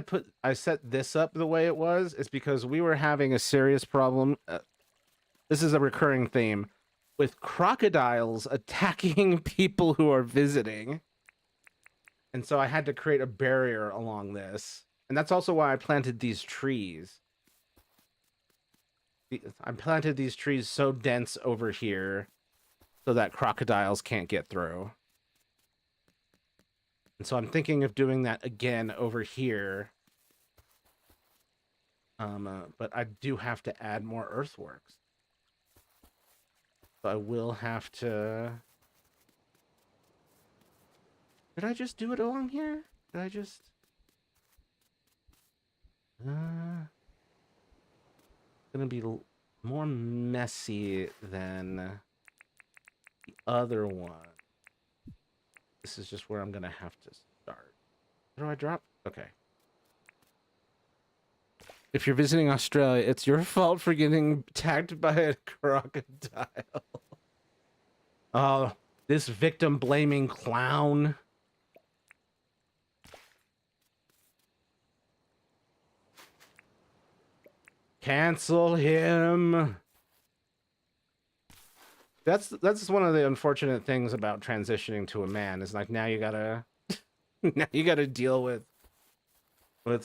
I set this up the way it was is because we were having a serious problem. This is a recurring theme with crocodiles attacking people who are visiting. And so I had to create a barrier along this. And that's also why I planted these trees. I planted these trees so dense over here so that crocodiles can't get through. And so I'm thinking of doing that again over here. But I do have to add more earthworks. So I will have to... Did I just do it along here? Did I just... Gonna be more messy than the other one. This is just where I'm gonna have to start. Where do I drop? Okay. If you're visiting Australia, it's your fault for getting attacked by a crocodile. Oh, this victim blaming clown. Cancel him. That's one of the unfortunate things about transitioning to a man is like now you gotta now you gotta deal with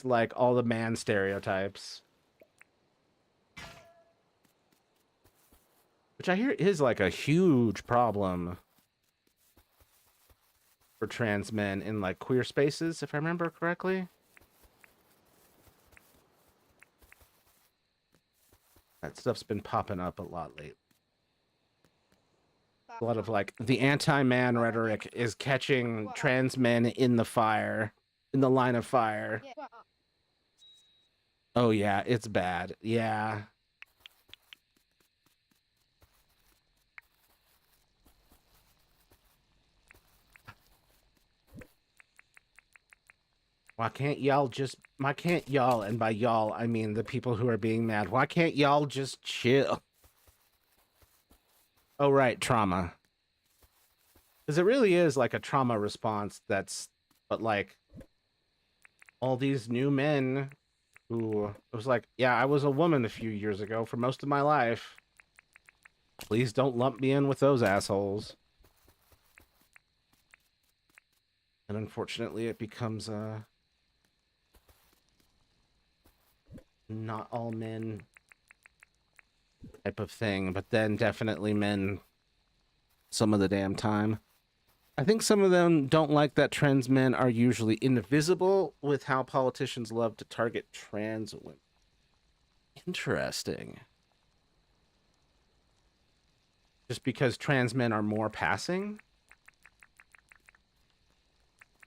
like all the man stereotypes. Which I hear is like a huge problem for trans men in like queer spaces, if I remember correctly. That stuff's been popping up a lot lately. A lot of like the anti-man rhetoric is catching trans men in the fire, in the line of fire. Oh yeah, it's bad. Yeah. Why can't y'all and by y'all I mean the people who are being mad, why can't y'all just chill? Oh right, trauma. Because it really is like a trauma response but like all these new men who it was like, yeah, I was a woman a few years ago for most of my life. Please don't lump me in with those assholes. And unfortunately it becomes not all men type of thing, but then definitely men some of the damn time. I think some of them don't like that trans men are usually invisible with how politicians love to target trans women. Interesting. Just because trans men are more passing?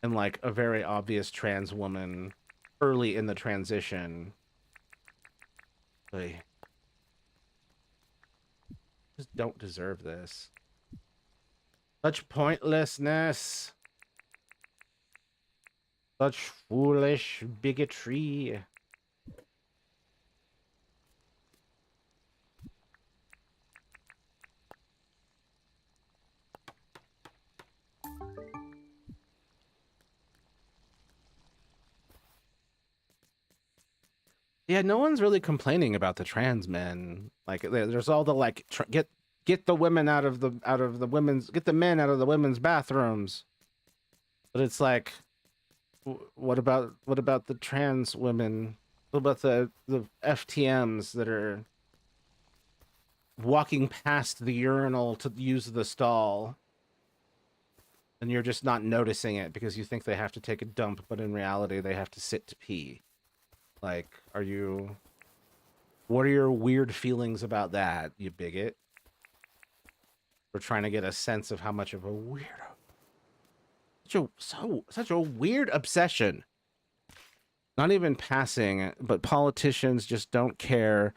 And like a very obvious trans woman early in the transition. They just don't deserve this. Such pointlessness. Such foolish bigotry. Yeah, no one's really complaining about the trans men. Like, there's all the like, get the women out of the women's, get the men out of the women's bathrooms. But it's like, what about the trans women? What about the FTMs that are walking past the urinal to use the stall? and you're just not noticing it because you think they have to take a dump, but in reality they have to sit to pee. Like, what are your weird feelings about that, you bigot? We're trying to get a sense of how much of a weirdo. Such a weird obsession. Not even passing, but politicians just don't care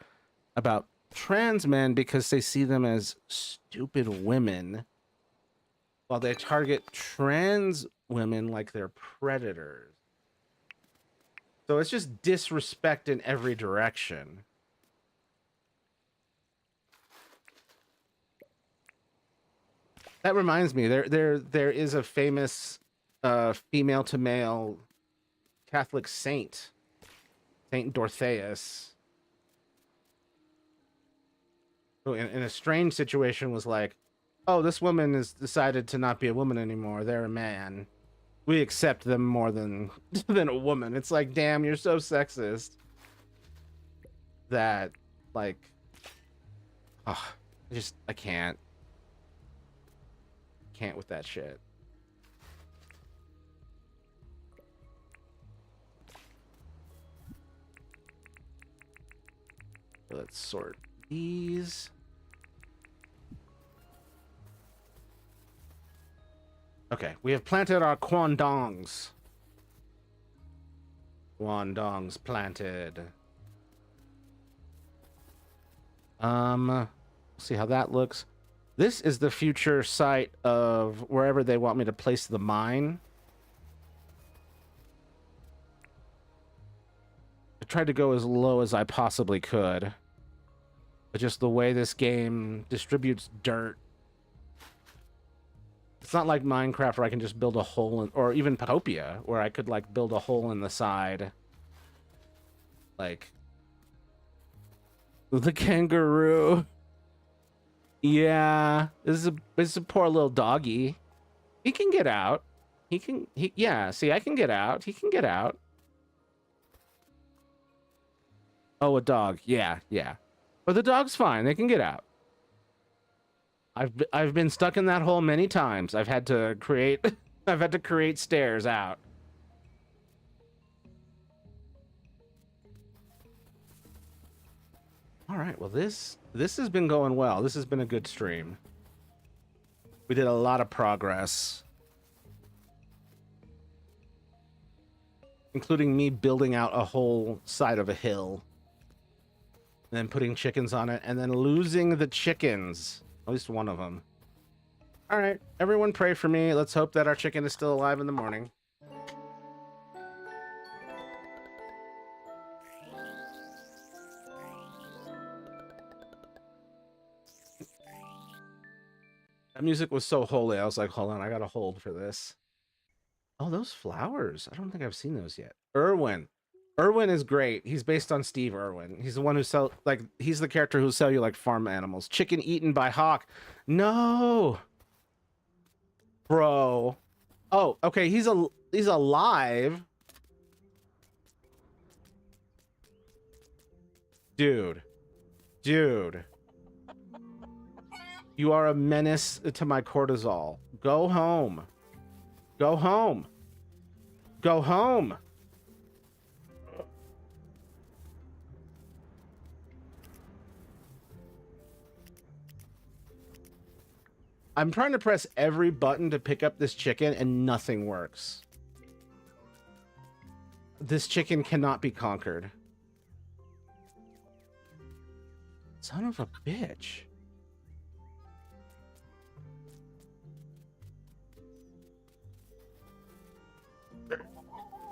about trans men because they see them as stupid women, while they target trans women like they're predators. So it's just disrespect in every direction. That reminds me, there is a famous female to male Catholic saint, Saint Dorotheus, who in a strange situation was like, oh, this woman has decided to not be a woman anymore. They're a man. We accept them more than a woman. It's like, damn, you're so sexist that, like, oh, I can't with that shit. Let's sort these. Okay, we have planted our quandongs. Quandongs planted. See how that looks. This is the future site of wherever they want me to place the mine. I tried to go as low as I possibly could. But just the way this game distributes dirt. It's not like Minecraft where I can just build a hole in, or even Potopia where I could like build a hole in the side. Like the kangaroo. Yeah, this is a poor little doggy. He can get out. Yeah, see, I can get out. He can get out. Oh, a dog. Yeah. But the dog's fine. They can get out. I've been stuck in that hole many times. I've had to create stairs out. All right, well this has been going well. This has been a good stream. We did a lot of progress, including me building out a whole side of a hill, and then putting chickens on it, and then losing the chickens. At least one of them. All right, everyone pray for me. Let's hope that our chicken is still alive in the morning. That music was so holy. I was like, hold on, I gotta hold for this. Oh, those flowers. I don't think I've seen those yet. Irwin. Irwin is great. He's based on Steve Irwin. He's the one who he's the character who sell you like farm animals. Chicken eaten by hawk. No. Bro. Oh, okay, he's alive. Dude. You are a menace to my cortisol. Go home. Go home. Go home. I'm trying to press every button to pick up this chicken and nothing works. This chicken cannot be conquered. Son of a bitch.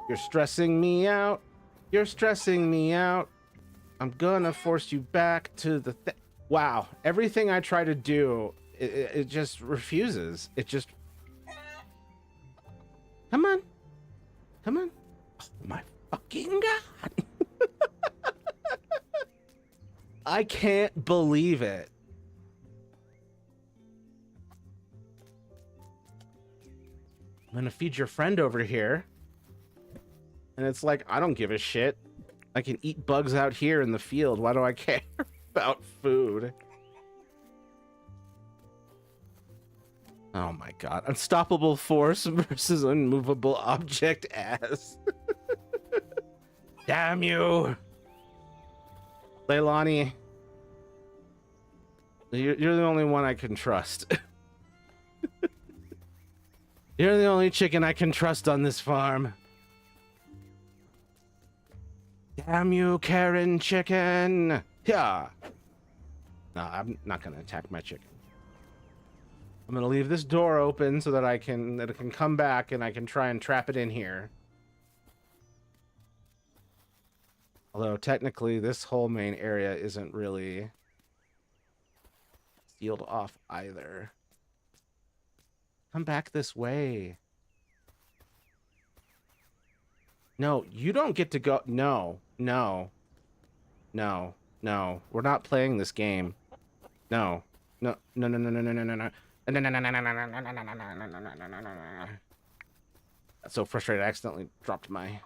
You're stressing me out. You're stressing me out. I'm gonna force you back to the wow. Everything I try to do, it just refuses. It just... Come on. Come on. Oh my fucking God. I can't believe it. I'm gonna feed your friend over here. And it's like, I don't give a shit. I can eat bugs out here in the field. Why do I care about food? Oh my god. Unstoppable force versus unmovable object as. Damn you. Leilani. You're the only one I can trust. You're the only chicken I can trust on this farm. Damn you, Karen chicken. Yeah. No, I'm not gonna attack my chicken. I'm gonna leave this door open so that it can come back and I can try and trap it in here. Although technically this whole main area isn't really sealed off either. Come back this way. No, you don't get to go. No, no, no, no. We're not playing this game. No, no, no, no, no, no, no, no, no, no. That's so frustrated. I accidentally dropped my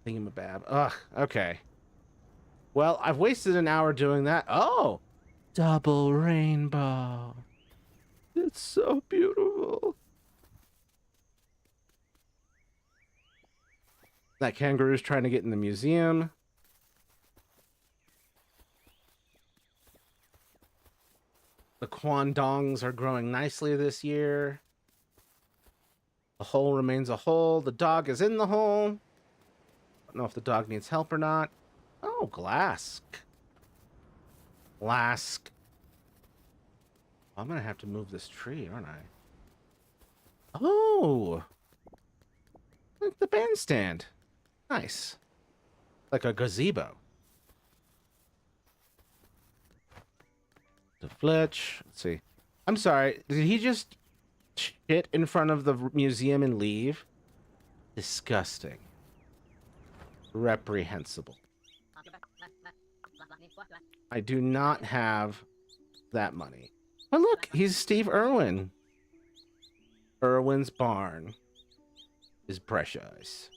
thingamabab. Ugh, okay. Well, I've wasted an hour doing that. Oh! Double rainbow. It's so beautiful. That kangaroo's trying to get in the museum. The quandongs are growing nicely this year. The hole remains a hole. The dog is in the hole. I don't know if the dog needs help or not. Oh, glass. Glass. I'm gonna have to move this tree, aren't I? Oh! Like the bandstand. Nice. Like a gazebo. The Fletch. Let's see. I'm sorry. Did he just shit in front of the museum and leave? Disgusting. Reprehensible. I do not have that money. Oh, look. He's Steve Irwin. Irwin's barn is precious.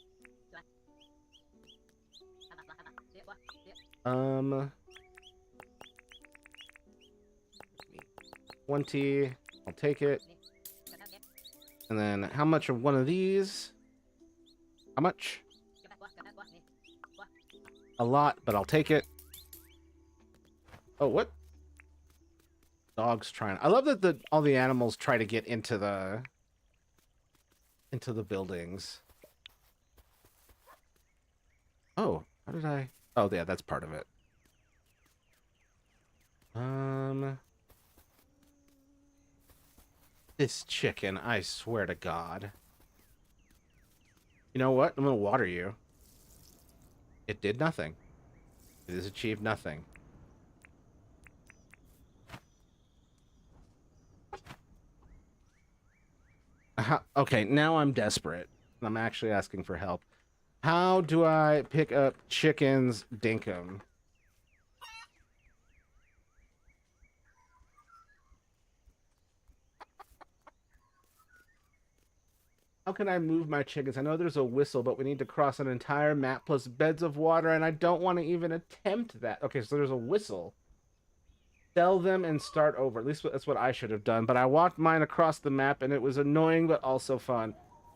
20. I'll take it. And then how much of one of these? How much? A lot, but I'll take it. Oh, what? Dog's trying. I love that all the animals try to get into the buildings. Oh, how did I? Oh, yeah, that's part of it. This chicken, I swear to God. You know what? I'm gonna water you. It did nothing. It has achieved nothing. Okay, now I'm desperate. I'm actually asking for help. How do I pick up chickens dinkum? How can I move my chickens? I know there's a whistle, but we need to cross an entire map plus beds of water, and I don't want to even attempt that. Okay, so there's a whistle. Sell them and start over. At least that's what I should have done. But I walked mine across the map, and it was annoying, but also fun.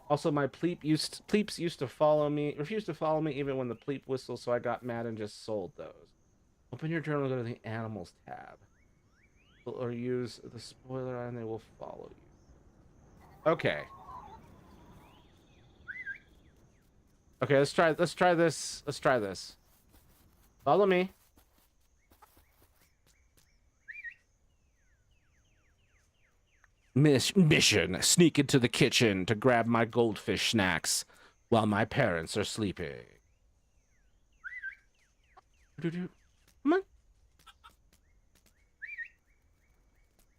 Also, my pleeps used to follow me, refused to follow me even when the pleep whistled, so I got mad and just sold those. Open your journal, go to the animals tab. Or use the spoiler and they will follow you. Okay. Okay, let's try this. Let's try this. Follow me. Mission: sneak into the kitchen to grab my goldfish snacks while my parents are sleeping. Come on.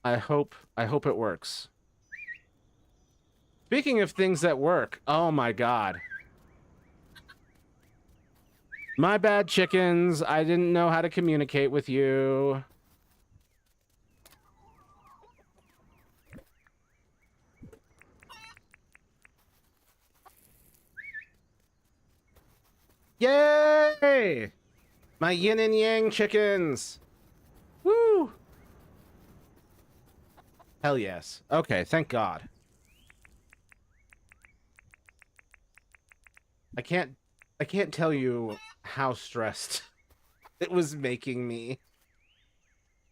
I hope it works. Speaking of things that work, oh my God. My bad, chickens. I didn't know how to communicate with you. Yay! My yin and yang chickens. Woo! Hell yes. Okay, thank God. I can't tell you how stressed it was making me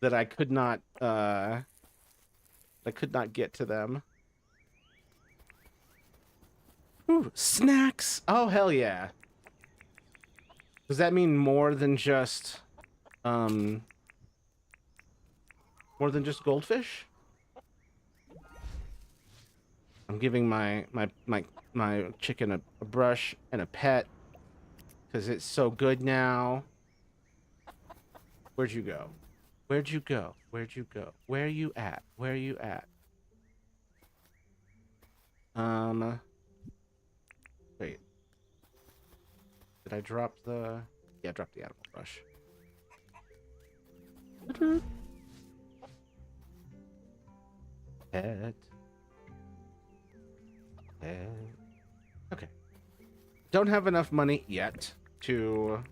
that I could not get to them. Ooh, snacks. Oh hell yeah. Does that mean um more than just goldfish? I'm giving my chicken a brush and a pet because it's so good now. Where'd you go? Where'd you go? Where'd you go? Where are you at? Where are you at? Wait. Did I drop the... Yeah, I dropped the animal brush. Pet. Pet. Okay. Don't have enough money yet to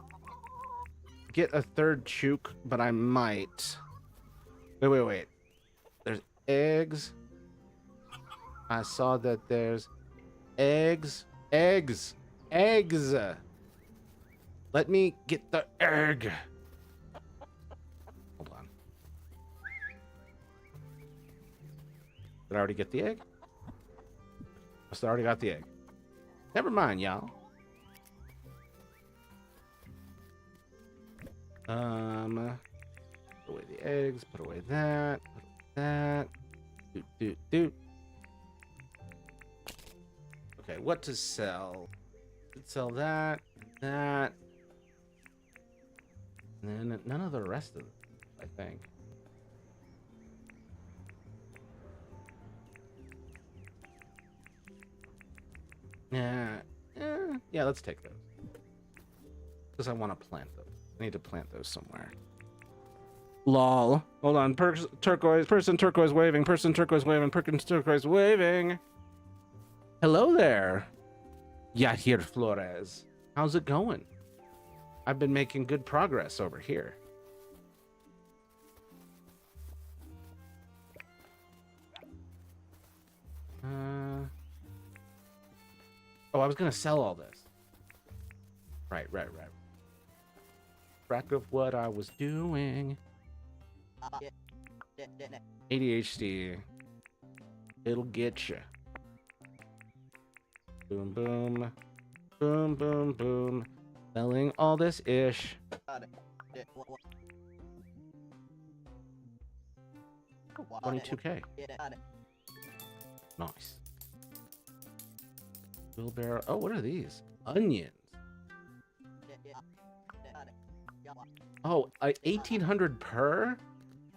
get a third chook, but I might. Wait. There's eggs. I saw that there's eggs. Eggs. Let me get the egg. Hold on. Did I already get the egg? Must have already got the egg. Never mind, y'all. Put away the eggs. Put away that. Put away that. Do. Okay, what to sell? Could sell that. That. And then none of the rest of them, I think. Yeah, let's take those. Because I want to plant them. I need to plant those somewhere. Lol. Hold on. Turquoise. Person turquoise waving. Person turquoise waving. Person turquoise waving. Hello there. Yahir Flores. How's it going? I've been making good progress over here. Oh, I was gonna sell all this. Right. Track of what I was doing. ADHD. It'll get you. Boom, boom. Boom, boom, boom. Selling all this ish. 22K. Nice. Wheelbarrow. Oh, what are these? Onions. Oh, 1,800 per?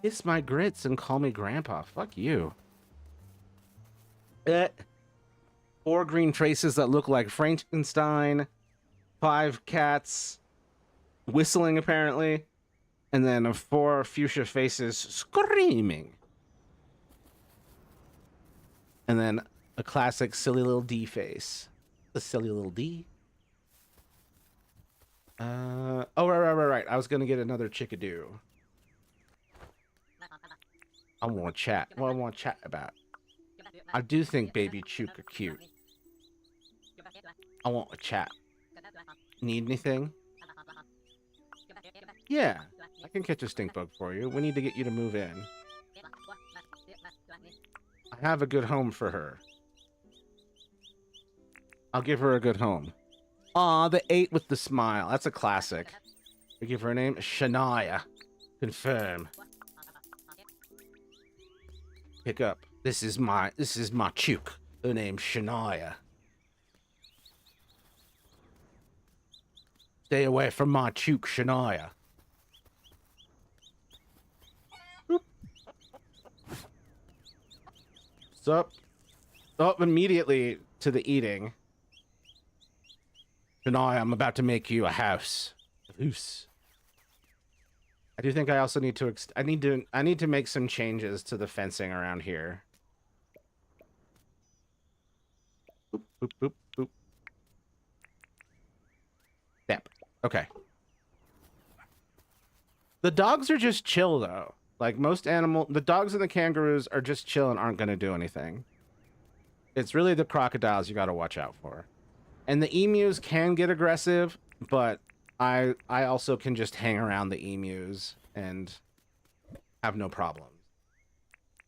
Kiss my grits and call me grandpa. Fuck you. 4 green traces that look like Frankenstein. 5 cats whistling, apparently. And then 4 fuchsia faces screaming. And then a classic silly little D face. The silly little D. Oh, right. I was gonna get another chickadee. I want to chat. What I want to chat about. I do think baby chook are cute. I want to chat. Need anything? Yeah, I can catch a stink bug for you. We need to get you to move in. I have a good home for her. I'll give her a good home. Aw, the 8 with the smile. That's a classic. We give her a name, Shania. Confirm. Pick up. This is my chook. Her name's Shania. Stay away from my chook, Shania. Boop. Sup? Up immediately to the eating. Shania, I'm about to make you a house. I do think I also need to I need to make some changes to the fencing around here. Boop, boop, boop, boop. Yep. Okay. The dogs are just chill though. Like most the dogs and the kangaroos are just chill and aren't going to do anything. It's really the crocodiles you got to watch out for. And the emus can get aggressive, but I also can just hang around the emus and have no problems.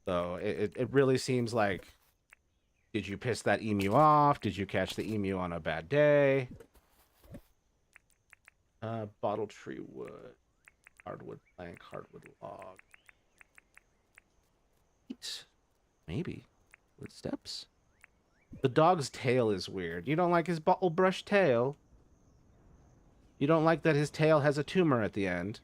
So it really seems like, did you piss that emu off? Did you catch the emu on a bad day? Bottle tree wood, hardwood plank, hardwood log. Maybe wood steps. The dog's tail is weird. You don't like his bottle brush tail? You don't like that his tail has a tumor at the end?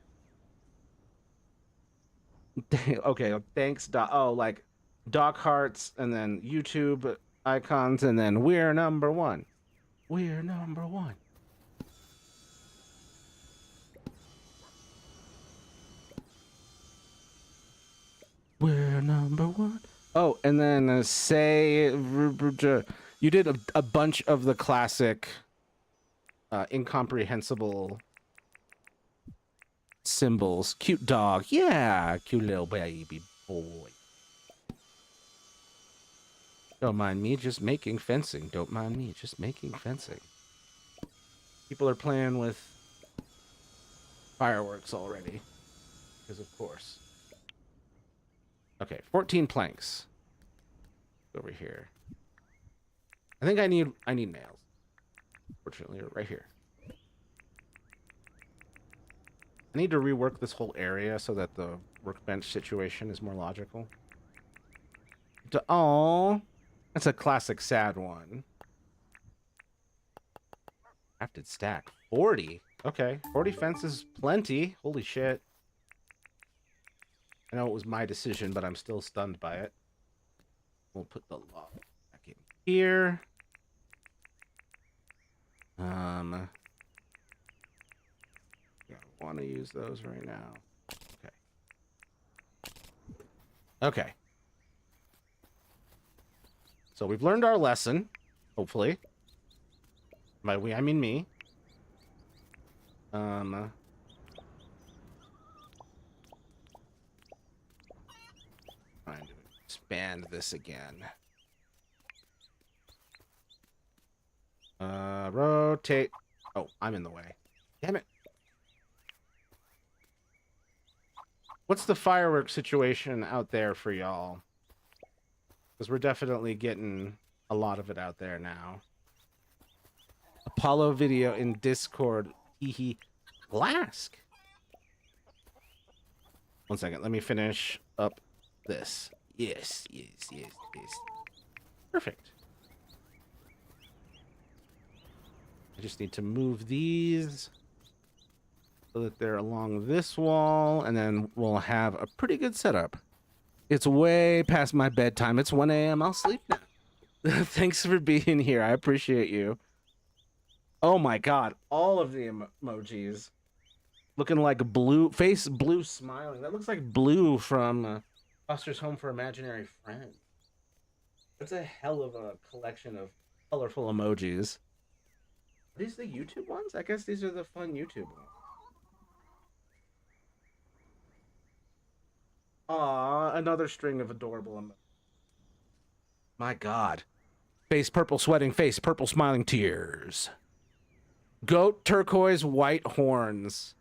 Okay, thanks, Doc. Oh, like Doc Hearts, and then YouTube icons, and then we're number one. We're number one. We're number one. Oh, and then say you did a bunch of the classic incomprehensible symbols. Cute dog. Yeah, cute little baby boy. Don't mind me just making fencing. Don't mind me just making fencing. People are playing with fireworks already. Because of course. Okay, 14 planks. Over here. I think I need nails. Fortunately, right here. I need to rework this whole area so that the workbench situation is more logical. Oh, that's a classic sad one. Crafted stack. 40. Okay, 40 fences, plenty. Holy shit. I know it was my decision, but I'm still stunned by it. We'll put the log back in here. I want to use those right now. Okay. Okay. So we've learned our lesson, hopefully. By we, I mean me. Trying to expand this again. Rotate. Oh, I'm in the way. Damn it. What's the fireworks situation out there for y'all? Because we're definitely getting a lot of it out there now. Apollo video in Discord. Hehe. Glask. One second. Let me finish up this. Yes. Perfect. I just need to move these so that they're along this wall, and then we'll have a pretty good setup. It's way past my bedtime. It's 1 a.m. I'll sleep now. Thanks for being here. I appreciate you. Oh my god, all of the emojis. Looking like blue, face blue smiling. That looks like Blue from Foster's Home for Imaginary Friends. That's a hell of a collection of colorful emojis. Are these the YouTube ones? I guess these are the fun YouTube ones. Aw, another string of adorable emojis. My god. Face purple sweating face, purple smiling tears. Goat turquoise white horns.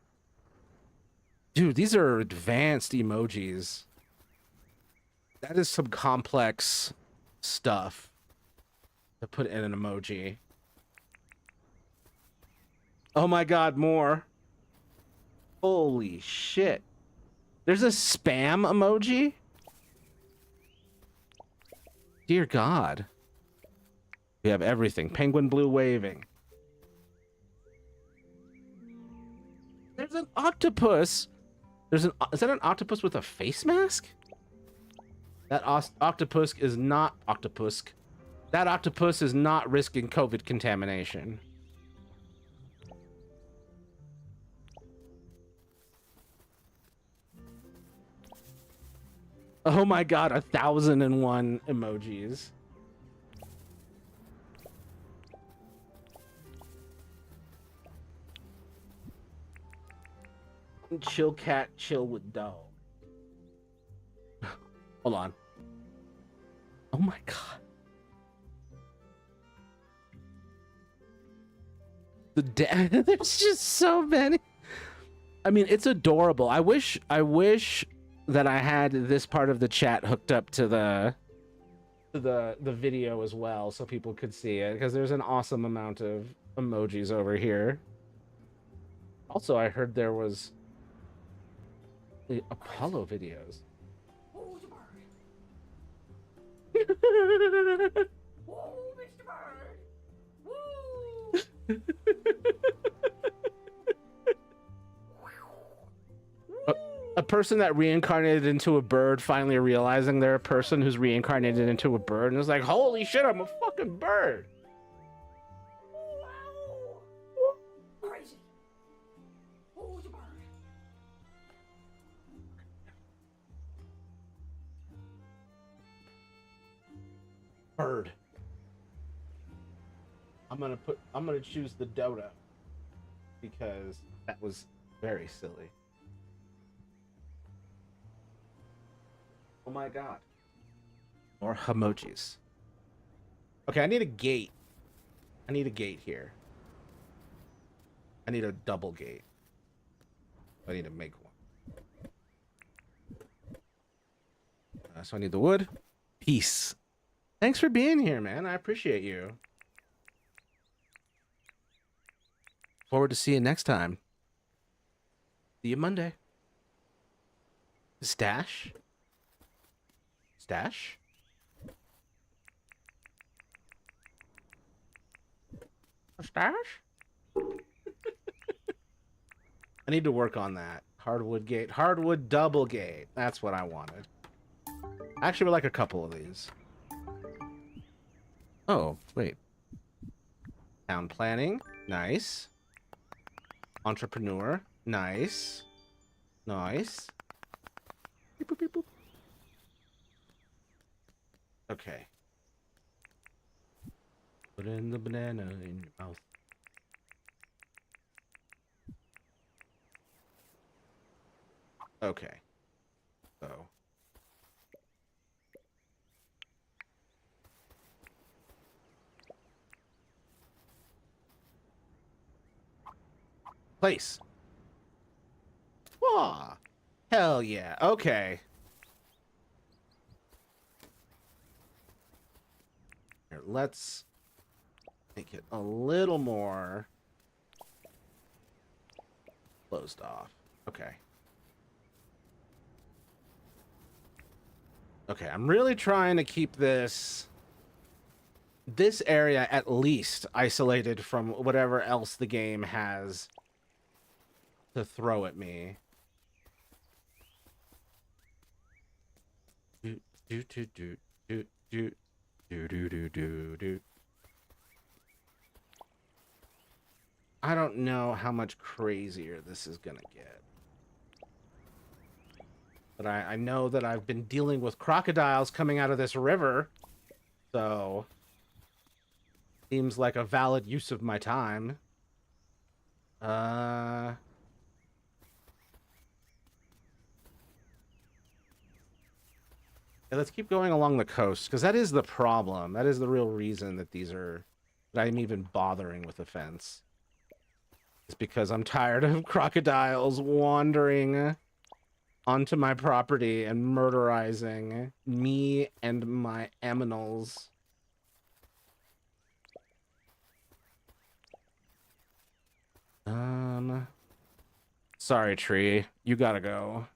Dude, these are advanced emojis. That is some complex stuff to put in an emoji. Oh my god, more. Holy shit. There's a spam emoji? Dear God. We have everything. Penguin blue waving. There's an octopus. Is that an octopus with a face mask? That octopus is not octopus. That octopus is not risking COVID contamination. Oh my god, 1,001 emojis. Chill cat, chill with dog. Hold on. Oh my god. There's just so many. I mean, it's adorable. I wish that I had this part of the chat hooked up to the video as well so people could see it, because there's an awesome amount of emojis over here. Also, I heard there was the Apollo videos. Oh, the bird. Oh, Mr. Bird. Woo. A person that reincarnated into a bird finally realizing they're a person who's reincarnated into a bird and is like, holy shit, I'm a fucking bird. Wow. Crazy. Oh, the bird. Bird. I'm gonna choose the dodo because that was very silly. Oh my god. More emojis. Okay, I need a gate. I need a gate here. I need a double gate. I need to make one. So I need the wood. Peace. Thanks for being here, man. I appreciate you. Forward to see you next time. See you Monday. Stash? Stash? A stash? I need to work on that. Hardwood gate. Hardwood double gate. That's what I wanted. I actually would like a couple of these. Oh, wait. Town planning. Nice. Entrepreneur. Nice. Nice. Beep, boop, beep, boop. Okay. Put in the banana in your mouth. Okay. So. Place. Wah. Hell yeah. Okay. Here, let's make it a little more closed off. Okay. Okay, I'm really trying to keep this area at least isolated from whatever else the game has to throw at me. Do do do do do do do do do do. I don't know how much crazier this is gonna get. But I know that I've been dealing with crocodiles coming out of this river, so seems like a valid use of my time. Yeah, let's keep going along the coast, because that is the problem. That is the real reason that that I'm even bothering with the fence. It's because I'm tired of crocodiles wandering onto my property and murderizing me and my aminals. Sorry, tree. You gotta go.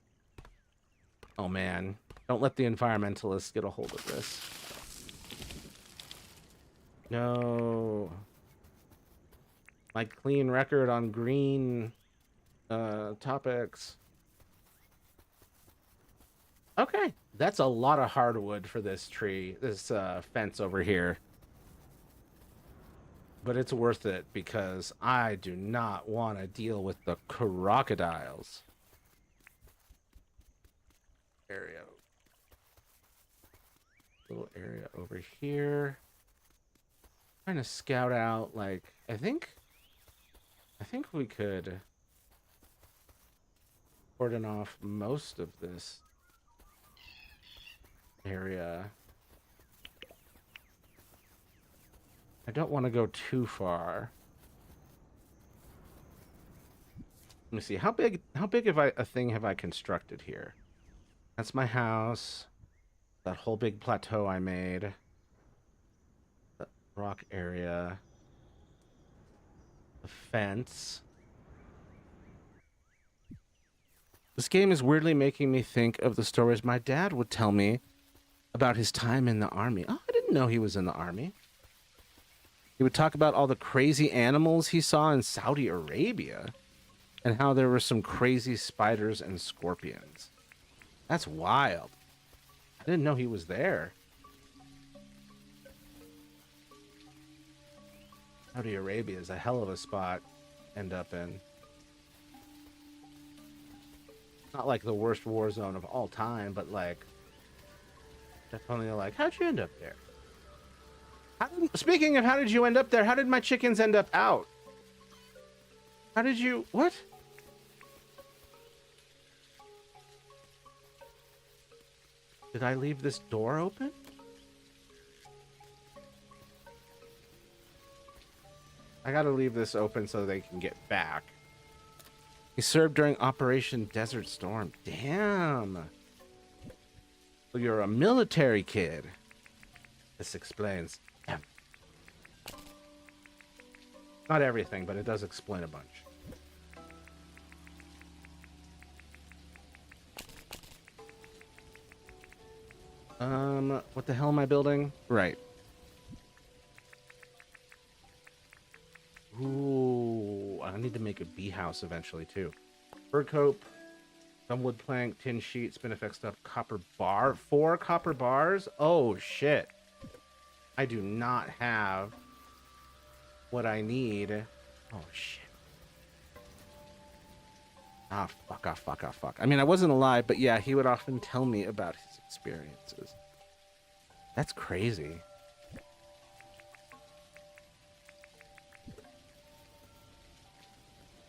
Oh, man. Don't let the environmentalists get a hold of this. No. My clean record on green topics. Okay, that's a lot of hardwood for this fence over here. But it's worth it because I do not want to deal with the crocodiles. Area. Little area over here. Trying to scout out, like, I think we could cordon off most of this area. I don't want to go too far. Let me see. How big have a thing have I constructed here? That's my house. That whole big plateau I made. That rock area. The fence. This game is weirdly making me think of the stories my dad would tell me about his time in the army. Oh, I didn't know he was in the army. He would talk about all the crazy animals he saw in Saudi Arabia and how there were some crazy spiders and scorpions. That's wild. I didn't know he was there. Saudi Arabia is a hell of a spot to end up in. Not like the worst war zone of all time, but like definitely like, how'd you end up there? Speaking of how did you end up there, how did my chickens end up out? How did you, what? Did I leave this door open? I gotta leave this open so they can get back. He served during Operation Desert Storm. Damn. So you're a military kid. This explains. Damn. Not everything, but it does explain a bunch. What the hell am I building? Right. Ooh, I need to make a bee house eventually too. Bird cope, some wood plank, tin sheet, spinifex stuff, copper bar. 4 copper bars? Oh shit. I do not have what I need. Oh shit. Ah, fuck. I mean, I wasn't alive, but yeah, he would often tell me about his experiences. That's crazy.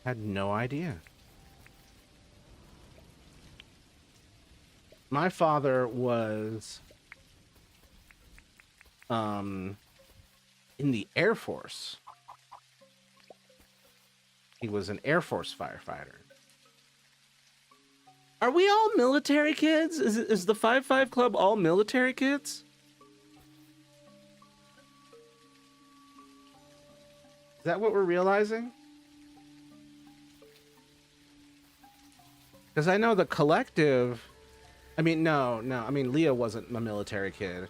Had no idea. My father was in the Air Force. He was an Air Force firefighter. Are we all military kids? Is the 5-5 Club all military kids? Is that what we're realizing? Because I know the collective... I mean, no. I mean, Leah wasn't a military kid.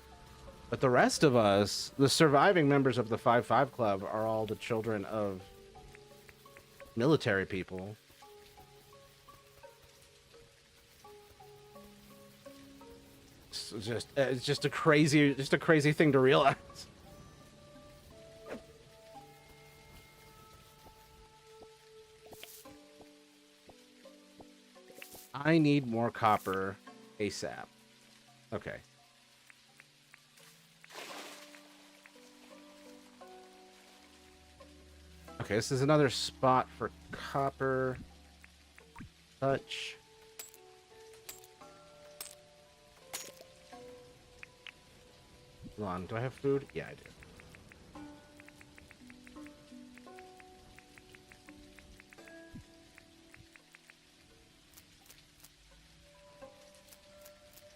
But the rest of us, the surviving members of the 5-5 Club, are all the children of military people. It's just a crazy thing to realize. I need more copper ASAP. Okay. Okay, this is another spot for copper. Touch. Hold on, do I have food? Yeah, I do.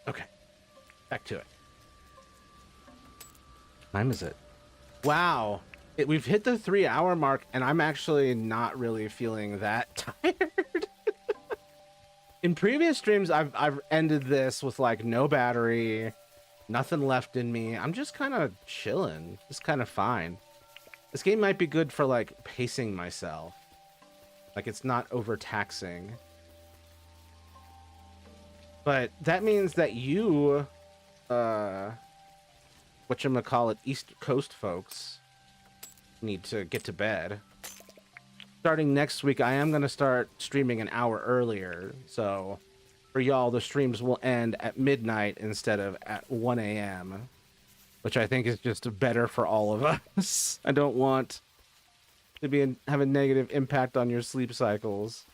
Okay, back to it. What time is it? Wow, we've hit the 3-hour mark, and I'm actually not really feeling that tired. In previous streams, I've ended this with like no battery, nothing left in me. I'm just kind of chilling, just kind of fine. This game might be good for like pacing myself, like it's not overtaxing. But that means that you, whatchamacallit, East Coast folks, need to get to bed. Starting next week, I am going to start streaming an hour earlier. So for y'all, the streams will end at midnight instead of at 1 a.m., which I think is just better for all of us. I don't want to have a negative impact on your sleep cycles.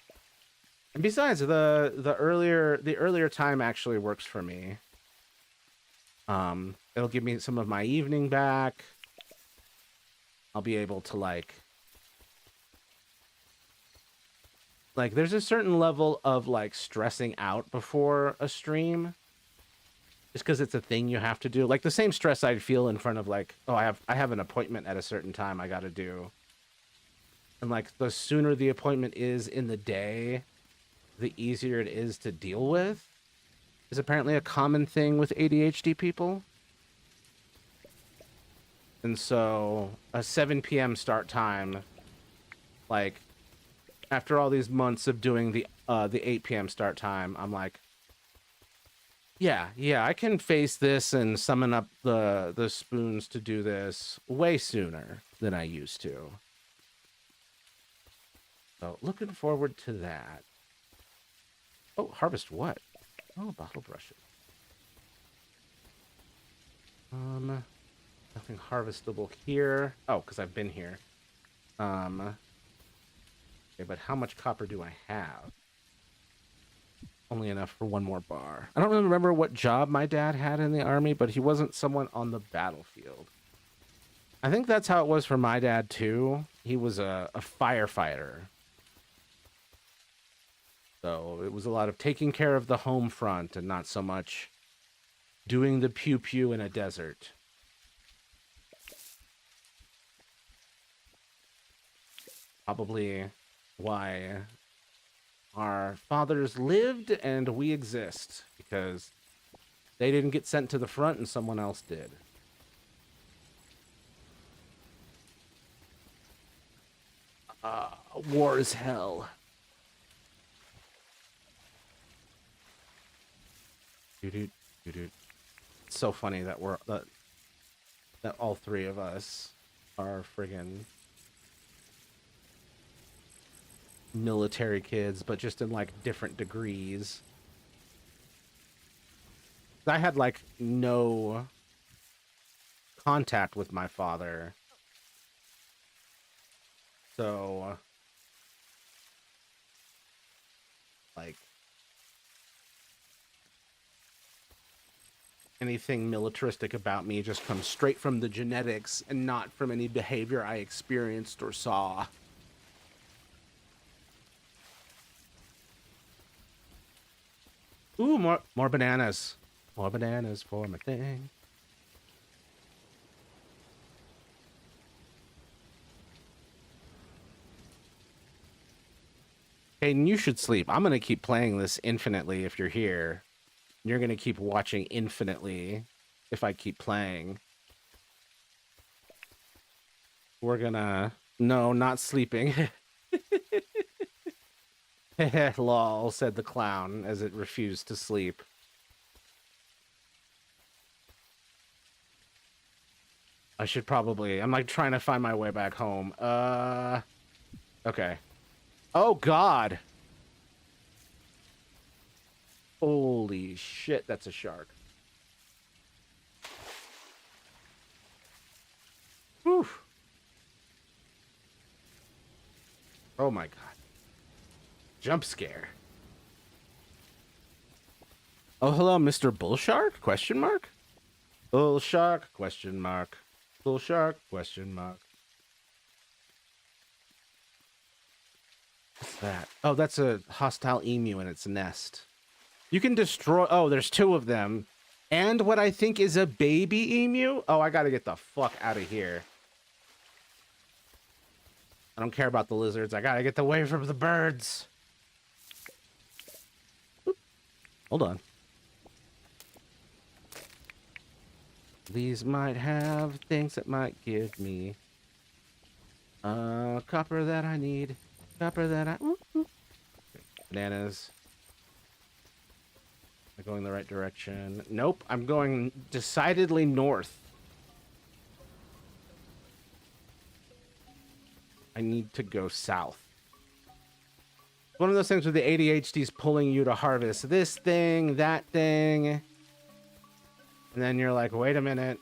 And besides, the earlier time actually works for me. It'll give me some of my evening back. I'll be able to like there's a certain level of like stressing out before a stream just because it's a thing you have to do. Like the same stress I'd feel in front of like, oh, I have an appointment at a certain time I got to do. And like the sooner the appointment is in the day, the easier it is to deal with. Is apparently a common thing with ADHD people. And so a 7 p.m. start time, like after all these months of doing the 8 p.m. start time, I'm like, yeah, I can face this and summon up the spoons to do this way sooner than I used to. So looking forward to that. Oh, harvest what? Oh, bottle brushes. Nothing harvestable here. Oh, because I've been here. Okay, but how much copper do I have? Only enough for one more bar. I don't really remember what job my dad had in the army, but he wasn't someone on the battlefield. I think that's how it was for my dad, too. He was a firefighter. So it was a lot of taking care of the home front and not so much doing the pew-pew in a desert. Probably why our fathers lived and we exist, because they didn't get sent to the front and someone else did. War is hell. It's so funny that that all three of us are friggin' military kids, but just in like different degrees. I had like no contact with my father, so like anything militaristic about me just comes straight from the genetics and not from any behavior I experienced or saw. Ooh, more bananas. More bananas for my thing. Hayden, you should sleep. I'm going to keep playing this infinitely if you're here. You're going to keep watching infinitely if I keep playing. We're going to... No, not sleeping. Lol, said the clown as it refused to sleep. I should probably... I'm like trying to find my way back home. Okay. Oh, God. Holy shit, that's a shark. Whew. Oh my God. Jump scare. Oh, hello, Mr. Bullshark? Question mark? Bull shark? Question mark. Bull shark? Question mark. What's that? Oh, that's a hostile emu in its nest. You can destroy... Oh, there's two of them. And what I think is a baby emu? Oh, I gotta get the fuck out of here. I don't care about the lizards. I gotta get away from the birds. Oop. Hold on. These might have things that might give me copper that I need. Copper that I... Ooh, ooh. Bananas. Am I going the right direction? Nope, I'm going decidedly north. I need to go south. One of those things where the ADHD's pulling you to harvest this thing, that thing. And then you're like, wait a minute.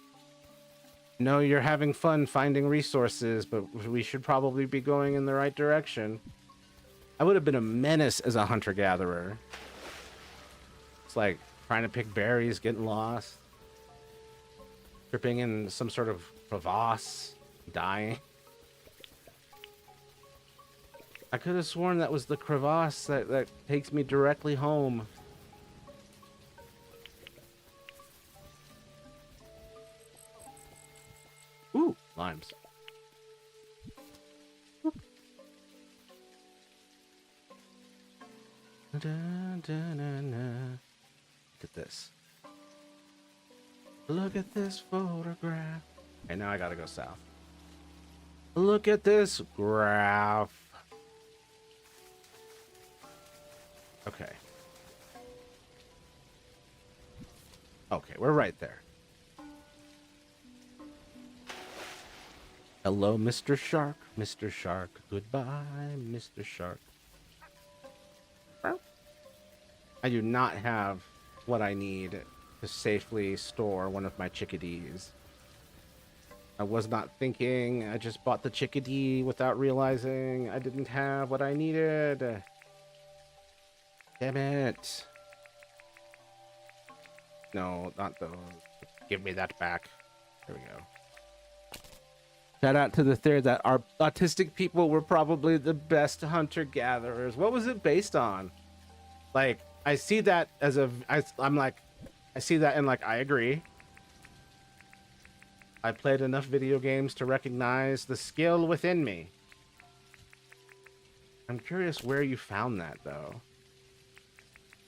No, you're having fun finding resources, but we should probably be going in the right direction. I would have been a menace as a hunter-gatherer. It's like trying to pick berries, getting lost. tripping in some sort of crevasse, dying. I could have sworn that was the crevasse that takes me directly home. Ooh, limes. Look at this. Look at this photograph. And now I gotta go south. Look at this graph. Okay. Okay, we're right there. Hello, Mr. Shark. Mr. Shark. Goodbye, Mr. Shark. I do not have what I need to safely store one of my chickadees. I was not thinking. I just bought the chickadee without realizing I didn't have what I needed. Damn it. No, not those. Give me that back. There we go. Shout out to the theory that our autistic people were probably the best hunter-gatherers. What was it based on? Like, I see that as I'm like, I see that and like, I agree. I played enough video games to recognize the skill within me. I'm curious where you found that, though.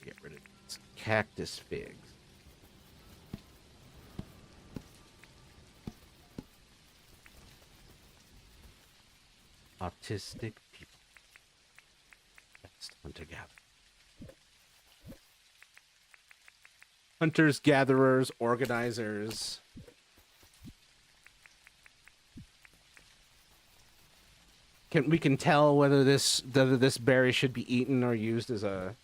Get rid of these cactus figs. Autistic people. Best hunter-gatherer. Hunters, gatherers, organizers. We can tell whether this berry should be eaten or used as a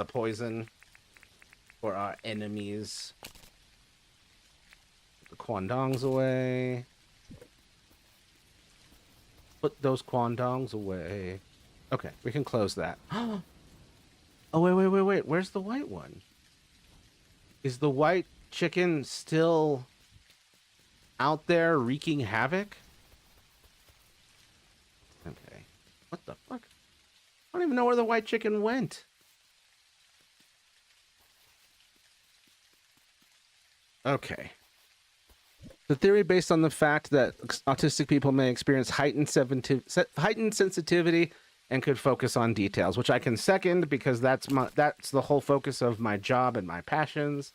poison for our enemies. Put the quandongs away. Put those quandongs away. Okay, we can close that. Oh, wait. Where's the white one? Is the white chicken still out there wreaking havoc? Okay. What the fuck? I don't even know where the white chicken went. Okay. The theory based on the fact that autistic people may experience heightened sensitivity and could focus on details, which I can second because that's the whole focus of my job and my passions,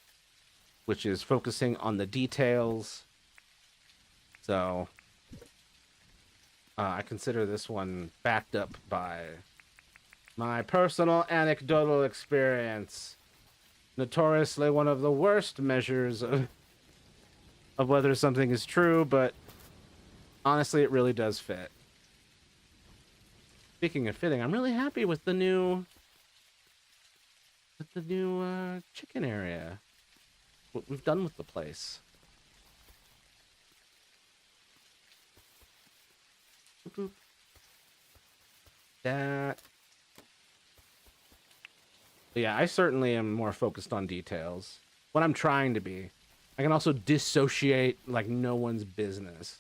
which is focusing on the details. So I consider this one backed up by my personal anecdotal experience. Notoriously one of the worst measures of whether something is true, but honestly, it really does fit. Speaking of fitting, I'm really happy with the new chicken area. What we've done with the place. Boop. That. But yeah, I certainly am more focused on details. What I'm trying to be. I can also dissociate like no one's business.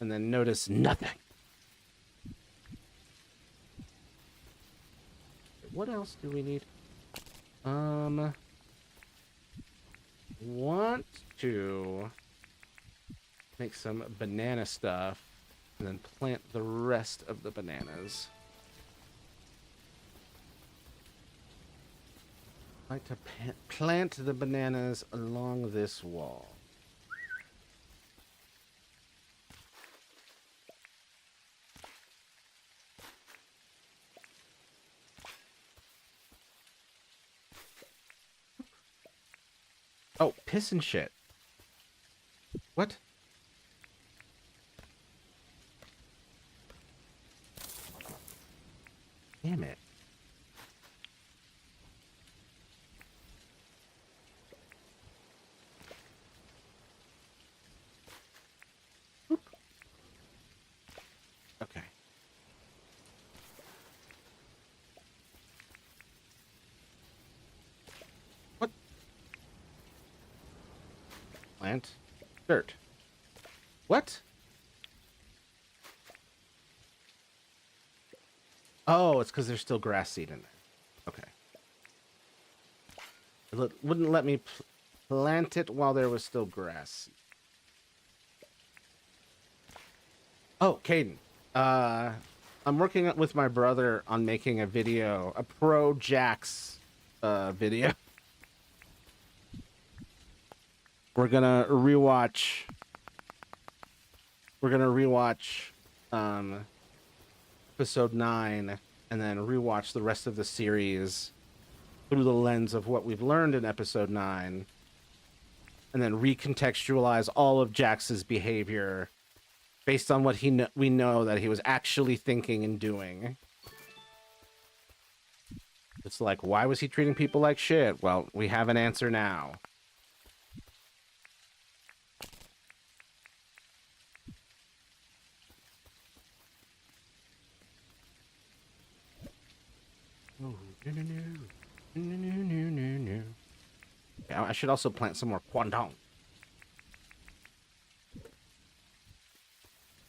And then notice nothing. What else do we need? Want to make some banana stuff and then plant the rest of the bananas. I like to plant the bananas along this wall. Oh, piss and shit. What? Damn it. Oop. Okay. What? Plant dirt. What? Oh, it's because there's still grass seed in there. Okay. It wouldn't let me plant it while there was still grass. Oh, Caden. I'm working with my brother on making a video, a pro Jax video. We're gonna rewatch episode 9 and then rewatch the rest of the series through the lens of what we've learned in episode 9 and then recontextualize all of Jax's behavior based on what we know that he was actually thinking and doing. It's like, why was he treating people like shit? Well, we have an answer now. Oh, no. Yeah, I should also plant some more Kwandong.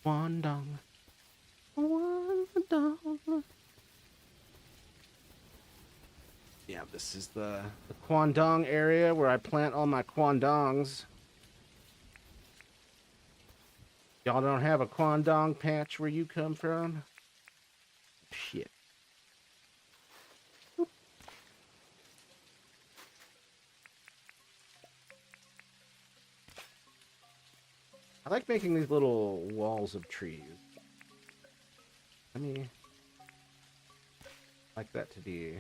Kwandong. Yeah, this is the Kwandong area where I plant all my Kwandongs. Y'all don't have a Kwandong patch where you come from? Shit. I like making these little walls of trees. Let me like that to be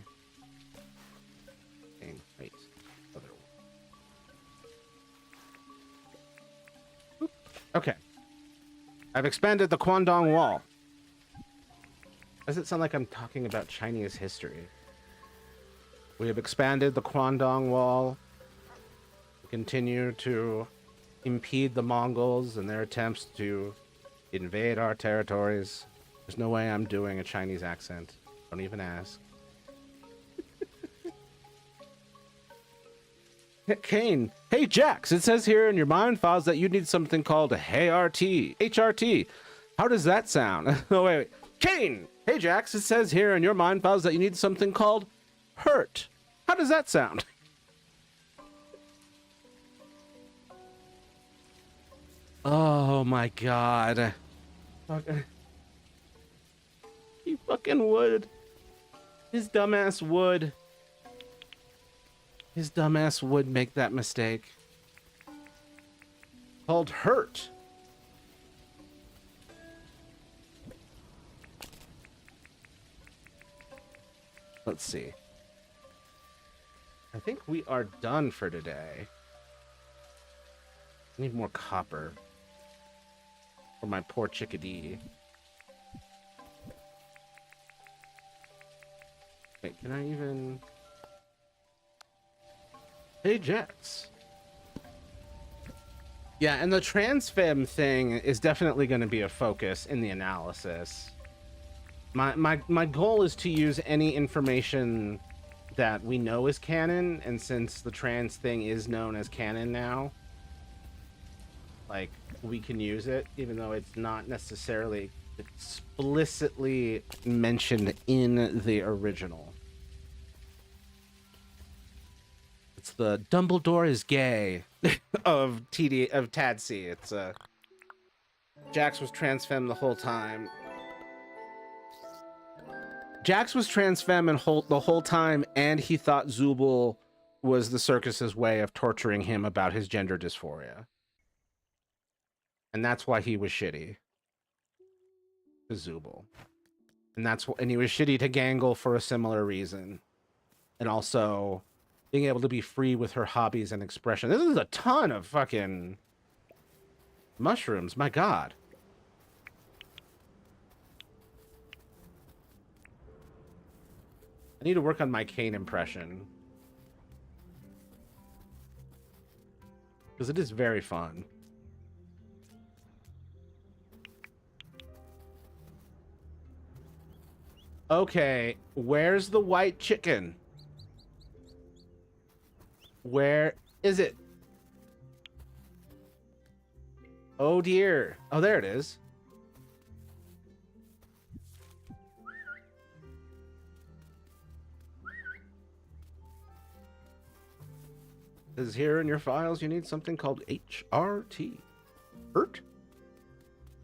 right. Other one. Okay. I've expanded the Kwandong wall. Does it sound like I'm talking about Chinese history? We have expanded the Kwandong wall. We continue to impede the Mongols in their attempts to invade our territories. There's no way I'm doing a Chinese accent. Don't even ask. Kane, hey Jax, it says here in your mind files that you need something called a HRT. How does that sound? Oh, wait. Kane, hey Jax, it says here in your mind files that you need something called hurt. How does that sound? Oh my god. He fucking would. His dumbass would. His dumbass would make that mistake. Called hurt. Let's see. I think we are done for today. I need more copper. For my poor chickadee. Wait, can I even... Hey, Jax. Yeah, and the transfem thing is definitely going to be a focus in the analysis. My goal is to use any information that we know is canon, and since the trans thing is known as canon now, like, we can use it, even though it's not necessarily explicitly mentioned in the original. It's the Dumbledore is gay of Tadsy. It's Jax was transfemme the whole time. Jax was transfemme the whole time, and he thought Zubul was the circus's way of torturing him about his gender dysphoria. And that's why he was shitty to Zubul. And he was shitty to Gangle for a similar reason. And also being able to be free with her hobbies and expression. This is a ton of fucking mushrooms, my god. I need to work on my Kane impression. Because it is very fun. Okay, where's the white chicken? Where is it? Oh dear. Oh, there it is. It says here in your files you need something called HRT. Hurt?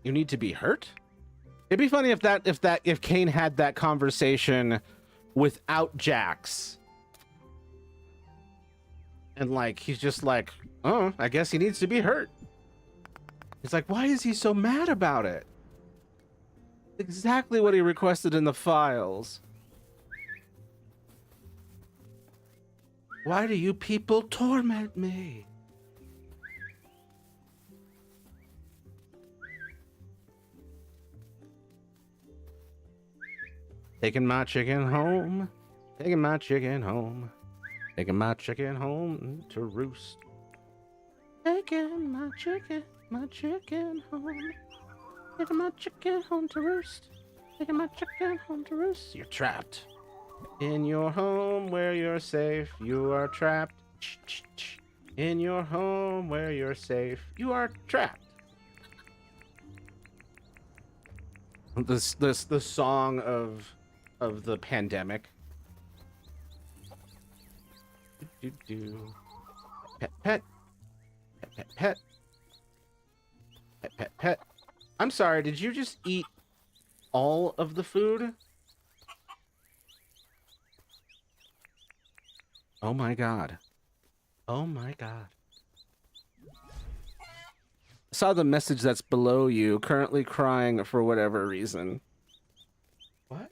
You need to be hurt? It'd be funny if Kane had that conversation without Jax. And like he's just like, oh, I guess he needs to be hurt. He's like, why is he so mad about it? Exactly what he requested in the files. Why do you people torment me? Taking my chicken home. Taking my chicken home. Taking my chicken home to roost. Taking my chicken home. Taking my chicken home to roost. Taking my chicken home to roost. You're trapped. In your home where you're safe, you are trapped. In your home where you're safe, you are trapped. The song of the pandemic. Pet pet. Pet pet pet. Pet pet pet. I'm sorry, did you just eat all of the food? Oh my god. Oh my god. I saw the message that's below you, currently crying for whatever reason. What?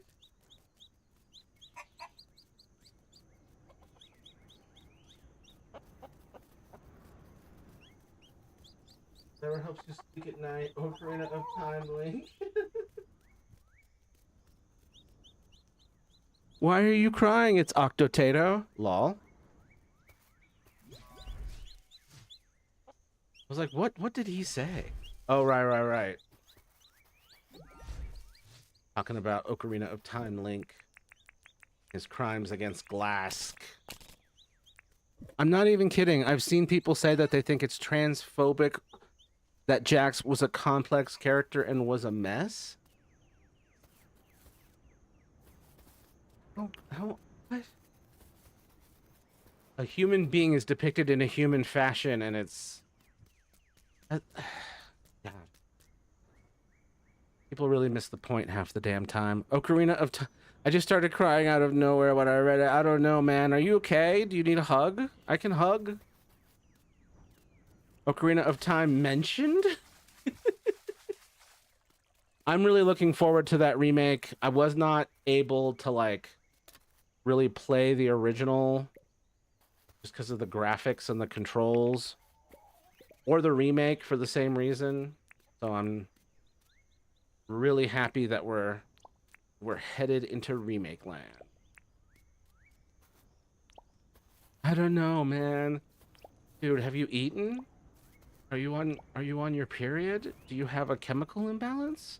Never helps you sleep at night. Ocarina of Time link. Why are you crying? It's Octotato. Lol. I was like, what did he say? Oh, right. Talking about Ocarina of Time Link. His crimes against Glask. I'm not even kidding. I've seen people say that they think it's transphobic that Jax was a complex character and was a mess. How, what? A human being is depicted in a human fashion, and it's... God. People really miss the point half the damn time. Ocarina of Time... I just started crying out of nowhere when I read it. I don't know, man. Are you okay? Do you need a hug? I can hug. Ocarina of Time mentioned? I'm really looking forward to that remake. I was not able to, like, really play the original just because of the graphics and the controls, or the remake for the same reason. So I'm really happy that we're headed into remake land. I don't know, man. Dude, have you eaten? Are you on your period? Do you have a chemical imbalance?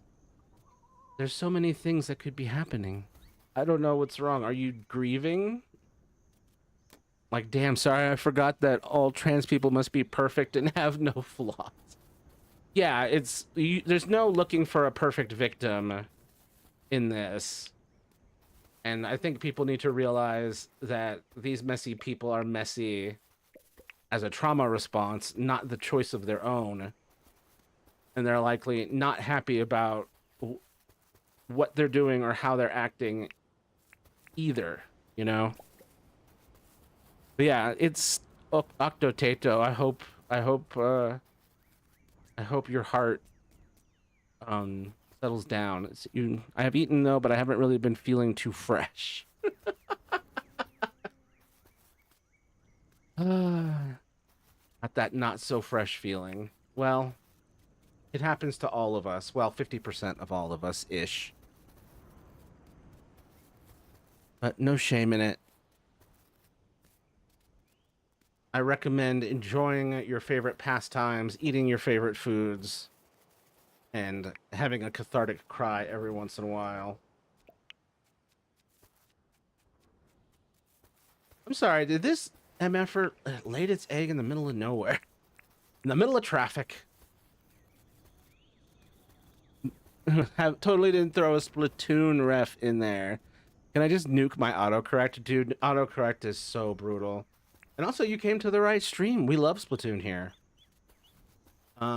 There's so many things that could be happening. I don't know what's wrong. Are you grieving? Like, damn, sorry, I forgot that all trans people must be perfect and have no flaws. Yeah, there's no looking for a perfect victim in this. And I think people need to realize that these messy people are messy as a trauma response, not the choice of their own. And they're likely not happy about what they're doing or how they're acting either, you know? But yeah, it's Octotato. I hope your heart settles down. I have eaten though, but I haven't really been feeling too fresh. Got that not so fresh feeling. Well, it happens to all of us. Well, 50% of all of us ish. But no shame in it. I recommend enjoying your favorite pastimes, eating your favorite foods, and having a cathartic cry every once in a while. I'm sorry, did this MFer laid its egg in the middle of nowhere? In the middle of traffic? Totally didn't throw a Splatoon ref in there. Can I just nuke my autocorrect? Dude, autocorrect is so brutal. And also, you came to the right stream. We love Splatoon here. We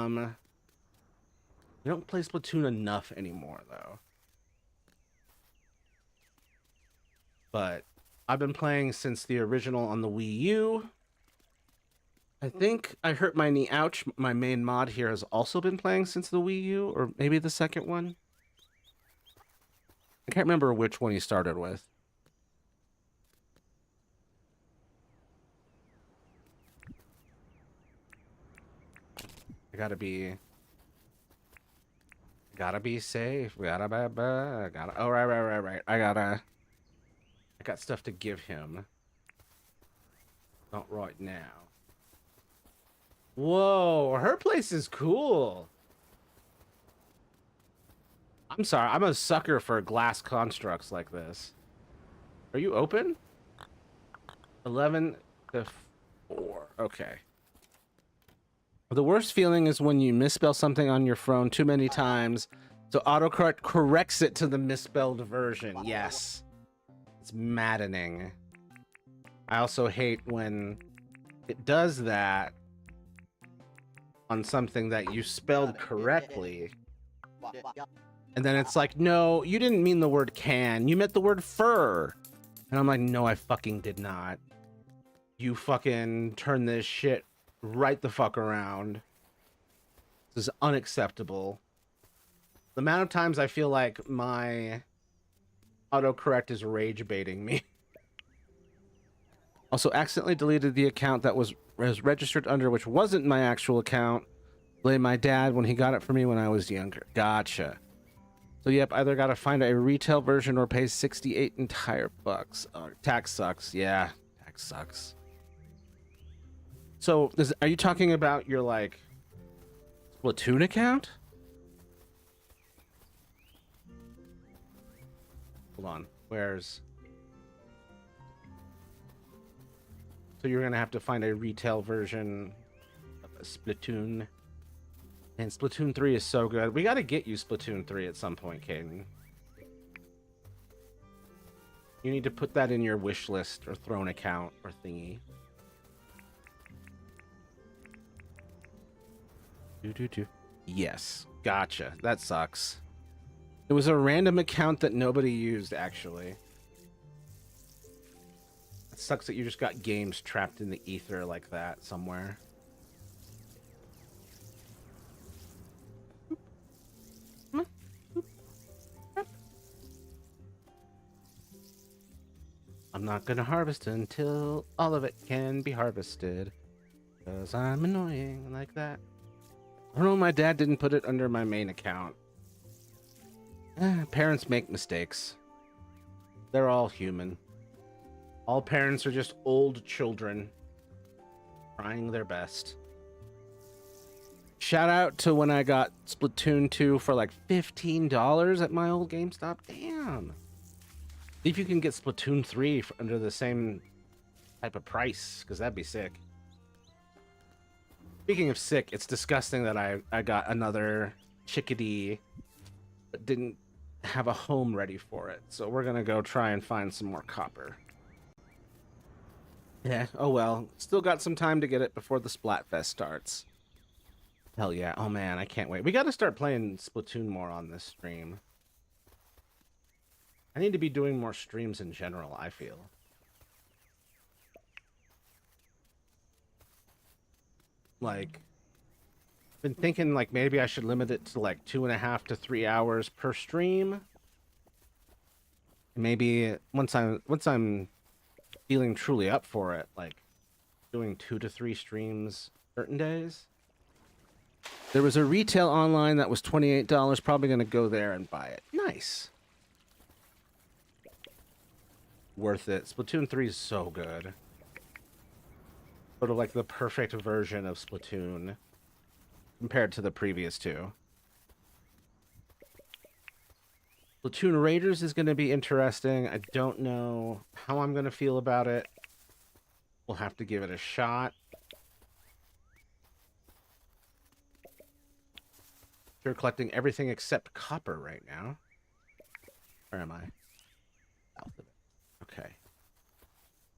don't play Splatoon enough anymore, though. But I've been playing since the original on the Wii U. I think I hurt my knee. Ouch. My main mod here has also been playing since the Wii U, or maybe the second one. I can't remember which one he started with. I gotta be safe. Oh, right. I got stuff to give him. Not right now. Whoa, her place is cool. I'm sorry, I'm a sucker for glass constructs like this. Are you open? 11 to 4. Okay. The worst feeling is when you misspell something on your phone too many times, so autocorrect corrects it to the misspelled version. Yes. It's maddening. I also hate when it does that on something that you spelled correctly. And then it's like, no, you didn't mean the word can. You meant the word fur. And I'm like, no, I fucking did not. You fucking turn this shit right the fuck around. This is unacceptable. The amount of times I feel like my autocorrect is rage baiting me. Also accidentally deleted the account that was registered under, which wasn't my actual account. Blame my dad when he got it for me when I was younger. Gotcha. So yep, either gotta find a retail version or pay 68 entire bucks. Tax sucks. Yeah, tax sucks. So are you talking about your like Splatoon account? Hold on. Where's... So you're gonna have to find a retail version of a Splatoon. And Splatoon 3 is so good. We gotta get you Splatoon 3 at some point, Caden. You need to put that in your wish list or throne account or thingy. Yes. Gotcha. That sucks. It was a random account that nobody used, actually. It sucks that you just got games trapped in the ether like that somewhere. I'm not gonna harvest until all of it can be harvested. Because I'm annoying like that. I don't know, my dad didn't put it under my main account. Parents make mistakes. They're all human. All parents are just old children trying their best. Shout out to when I got Splatoon 2 for like $15 at my old GameStop. Damn. See if you can get Splatoon 3 under the same type of price, because that'd be sick. Speaking of sick, it's disgusting that I got another chickadee but didn't have a home ready for it. So we're gonna go try and find some more copper. Yeah, oh well. Still got some time to get it before the Splatfest starts. Hell yeah. Oh man, I can't wait. We gotta start playing Splatoon more on this stream. I need to be doing more streams in general, I feel. Like, been thinking like maybe I should limit it to like 2.5 to 3 hours per stream. Maybe once I'm feeling truly up for it, like doing 2 to 3 streams certain days. There was a retail online that was $28. Probably gonna go there and buy it. Nice. Worth it. Splatoon 3 is so good. Sort of like the perfect version of Splatoon compared to the previous two. Splatoon Raiders is going to be interesting. I don't know how I'm going to feel about it. We'll have to give it a shot. You're collecting everything except copper right now. Where am I? South of it. Okay.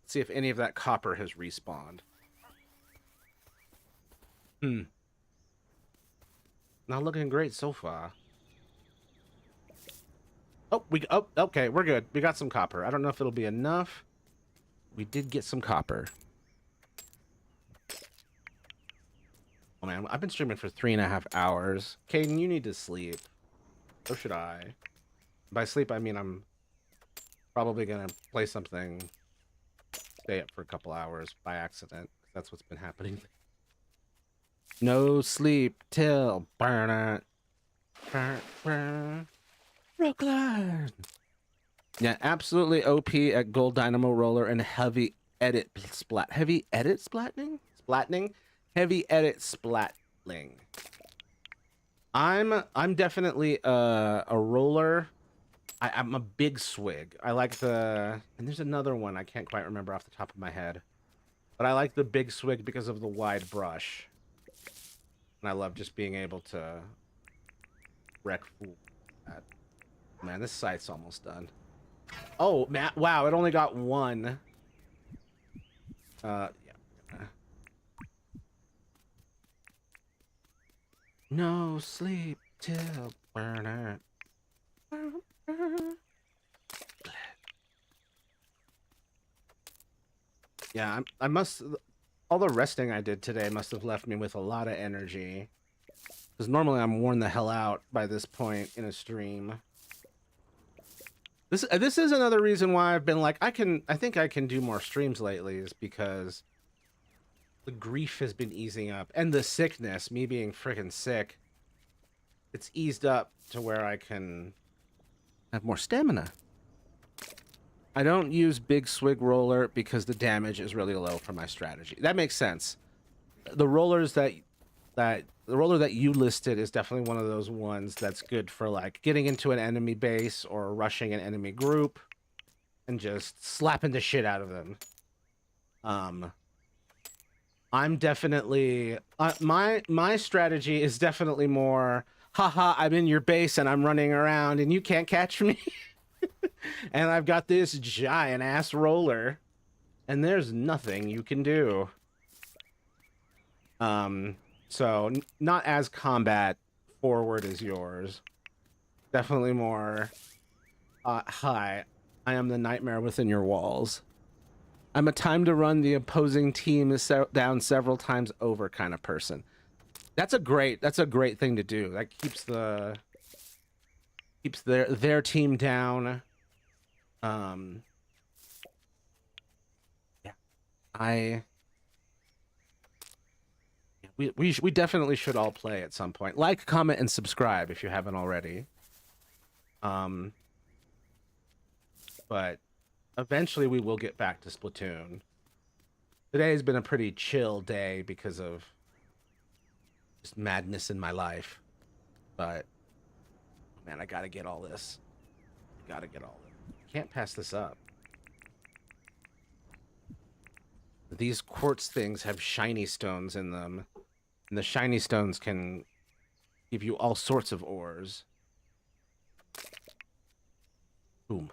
Let's see if any of that copper has respawned. Not looking great so far. Oh, okay, we're good. We got some copper. I don't know if it'll be enough. We did get some copper. Oh man, I've been streaming for 3.5 hours. Caden, you need to sleep. So should I. By sleep, I mean I'm probably gonna play something, stay up for a couple hours by accident. That's what's been happening. No sleep till burn it. Brooklyn. Yeah, absolutely OP at Gold Dynamo Roller and Heavy Edit Splat. Heavy Edit Splatting? Splatting? Heavy Edit Splatling. I'm definitely a roller. I'm a big swig. I like the, and there's another one I can't quite remember off the top of my head, but I like the big swig because of the wide brush, and I love just being able to wreck fool. Man, this site's almost done. Oh, man, wow, it only got one. Yeah. No sleep till burn it. Yeah, I must. All the resting I did today must have left me with a lot of energy. Because normally I'm worn the hell out by this point in a stream. This is another reason why I've been like, I think I can do more streams lately, is because the grief has been easing up. And the sickness, me being freaking sick, it's eased up to where I can have more stamina. I don't use big swig roller because the damage is really low for my strategy. That makes sense. The rollers the roller that you listed is definitely one of those ones that's good for like getting into an enemy base or rushing an enemy group and just slapping the shit out of them. I'm definitely my strategy is definitely more, haha, I'm in your base and I'm running around and you can't catch me. And I've got this giant ass roller and there's nothing you can do. So not as combat forward as yours. Definitely more, hi, I am the nightmare within your walls. I'm a time to run the opposing team down several times over kind of person. That's a great thing to do. That keeps their team down. Yeah, we definitely should all play at some point. Like, comment, and subscribe if you haven't already. But eventually we will get back to Splatoon. Today has been a pretty chill day because of just madness in my life. But man, I gotta get all this. Can't pass this up. These quartz things have shiny stones in them. And the shiny stones can give you all sorts of ores. Boom.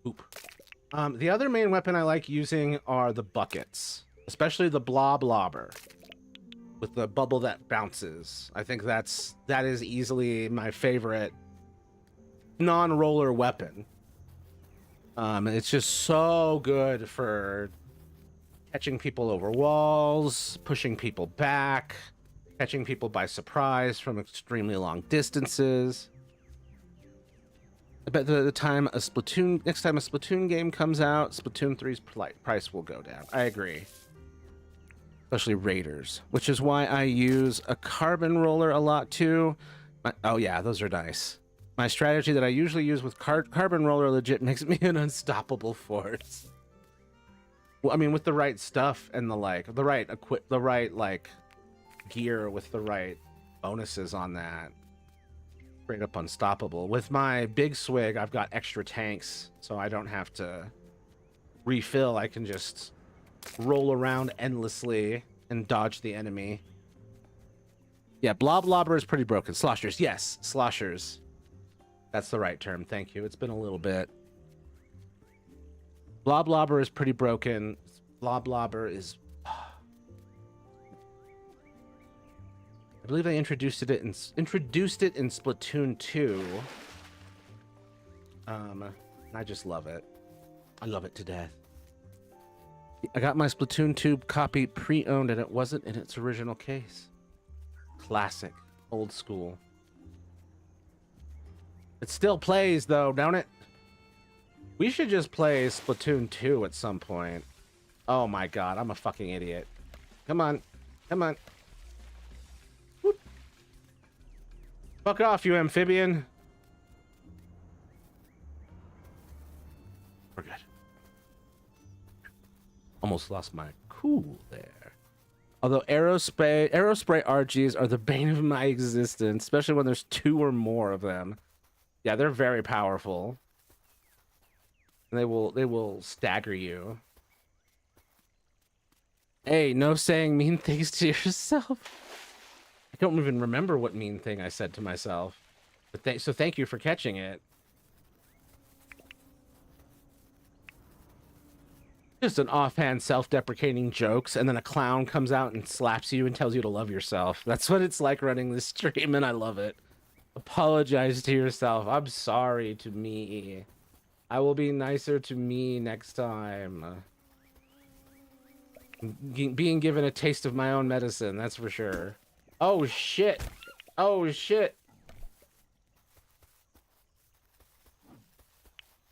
Oop. The other main weapon I like using are the buckets. Especially the blobber. With the bubble that bounces. I think that is easily my favorite non-roller weapon. It's just so good for catching people over walls, pushing people back, catching people by surprise from extremely long distances. I bet next time a Splatoon game comes out, Splatoon 3's price will go down. I agree. Especially Raiders, which is why I use a carbon roller a lot too. Oh yeah, those are nice. My strategy that I usually use with carbon roller legit makes me an unstoppable force. Well, I mean, with the right stuff and the right like gear with the right bonuses on that, straight up unstoppable. With my big swig, I've got extra tanks, so I don't have to refill. I can just roll around endlessly and dodge the enemy. Yeah, Bloblobber is pretty broken. Sloshers, yes, sloshers. That's the right term. Thank you. It's been a little bit. Bloblobber is pretty broken. Bloblobber is... I believe they introduced it in Splatoon 2. I just love it. I love it to death. I got my Splatoon 2 copy pre-owned and it wasn't in its original case. Classic. Old school. It still plays though, don't it? We should just play Splatoon 2 at some point. Oh my god, I'm a fucking idiot. Come on. Come on. Whoop. Fuck off, you amphibian. We're good. Almost lost my cool there. Although Aerospray RGs are the bane of my existence, especially when there's 2 or more of them. Yeah, they're very powerful. And they will stagger you. Hey, no saying mean things to yourself. I don't even remember what mean thing I said to myself. But so thank you for catching it. Just an offhand self-deprecating jokes, and then a clown comes out and slaps you and tells you to love yourself. That's what it's like running this stream, and I love it. Apologize to yourself. I'm sorry to me. I will be nicer to me next time. Being given a taste of my own medicine, that's for sure. Oh shit. Oh shit.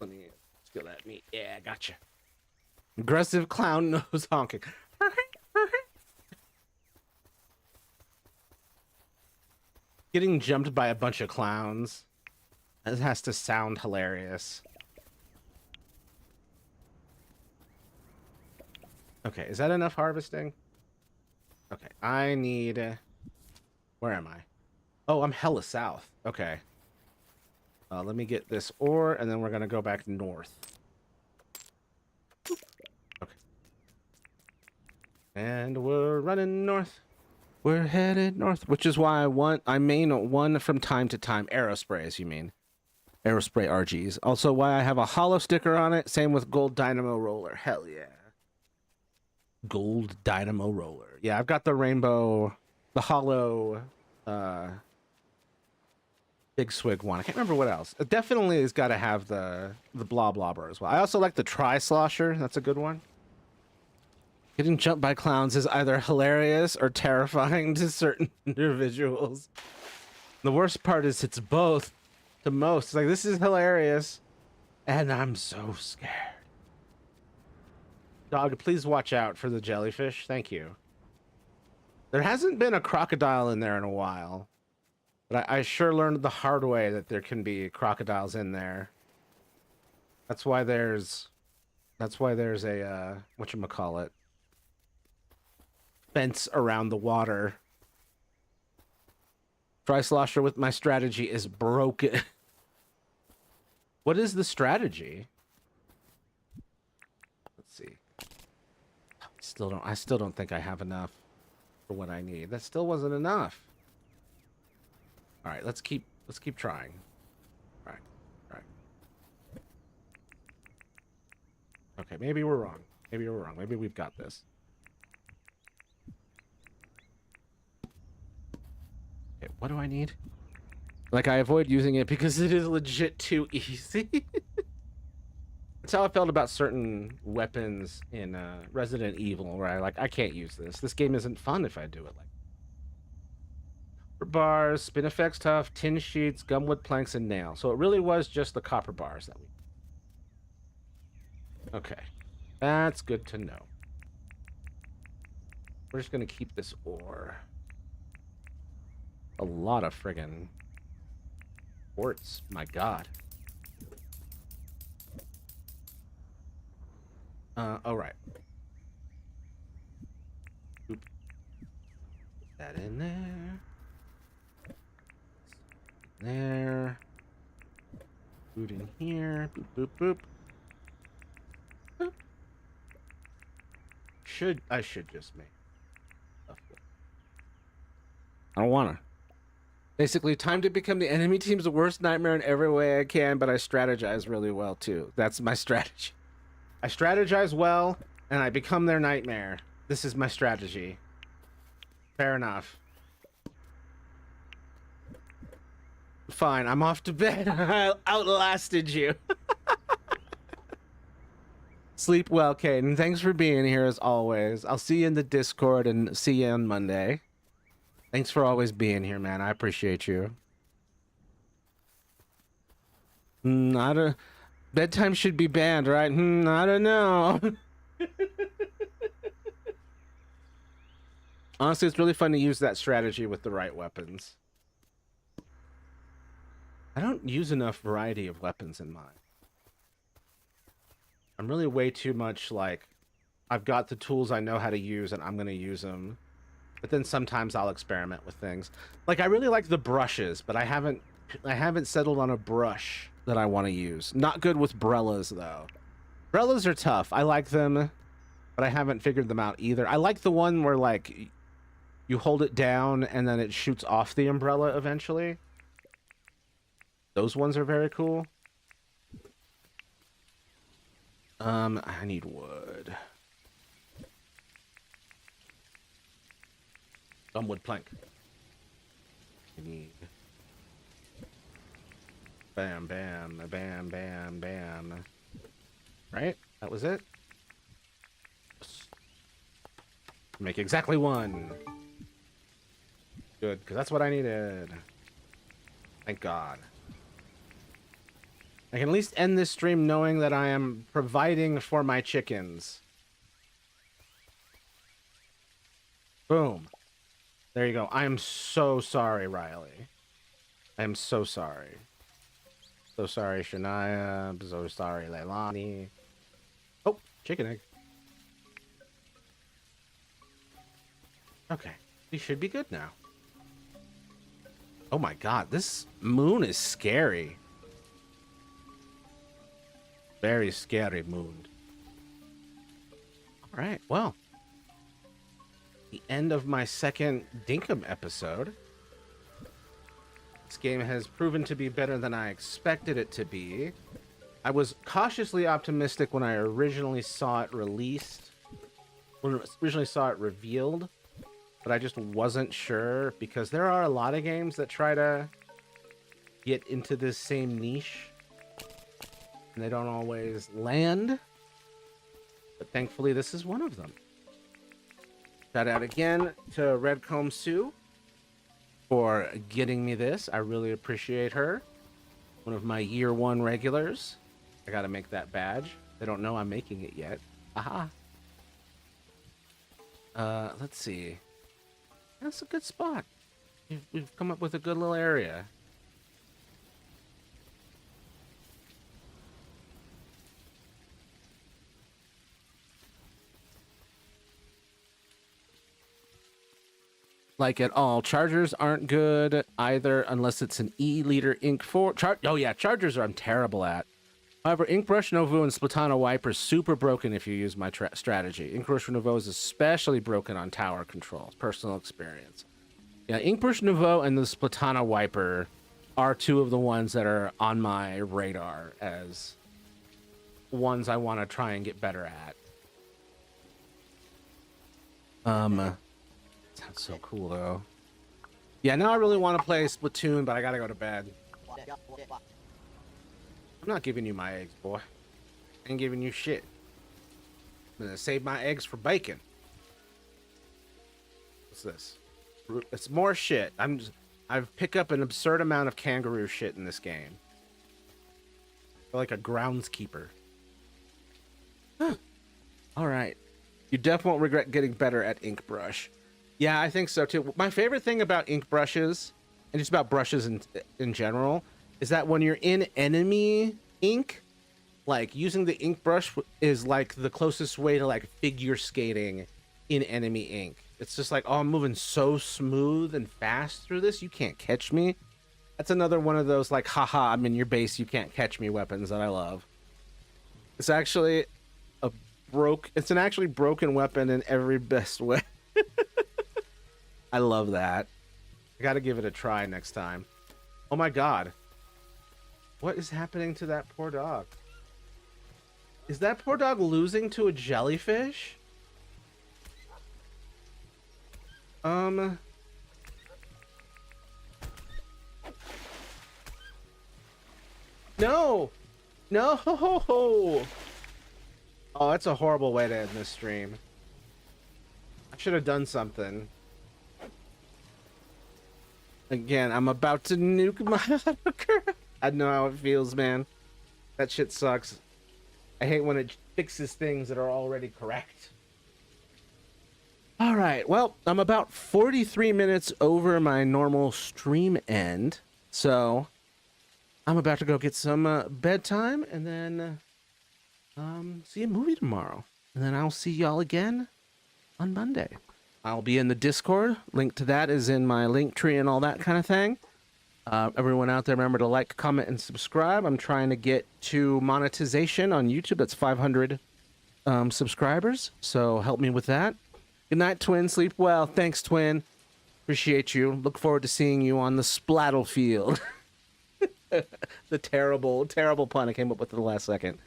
Let me steal that meat. Yeah, gotcha. Aggressive clown nose honking. Getting jumped by a bunch of clowns. It has to sound hilarious. Okay, is that enough harvesting? Okay, I need... where am I? Oh, I'm hella south. Okay. Let me get this ore, and then we're going to go back north. Okay. And we're running north. We're headed north, which is why I main one from time to time. Aerosprays, you mean. Aerospray RGs. Also why I have a hollow sticker on it. Same with Gold Dynamo Roller. Hell yeah. Gold Dynamo Roller. Yeah, I've got the rainbow, the hollow, Big Swig one. I can't remember what else. It definitely has got to have the Bloblobber as well. I also like the Tri-Slosher. That's a good one. Getting jumped by clowns is either hilarious or terrifying to certain individuals. The worst part is it's both to most. It's like, this is hilarious, and I'm so scared. Dog, please watch out for the jellyfish. Thank you. There hasn't been a crocodile in there in a while. But I sure learned the hard way that there can be crocodiles in there. That's why there's a, whatchamacallit, fence around the water. Tri-Slosher with my strategy is broken. What is the strategy? Let's see. I still don't think I have enough for what I need. That still wasn't enough. All right, let's keep trying. All right. Okay, maybe we're wrong. Maybe we're wrong. Maybe we've got this. Okay, what do I need? Like, I avoid using it because it is legit too easy. That's how I felt about certain weapons in Resident Evil, where I can't use this. This game isn't fun if I do it like. Bars, spin effects tough, tin sheets, gumwood planks, and nail. So it really was just the copper bars that we... Okay. That's good to know. We're just gonna keep this ore. A lot of friggin' quartz. My god. Alright. Oop. Put that in there. There. Food in here. Boop, boop, boop. Boop. should just make stuff. I don't wanna. Basically, time to become the enemy team's worst nightmare in every way I can, but I strategize really well too. That's my strategy. I strategize well, and I become their nightmare. This is my strategy. Fair enough. Fine, I'm off to bed. I outlasted you. Sleep well, Caden. Thanks for being here as always. I'll see you in the Discord and see you on Monday. Thanks for always being here, man. I appreciate you. Bedtime should be banned, right? I don't know. Honestly, it's really fun to use that strategy with the right weapons. I don't use enough variety of weapons in mine. I'm really way too much like, I've got the tools I know how to use and I'm going to use them. But then sometimes I'll experiment with things. Like, I really like the brushes, but I haven't settled on a brush that I want to use. Not good with Brellas, though. Brellas are tough. I like them, but I haven't figured them out either. I like the one where, like, you hold it down and then it shoots off the umbrella eventually. Those ones are very cool. I need wood. Some wood plank. I need... Bam, bam, bam, bam, bam. Right? That was it? Make exactly one. Good, because that's what I needed. Thank God. I can at least end this stream knowing that I am providing for my chickens. Boom. There you go. I am so sorry, Riley. I am so sorry. So sorry, Shania. I'm so sorry, Leilani. Oh, chicken egg. Okay. We should be good now. Oh my god, this moon is scary. Very scary moon. Alright, well. The end of my second Dinkum episode. This game has proven to be better than I expected it to be. I was cautiously optimistic when I originally saw it released. When I originally saw it revealed. But I just wasn't sure because there are a lot of games that try to get into this same niche. And they don't always land. But thankfully this is one of them. Shout out again to Redcomb Sue for getting me this. I really appreciate her. One of my year one regulars. I gotta make that badge. They don't know I'm making it yet. Aha. Let's see. That's a good spot. We've come up with a good little area. Like at all. Chargers aren't good either unless it's an E-liter ink for... Oh yeah, chargers I'm terrible at. However, Inkbrush Nouveau and Splatana Wiper super broken if you use my strategy. Inkbrush Nouveau is especially broken on tower controls. Personal experience. Yeah, Inkbrush Nouveau and the Splatana Wiper are two of the ones that are on my radar as ones I want to try and get better at. Sounds so cool though. Yeah, now I really want to play Splatoon, but I gotta go to bed. I'm not giving you my eggs, boy. I ain't giving you shit. I'm gonna save my eggs for bacon. What's this? It's more shit. I've picked up an absurd amount of kangaroo shit in this game. I feel like a groundskeeper. Huh. All right. You definitely won't regret getting better at ink brush. Yeah, I think so too. My favorite thing about ink brushes, and just about brushes in general, is that when you're in enemy ink, like using the ink brush is like the closest way to like figure skating in enemy ink. It's just like, oh, I'm moving so smooth and fast through this, you can't catch me. That's another one of those like, haha, I'm in your base, you can't catch me weapons that I love. It's actually a It's an actually broken weapon in every best way. I love that. I gotta give it a try next time. Oh my god. What is happening to that poor dog? Is that poor dog losing to a jellyfish? No! No! Oh, that's a horrible way to end this stream. I should have done something. Again, I'm about to nuke my hooker. I know how it feels, man. That shit sucks. I hate when it fixes things that are already correct. All right, well, I'm about 43 minutes over my normal stream end, so I'm about to go get some bedtime and then see a movie tomorrow. And then I'll see y'all again on Monday. I'll be in the Discord. Link to that is in my link tree and all that kind of thing. Everyone out there, remember to like, comment, and subscribe. I'm trying to get to monetization on YouTube. That's 500 subscribers, so help me with that. Good night, Twin. Sleep well. Thanks, Twin. Appreciate you. Look forward to seeing you on the Splattlefield. The terrible, terrible pun I came up with at the last second.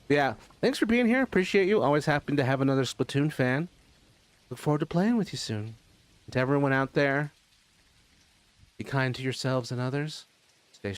Yeah, thanks for being here. Appreciate you. Always happy to have another Splatoon fan. Look forward to playing with you soon. And to everyone out there, be kind to yourselves and others.